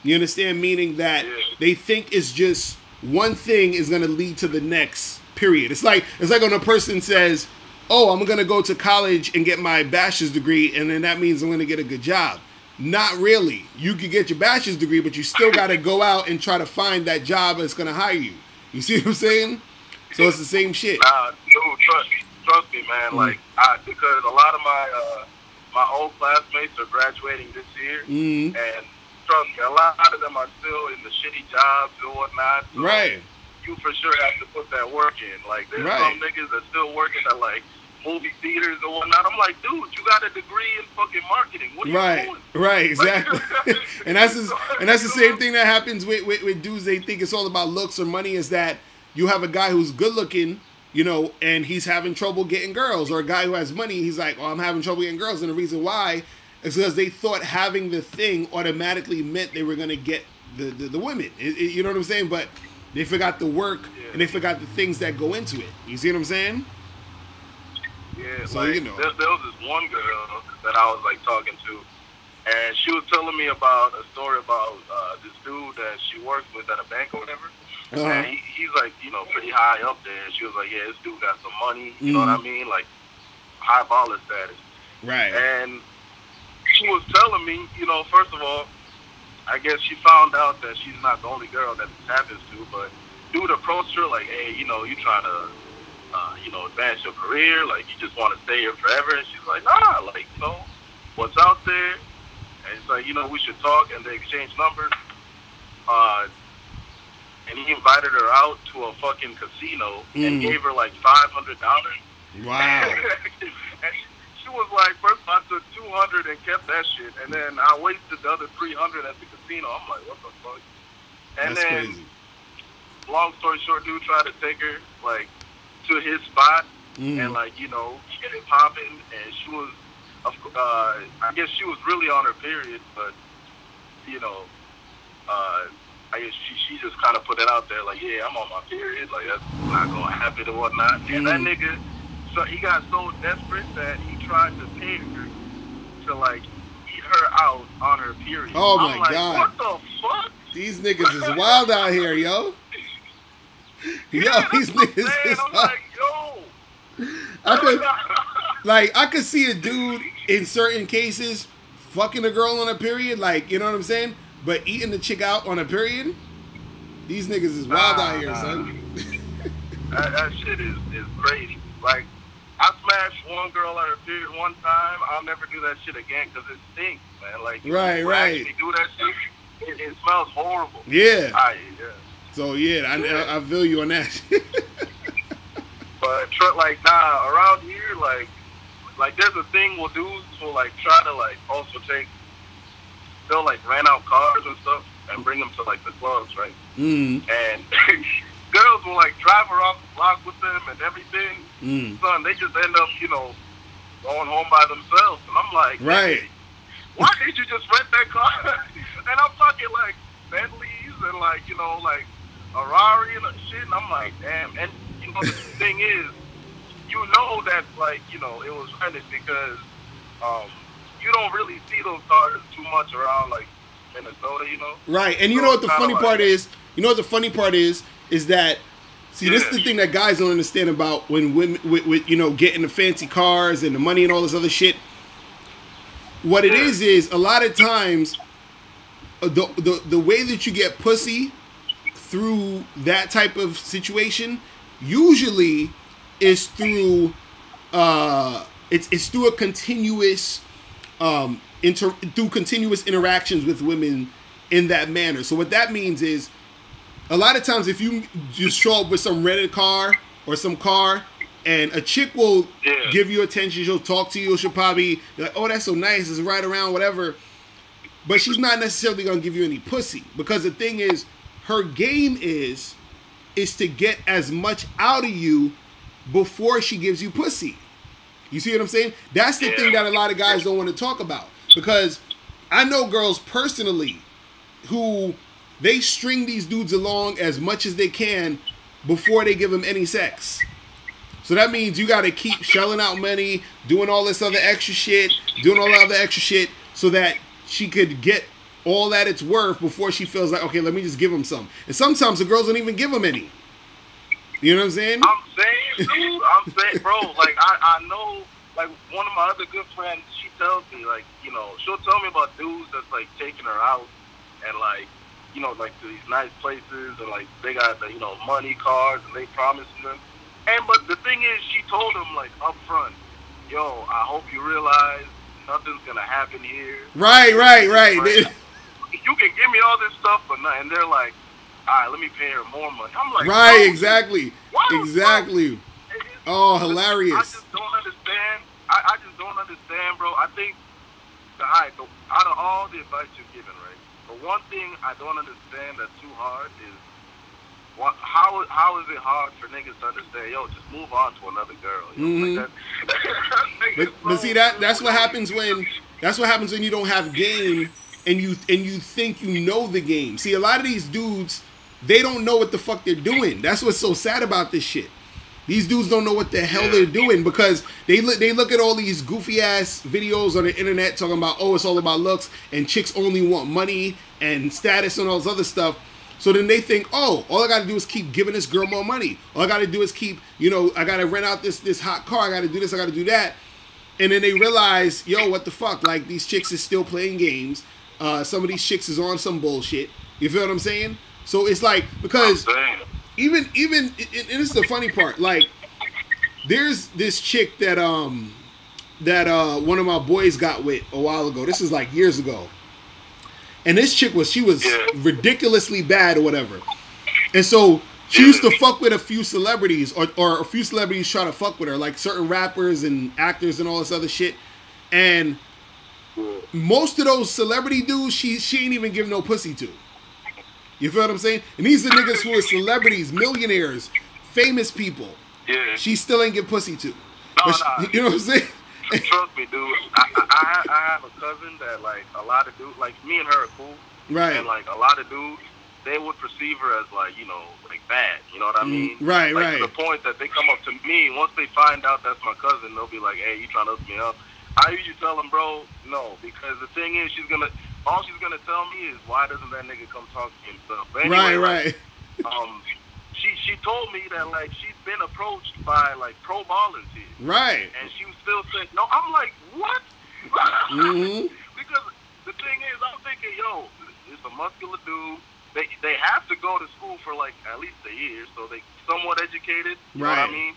You understand? Meaning that they think it's just one thing is going to lead to the next, period. It's like when a person says, oh, I'm going to go to college and get my bachelor's degree, and then that means I'm going to get a good job. Not really. You could get your bachelor's degree, but you still got to go out and try to find that job that's going to hire you. You see what I'm saying? So it's the same shit. Nah, dude, trust me, man. Like, because a lot of my old classmates are graduating this year, and trust me, a lot of them are still in the shitty jobs and whatnot. So you for sure have to put that work in. Like, there's some niggas that still working at like movie theaters and whatnot. I'm like, dude, you got a degree in fucking marketing. What are you doing? Right, exactly. and that's the same thing that happens with dudes. They think it's all about looks or money. Is that you have a guy who's good looking, you know, and he's having trouble getting girls, or a guy who has money, he's like, oh, I'm having trouble getting girls, and the reason why is because they thought having the thing automatically meant they were going to get the women. You know what I'm saying? But they forgot the work, and they forgot the things that go into it. You see what I'm saying? Yeah, so, like, you know. There was this one girl that I was, like, talking to, and she was telling me about a story about this dude that she works with at a bank or whatever. And he's like, you know, pretty high up there. And she was like, yeah, this dude got some money. You know what I mean? Like, high baller status. Right. And she was telling me, you know, first of all, I guess she found out that she's not the only girl that this happens to, but dude approached her like, hey, you know, you trying to, you know, advance your career? Like, you just want to stay here forever? And she's like, nah, like, you know, what's out there? And it's like, you know, we should talk, and they exchanged numbers. And he invited her out to a fucking casino and gave her like $500. Wow. And she was like, first I took $200 and kept that shit, and then I wasted the other $300 at the casino. I'm like, what the fuck? And that's then, crazy. Long story short, dude tried to take her like to his spot, and like, you know, get it popping, and she was, I guess she was really on her period, but you know, I guess she just kind of put it out there, like, yeah, I'm on my period, like that's not gonna happen or whatnot. And that nigga, so he got so desperate that he tried to pay her to like eat her out on her period. Oh I'm my like, God. what the fuck? These niggas is wild out here, yo. Yeah, These niggas is I'm wild. like, yo. I could see a dude in certain cases fucking a girl on a period, like, you know what I'm saying? But eating the chick out on a period, these niggas is wild out here, son. That shit is crazy. Like, I smashed one girl on her period one time. I'll never do that shit again because it stinks, man. Like, right. Actually do that shit, it smells horrible. Yeah. Yeah. So yeah, I feel you on that. But like, nah, around here, like there's a thing we'll do to like try to like also they'll like rent out cars and stuff and bring them to like the clubs, right? And girls will like drive her off the block with them and everything. Son, they just end up, you know, going home by themselves. And I'm like, right. Hey, why didn't you just rent that car? And I'm talking like Bentleys and like, you know, like a Rari and shit. And I'm like, damn. And you know, the thing is, you know that like, you know, it was rented because you don't really see those cars too much around like Minnesota, you know? Right. And you know what the funny part is? You know what the funny part is that, see, this is the thing that guys don't understand about when women, with you know, getting the fancy cars and the money and all this other shit. What it is a lot of times, the way that you get pussy through that type of situation usually is through it's through a continuous through continuous interactions with women in that manner. So what that means is, a lot of times if you just show up with some rented car or some car and a chick will give you attention, she'll talk to you, she'll probably be like, oh, that's so nice, it's right around, whatever. But she's not necessarily going to give you any pussy, because the thing is, her game is to get as much out of you before she gives you pussy. You see what I'm saying? That's the thing that a lot of guys don't want to talk about, because I know girls personally who they string these dudes along as much as they can before they give them any sex. So that means you got to keep shelling out money, doing all this other extra shit, so that she could get all that it's worth before she feels like, okay, let me just give them some. And sometimes the girls don't even give them any. You know what I'm saying? I'm saying, bro, like, I know, like, one of my other good friends, she tells me, like, you know, she'll tell me about dudes that's, like, taking her out and, like, you know, like, to these nice places and, like, they got, the, you know, money, cars, and they promising them. But the thing is, she told him, like, up front, yo, I hope you realize nothing's going to happen here. Right. You can give me all this stuff for nothing. And they're like, all right, let me pay her more money. I'm like, right, no, exactly. Oh, hilarious. I just don't understand. I just don't understand, bro. I think, out of all the advice you're giving, right, the one thing I don't understand that's too hard is, how is it hard for niggas to understand, yo, just move on to another girl? You know, like that. but see, that's what happens when you don't have game and you think you know the game. See, a lot of these dudes, they don't know what the fuck they're doing. That's what's so sad about this shit. These dudes don't know what the hell they're doing, because they look at all these goofy ass videos on the internet talking about, oh, it's all about looks and chicks only want money and status and all this other stuff. So then they think, oh, all I got to do is keep giving this girl more money. All I got to do is keep, you know, I got to rent out this hot car. I got to do this. I got to do that. And then they realize, yo, what the fuck? Like, these chicks is still playing games. Some of these chicks is on some bullshit. You feel what I'm saying? So it's like, because even and this is the funny part. Like, there's this chick that one of my boys got with a while ago. This is like years ago. And this chick was ridiculously bad or whatever. And so she used to fuck with a few celebrities, or a few celebrities try to fuck with her, like certain rappers and actors and all this other shit. And most of those celebrity dudes, she ain't even give no pussy to. You feel what I'm saying? And these are niggas who are celebrities, millionaires, famous people. Yeah. she still ain't get pussy too. No, You know what I'm saying? Trust me, dude. I have a cousin that, like, a lot of dudes, like, me and her are cool. Right. And, like, a lot of dudes, they would perceive her as, like, you know, like, bad. You know what I mean? Right, like, right. To the point that they come up to me, once they find out that's my cousin, they'll be like, hey, you trying to hook me up? I usually tell them, bro, no, because the thing is, all she's gonna tell me is, why doesn't that nigga come talk to himself? But anyway, right. She told me that, like, she's been approached by, like, pro ballers here. Right. And she was still saying, no, I'm like, what? Because the thing is, I'm thinking, yo, it's a muscular dude. They have to go to school for, like, at least a year, so they somewhat educated. You know what I mean?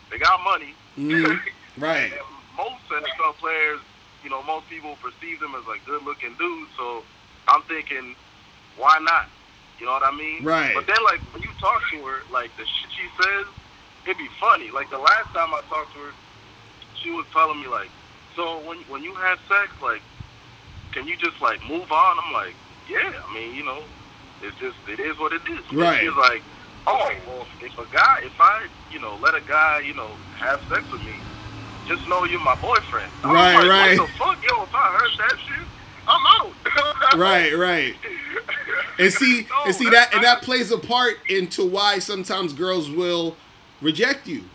They got money. Right. And most NFL players, you know, most people perceive them as, like, good-looking dudes. So I'm thinking, why not? You know what I mean? Right. But then, like, when you talk to her, like, the shit she says, it'd be funny. Like, the last time I talked to her, she was telling me, like, so when you have sex, like, can you just, like, move on? I'm like, yeah. I mean, you know, it is what it is. Right. She's like, oh, well, if I, you know, let a guy, you know, have sex with me, just know you're my boyfriend. Right, like, right. What the fuck? Yo, if I heard that shit, I'm out. Right. And see that plays a part into why sometimes girls will reject you.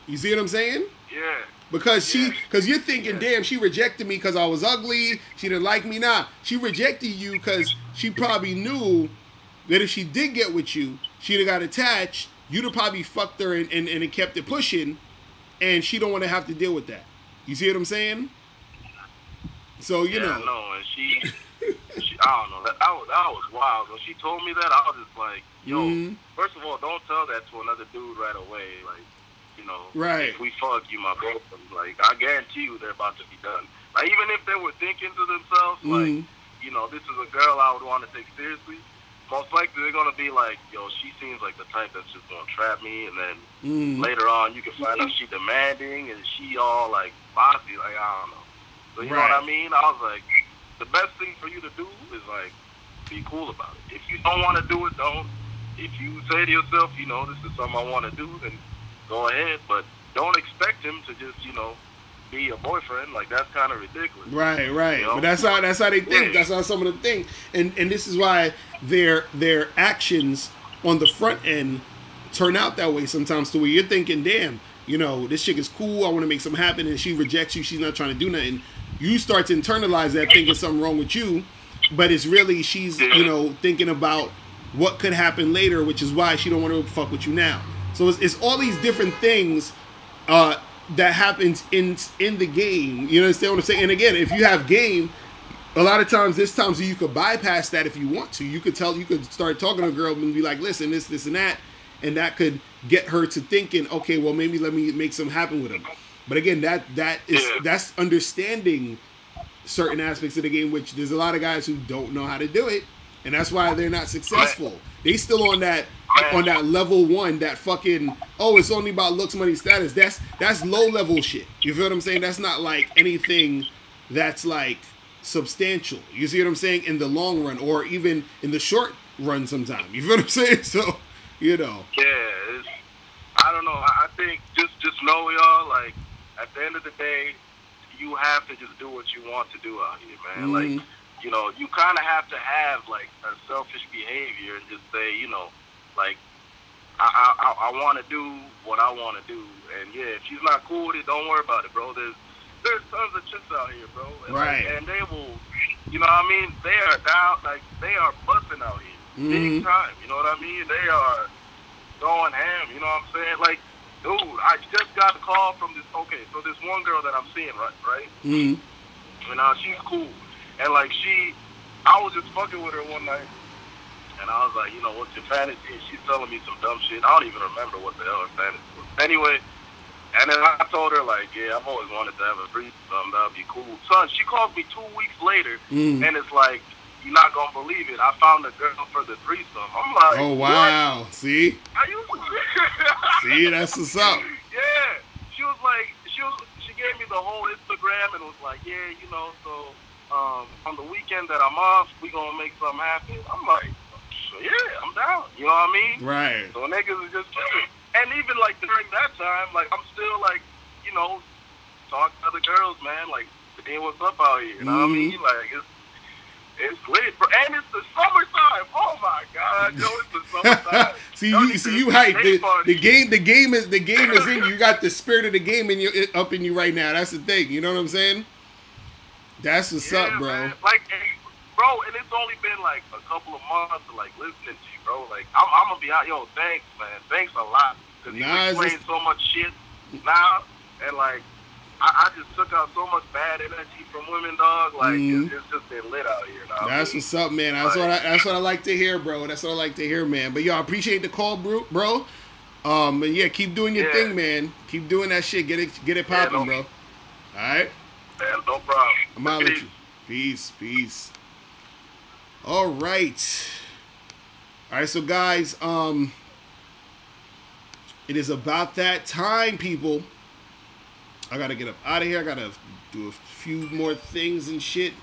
You see what I'm saying? Yeah. Because you're thinking, damn, she rejected me because I was ugly. She didn't like me. Nah, she rejected you because she probably knew that if she did get with you, she'd have got attached. You'd have probably fucked her and kept it pushing, and she don't want to have to deal with that. You see what I'm saying? So you know. No, and she I don't know. That was wild. When she told me that, I was just like, yo, first of all, don't tell that to another dude right away. Like, you know, right. If we fuck, you my girlfriend. Like, I guarantee you they're about to be done. Like, even if they were thinking to themselves, like, you know, this is a girl I would want to take seriously, most likely they're going to be like, yo, she seems like the type that's just going to trap me. And then later on, you can find out she's demanding and she all, like, bossy. Like, I don't know. So, you know what I mean? I was like, the best thing for you to do is, like, be cool about it. If you don't want to do it, don't. If you say to yourself, you know, this is something I want to do, then go ahead. But don't expect him to just, you know, be your boyfriend. Like, that's kind of ridiculous. Right. You know? But that's how they think. Yeah. That's how some of them think. And this is why their actions on the front end turn out that way sometimes, to where you're thinking, damn, you know, this chick is cool, I want to make something happen, and she rejects you, she's not trying to do nothing. You start to internalize that, thinking something wrong with you, but it's really she's, you know, thinking about what could happen later, which is why she don't want to fuck with you now. So it's all these different things that happens in the game. You understand what I'm saying? And again, if you have game, a lot of times there's times where you could bypass that if you want to. You could start talking to a girl and be like, listen, this and that, and that could get her to thinking, okay, well, maybe let me make something happen with him. But again, that's understanding certain aspects of the game, which there's a lot of guys who don't know how to do it, and that's why they're not successful. They still on that level one, that fucking, oh, it's only about looks, money, status. That's low level shit. You feel what I'm saying? That's not like anything that's like substantial. You see what I'm saying? In the long run, or even in the short run sometimes. You feel what I'm saying? So, you know. Yeah, I don't know. I think just know, y'all, like, at the end of the day, you have to just do what you want to do out here, man. Like, you know, you kind of have to have, like, a selfish behavior and just say, you know, like, I want to do what I want to do. And, yeah, if she's not cool with it, don't worry about it, bro. There's tons of chicks out here, bro. And, right. Like, and they will, you know what I mean? They are down, like, they are busting out here. Big time, you know what I mean? They are going ham, you know what I'm saying? Like, dude, I just got a call from this, so this one girl that I'm seeing, right? And she's cool. And, like, I was just fucking with her one night, and I was like, you know, what's your fantasy? And she's telling me some dumb shit. I don't even remember what the hell her fantasy was. Anyway, and then I told her, like, yeah, I've always wanted to have a threesome. That would be cool. Son, she called me 2 weeks later, and it's like, you're not going to believe it. I found a girl for the threesome. I'm like, oh, wow. What? See? Are you See, that's what's up. Yeah. She was like, she gave me the whole Instagram and was like, yeah, you know, so on the weekend that I'm off, we going to make something happen. I'm like, yeah, I'm down. You know what I mean? Right. So niggas is just tripping. And even like during that time, like I'm still like, you know, talking to other girls, man. Like, hey, what's up out here? You know what I mean? Like it's lit, bro. And it's the summertime. Oh my God, yo, it's the summertime. see, you hype. The game is in you. You got the spirit of the game in you, up in you right now. That's the thing. You know what I'm saying? That's what's up, bro. Man. Like, bro, and it's only been like a couple of months of like listening to you, bro. Like, I'm gonna be out. Yo, thanks, man. Thanks a lot. Because you explain so much shit now, and like, I just took out so much bad energy from women, dog. Like, it's just been lit out here. Now. That's what's up, man. That's what I like to hear, bro. That's what I like to hear, man. But yo, I appreciate the call, bro. And yeah, keep doing your thing, man. Keep doing that shit. Get it popping, bro. All right. Yeah, no problem. I'm out with you. Peace. All right. All right, so guys, it is about that time, people. I gotta get up out of here. I gotta do a few more things and shit.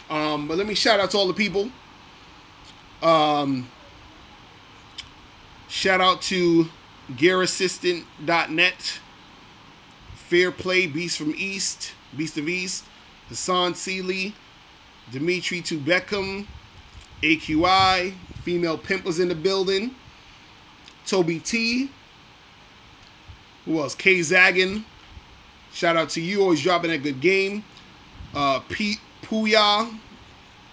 But let me shout out to all the people. Shout out to gearassistant.net, Fair Play, Beast of East, Hassan Seeley, Dimitri to Beckham, AQI, Female Pimp was in the building, Toby T, who else? K Zaggin, shout out to you, always dropping a good game. Pete Puya,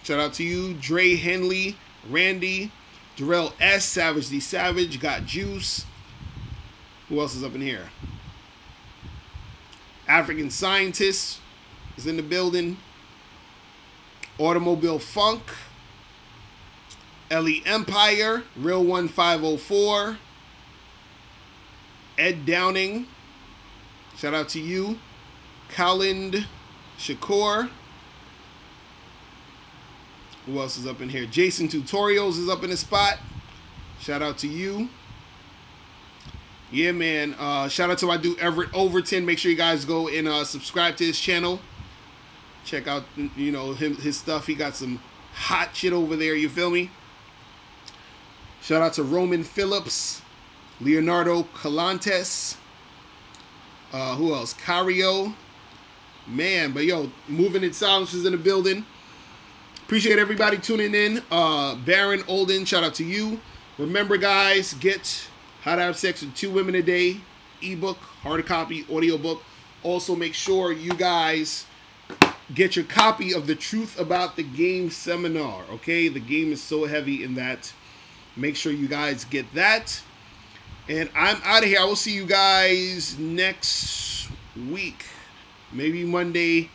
shout out to you. Dre Henley, Randy, Darrell S, Savage the Savage, Got Juice. Who else is up in here? African Scientist is in the building. Automobile Funk, Ellie Empire, Real 1504, Ed Downing, shout out to you. Kalind Shakur. Who else is up in here? Jason Tutorials is up in the spot. Shout out to you. Yeah, man. Shout out to my dude Everett Overton. Make sure you guys go and subscribe to his channel. Check out, you know, his stuff. He got some hot shit over there. You feel me? Shout out to Roman Phillips, Leonardo Calantes. Who else? Cario. Man, but yo, Moving in Silence is in the building. Appreciate everybody tuning in. Baron Olden, shout out to you. Remember, guys, get How to Have Sex with 2 Women a Day ebook, hard copy, audiobook. Also, make sure you guys get your copy of The Truth About the Game seminar, okay? The game is so heavy in that. Make sure you guys get that. And I'm out of here. I will see you guys next week. Maybe Monday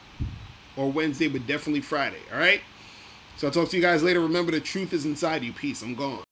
or Wednesday, but definitely Friday, all right? So I'll talk to you guys later. Remember, the truth is inside you. Peace. I'm gone.